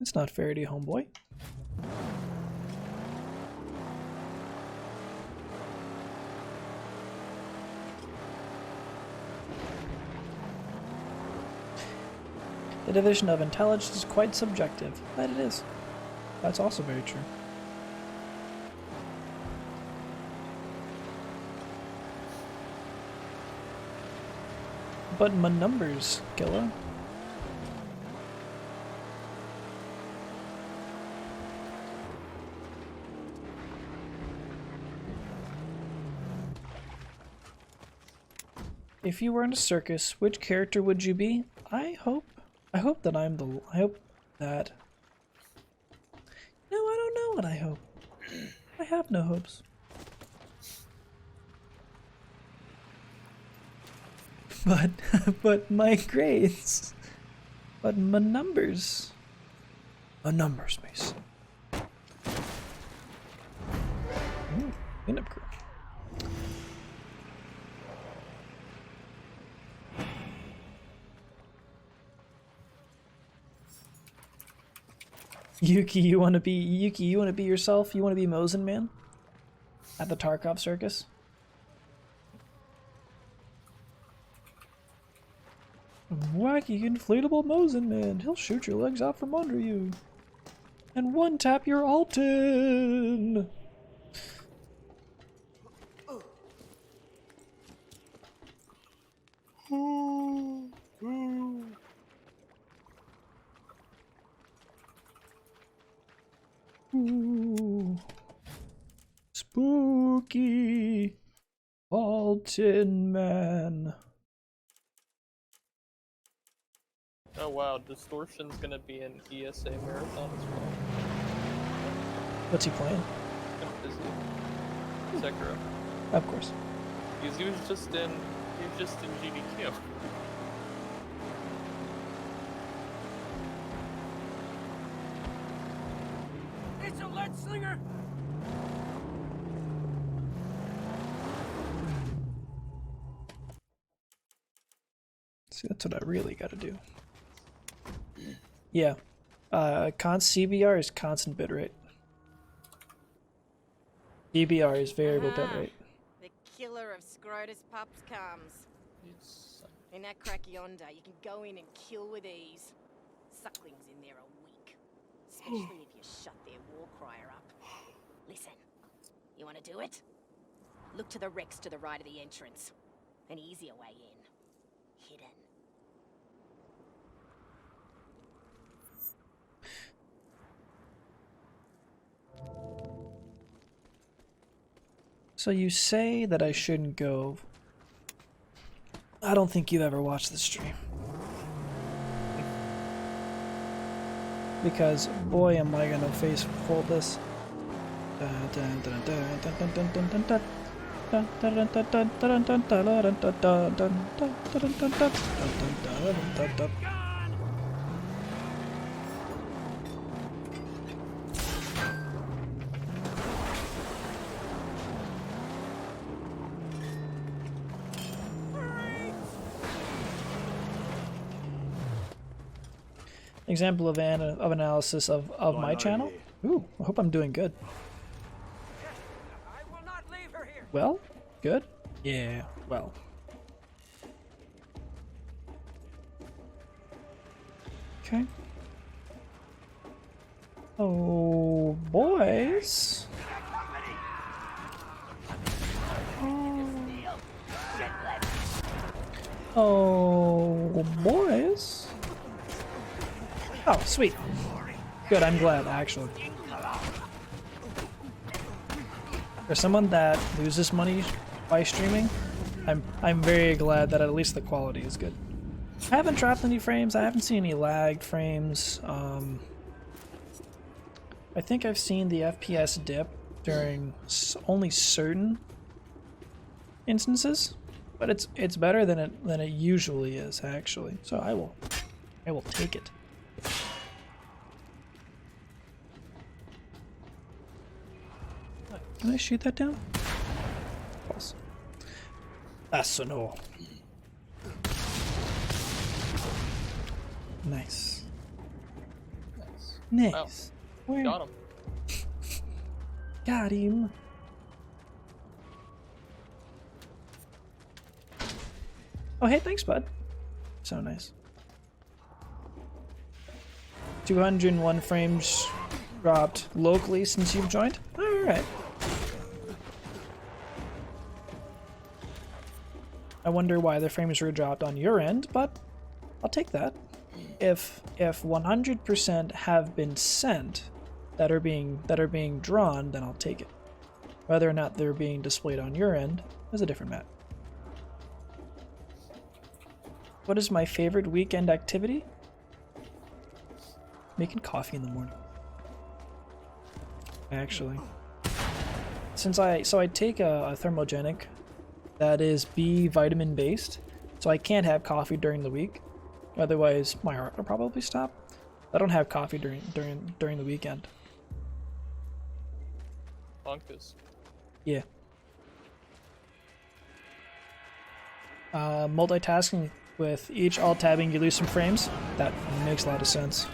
It's not fair to you, homeboy. The division of intelligence is quite subjective. That it is. That's also very true. But my numbers, killer. If you were in a circus, which character would you be? I hope that I hope that... No, I don't know what I hope. I have no hopes. But my grades, but my numbers, Mason. Ooh, cleanup crew. Yuki, you wanna be yourself? You wanna be Mosin Man? At the Tarkov Circus? Wacky inflatable Mosin Man. He'll shoot your legs out from under you. And one tap your Alton. Ooh. Spooky Alton Man. Oh wow, Distortion's gonna be an ESA marathon as well. What's he playing? Sekiro. Of course. Because he was just in GDQ. It's a lead slinger! See, that's what I really gotta do. Yeah. CBR is constant bitrate. DBR is variable bitrate. The killer of Scrotus pups comes. In that crack yonder, you can go in and kill with ease. Sucklings in there are weak. Especially if you shut their war crier up. Listen, you want to do it? Look to the wrecks to the right of the entrance. An easier way in. Hidden. So you say that I shouldn't go. I don't think you've ever watched the stream. Because boy am I gonna face fold this. Example of analysis of my channel. Ooh, I hope I'm doing good. I will not leave her here. Well, good. Yeah, well. Okay. Oh, boys. Oh, boys. Oh, sweet. Good, I'm glad, actually. For someone that loses money by streaming, I'm very glad that at least the quality is good. I haven't dropped any frames, I haven't seen any lagged frames. I think I've seen the FPS dip during only certain instances, but it's better than it usually is, actually. So I will take it. Can I shoot that down? False. That's a no. Nice. Nice. Wow. Got him. Got him. Oh, hey, thanks, bud. So nice. 201 frames dropped locally since you've joined? Alright. I wonder why the frames were dropped on your end, but I'll take that. If 100% have been sent that are being drawn, then I'll take it. Whether or not they're being displayed on your end is a different matter. What is my favorite weekend activity? Making coffee in the morning. Actually. Since I take a thermogenic that is B vitamin based, so I can't have coffee during the week. Otherwise my heart will probably stop. I don't have coffee during the weekend. Bonkers. Yeah. Multitasking with each alt tabbing, you lose some frames. That makes a lot of sense.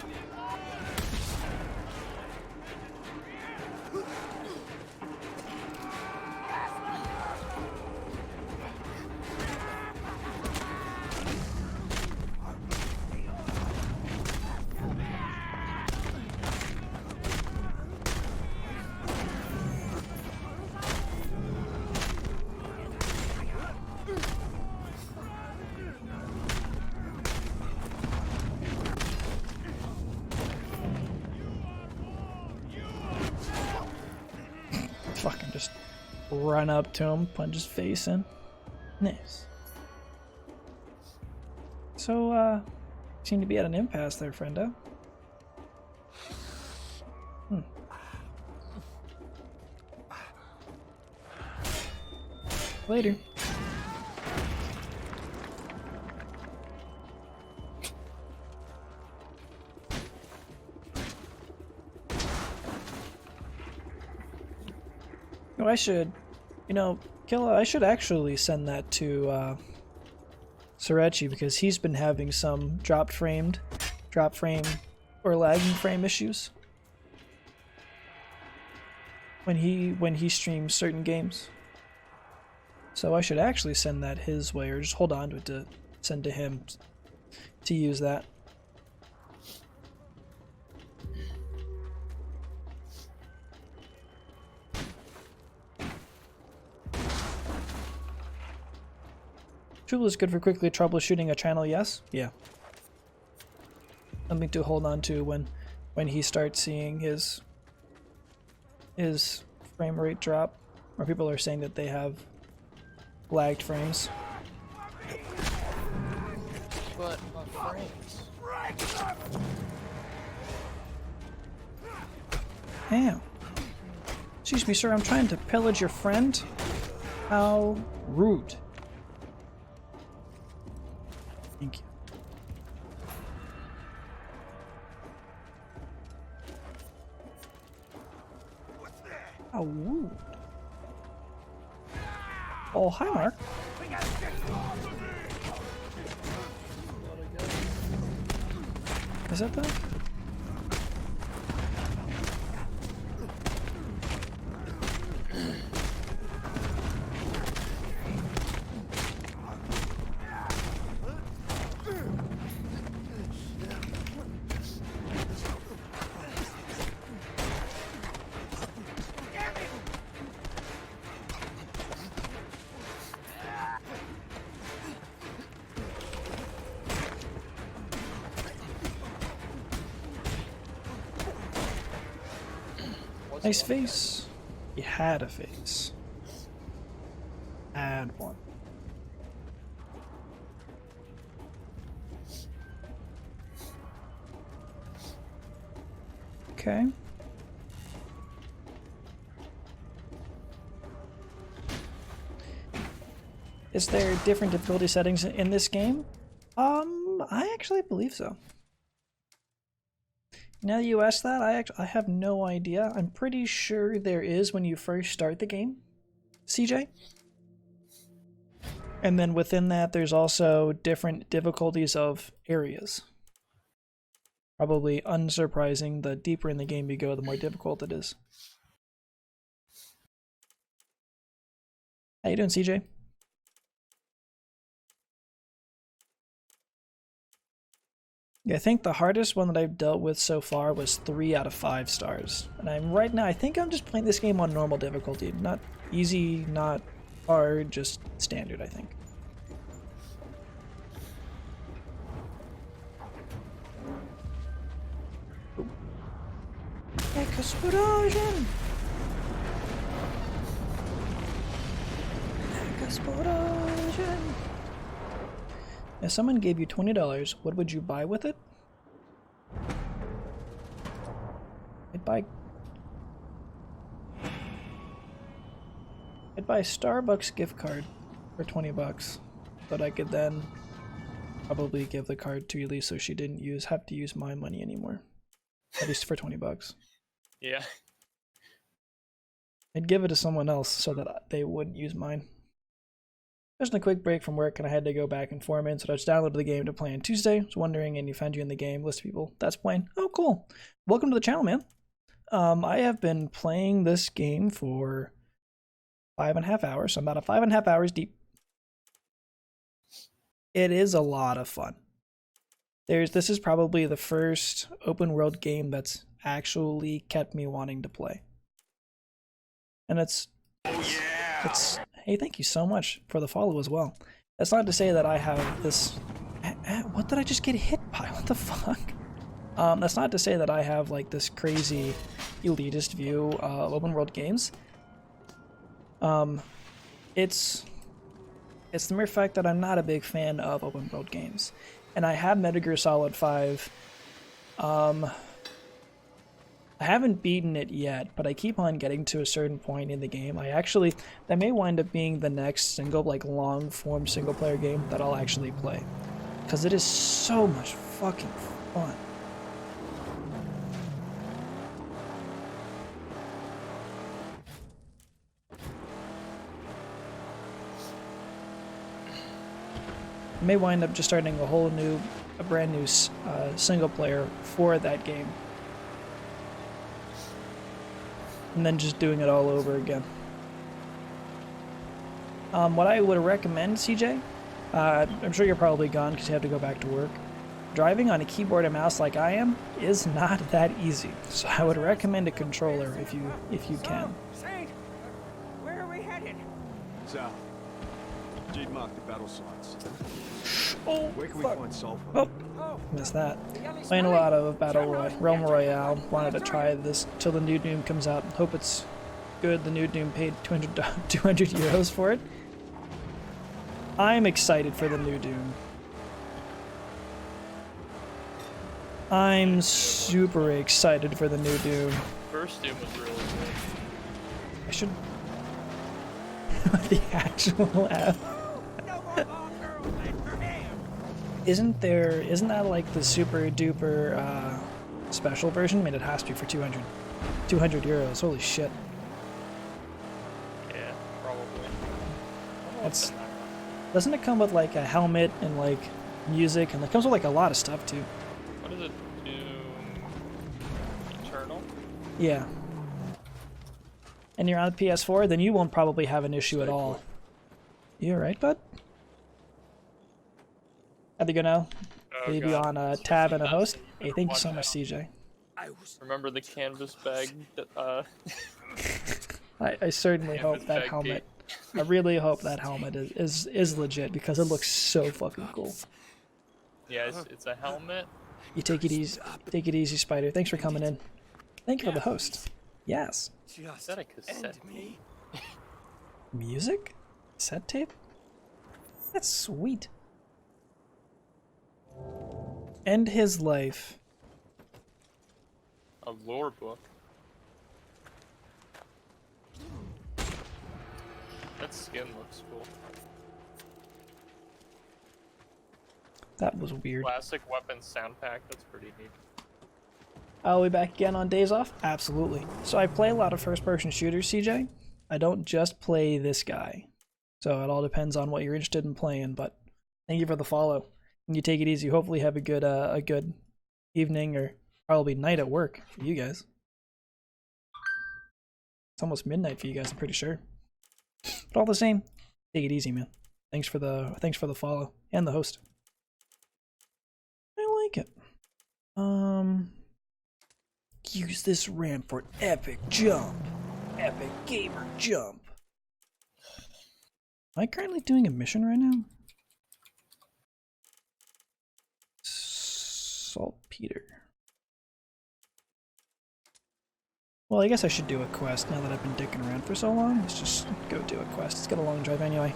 Fucking just run up to him, punch his face in. Nice. So, seem to be at an impasse there, friendo. Later. Oh, I should, Killa, I should actually send that to Sorechi because he's been having some drop frame, or lagging frame issues when he streams certain games. So I should actually send that his way, or just hold on to it to send to him to use that. Drupal is good for quickly troubleshooting a channel, yes? Yeah. Something to hold on to when he starts seeing his frame rate drop, or people are saying that they have lagged frames. But my frames. Damn. Excuse me, sir, I'm trying to pillage your friend. How rude. Thank you. How rude. Oh, hi, Mark. Is that the... Nice face. You had a face. Had one. Okay. Is there different difficulty settings in this game? I actually believe so. Now that you ask that, I have no idea. I'm pretty sure there is when you first start the game, CJ. And then within that, there's also different difficulties of areas. Probably unsurprising, the deeper in the game you go, the more difficult it is. How you doing, CJ? Yeah, I think the hardest one that I've dealt with so far was 3 out of 5 stars. And I think I'm just playing this game on normal difficulty. Not easy, not hard, just standard, I think. Explosion! Explosion! If someone gave you $20, what would you buy with it? I'd buy a Starbucks gift card for 20 bucks, but I could then probably give the card to Elise so she didn't have to use my money anymore. At least for 20 bucks. Yeah. I'd give it to someone else so that they wouldn't use mine. Just a quick break from work and I had to go back and form in, so I just downloaded the game to play on Tuesday. Was wondering, and you found you in the game. List of people that's playing. Oh, cool. Welcome to the channel, man. I have been playing this game for 5.5 hours. So I'm about 5.5 hours deep. It is a lot of fun. This is probably the first open world game that's actually kept me wanting to play. And it's hey, thank you so much for the follow as well. That's not to say that I have this what did I just get hit by? What the fuck? That's not to say that I have like this crazy elitist view of open world games. It's the mere fact that I'm not a big fan of open world games. And I have Metal Gear Solid 5. I haven't beaten it yet, but I keep on getting to a certain point in the game. That may wind up being the next long form single player game that I'll actually play. Because it is so much fucking fun. May wind up just starting a brand new single player for that game, and then just doing it all over again. What I would recommend, CJ, I'm sure you're probably gone because you have to go back to work. Driving on a keyboard and mouse like I am is not that easy, so I would recommend a controller if you can. Saint, where are we headed? South. Jade marked the battle sites. Oh, where can fuck. we find sulfur? Oh, missed that. Playing a lot of Realm Royale. Wanted to try this till the new Doom comes out. Hope it's good. The new Doom paid 200 euros for it. I'm excited for the new Doom. I'm super excited for the new Doom. First Doom was really good. I should... the actual app. Isn't that like the super duper special version? I mean, it has to be for 200 euros. Holy shit. Yeah, probably. Doesn't it come with like a helmet and like music, and it comes with like a lot of stuff too? What is it? Doom Eternal? Yeah. And you're on the PS4, then you won't probably have an issue at all. You alright, bud? How'd you go now? Leave you on a tab and a host? Hey, thank you so much, CJ. Remember the canvas bag that, I certainly hope that helmet... I really hope that helmet is legit, because it looks so fucking cool. Yeah, it's a helmet. You take it easy, Spider. Thanks for coming in. Thank you for the host. Yes. Is that a cassette tape? Music? Cassette tape? That's sweet. End his life. A lore book. That skin looks cool. That was weird. Classic weapons sound pack, that's pretty neat. I'll be back again on days off? Absolutely. So I play a lot of first-person shooters, CJ. I don't just play this guy. So it all depends on what you're interested in playing, but thank you for the follow. And you take it easy. Hopefully have a good evening, or probably night at work for you guys. It's almost midnight for you guys, I'm pretty sure. But all the same, take it easy, man. Thanks for the follow and the host. I like it. Use this ramp for epic jump. Epic gamer jump. Am I currently doing a mission right now? Saltpeter. Well, I guess I should do a quest now that I've been dicking around for so long. Let's just go do a quest. It's got a long drive anyway.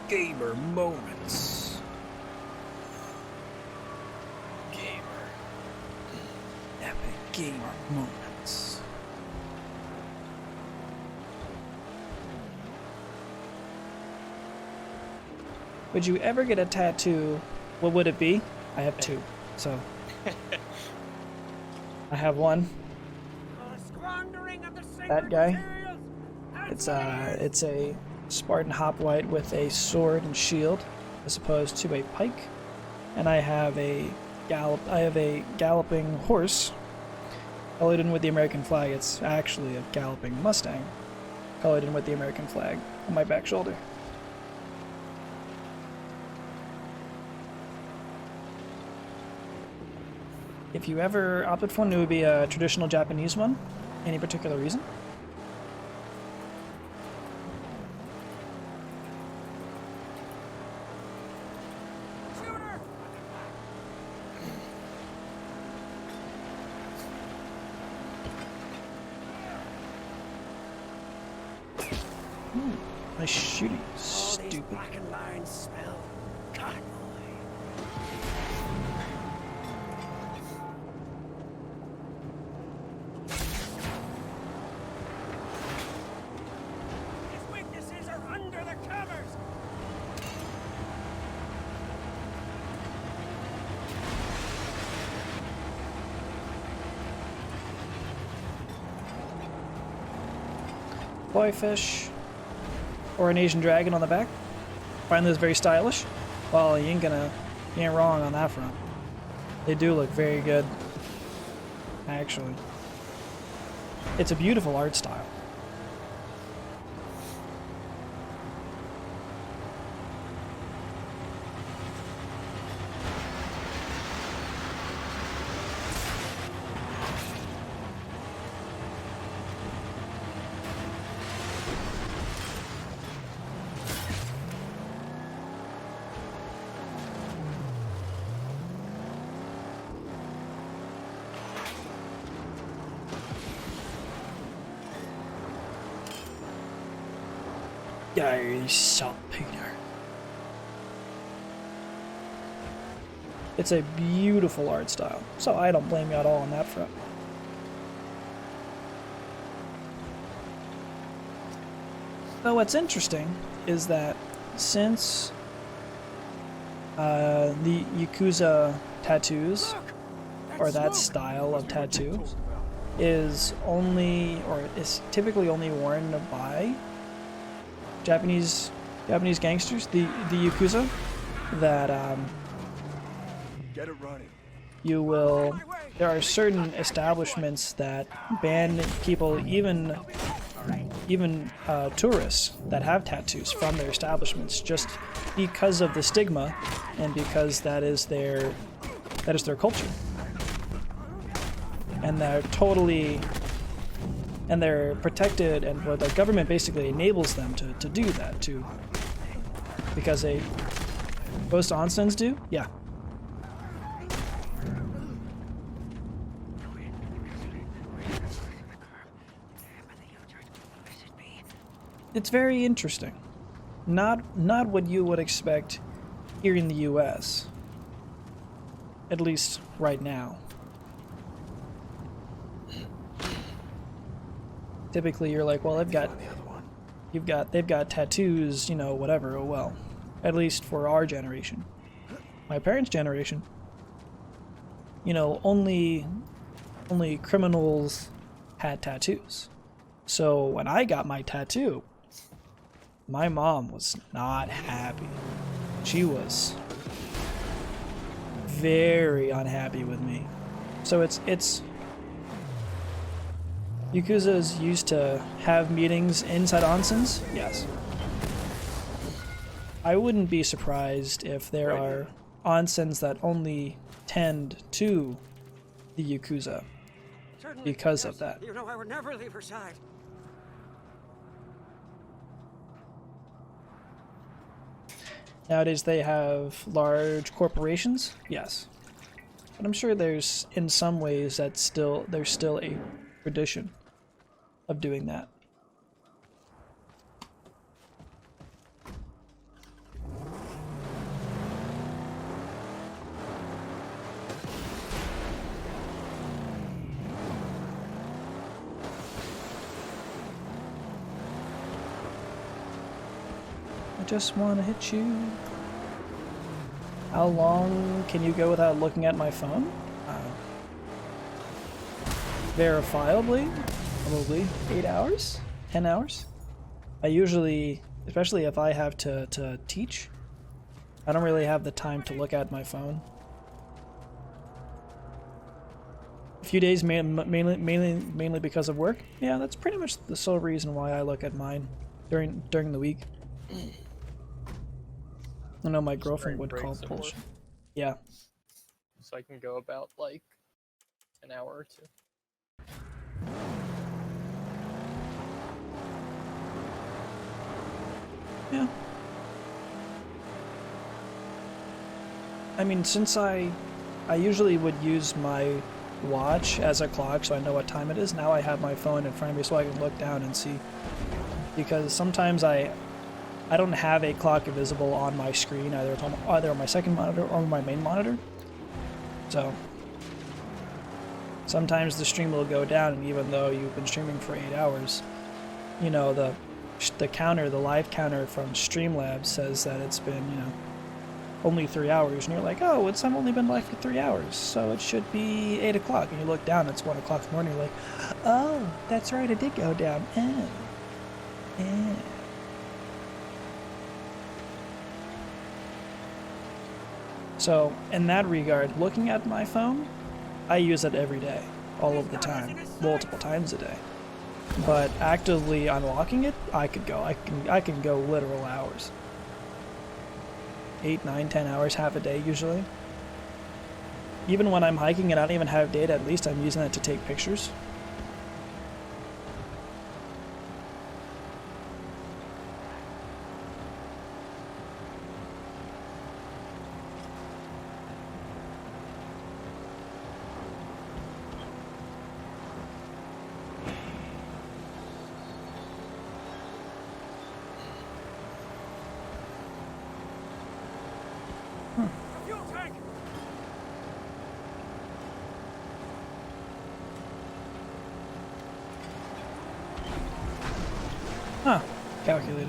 Gamer moments. Gamer. Epic gamer moments. Would you ever get a tattoo? What would it be? I have two, so. I have one. That guy. It's a Spartan Hoplite with a sword and shield, as opposed to a pike. And I have a galloping horse, colored in with the American flag. It's actually a galloping Mustang, colored in with the American flag on my back shoulder. If you ever opted for one, it would be a traditional Japanese one. Any particular reason? Nice shooting, stupid. Black and lines smell cotton. His weaknesses are under the covers. Koi fish. Or an Asian dragon on the back. Find those very stylish. Well, you ain't wrong on that front. They do look very good. Actually. It's a beautiful art style. Yay, saltpeter. It's a beautiful art style, so I don't blame you at all on that front. So what's interesting is that since the Yakuza tattoos, or that style of tattoo, is typically only worn by Japanese gangsters, the Yakuza, that Get it running. there are certain establishments that ban people, even tourists that have tattoos, from their establishments, just because of the stigma and because that is their culture. And they're protected, and the government basically enables them to do that, because most onsens do? Yeah. It's very interesting. Not what you would expect here in the US. At least right now. Typically you're like, well, they've got tattoos, whatever, oh well. At least for our generation. My parents' generation, only criminals had tattoos. So when I got my tattoo, my mom was not happy. She was very unhappy with me. So it's Yakuza's used to have meetings inside onsens? Yes. I wouldn't be surprised if there are onsens that only tend to the Yakuza because of that. You know I would never leave her side. Nowadays they have large corporations, yes. But I'm sure there's, in some ways, there's still a tradition of doing that. just want to hit you. How long can you go without looking at my phone? Verifiably, probably 8 hours, 10 hours. I usually, especially if I have to teach, I don't really have the time to look at my phone. A few days mainly because of work. Yeah, that's pretty much the sole reason why I look at mine during the week. I know my girlfriend would call bullshit. Yeah. So I can go about like an hour or two. Yeah. I mean, since I usually would use my watch as a clock so I know what time it is, now I have my phone in front of me so I can look down and see. Because sometimes I don't have a clock visible on my screen, either on my second monitor or my main monitor. So sometimes the stream will go down, and even though you've been streaming for 8 hours, you know, the counter, the live counter from Streamlabs says that it's been, you know, only 3 hours, and you're like, oh, it's only been live for 3 hours, so it should be 8 o'clock, and you look down, it's 1 o'clock in the morning, you're like, oh, that's right, it did go down. So, in that regard, looking at my phone, I use it every day, all of the time, multiple times a day. But actively unlocking it, I can go literal hours. 8, 9, 10 hours, half a day usually. Even when I'm hiking and I don't even have data, at least I'm using it to take pictures. Huh, calculated.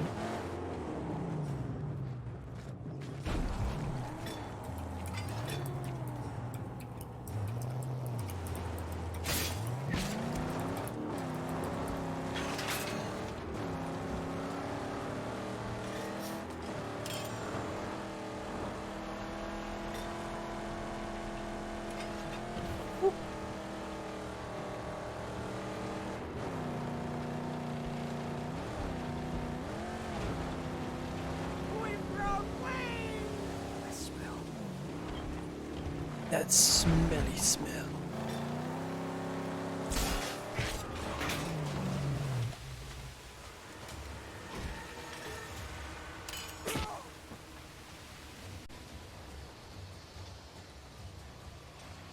That smelly smell.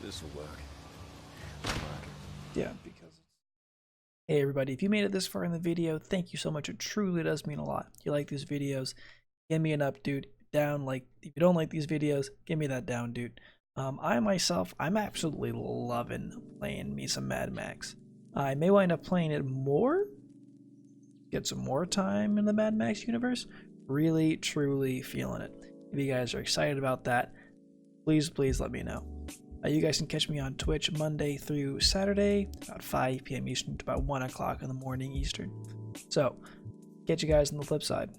This'll work. Yeah, because hey everybody, if you made it this far in the video, thank you so much. It truly does mean a lot. If you like these videos, give me an up, dude. Down, like, if you don't like these videos, give me that down, dude. I myself, I'm absolutely loving playing me some Mad Max. I may wind up playing it more, get some more time in the Mad Max universe. Really, truly feeling it. If you guys are excited about that, please let me know. You guys can catch me on Twitch Monday through Saturday, about 5 p.m. Eastern to about 1 o'clock in the morning Eastern. So, catch you guys on the flip side.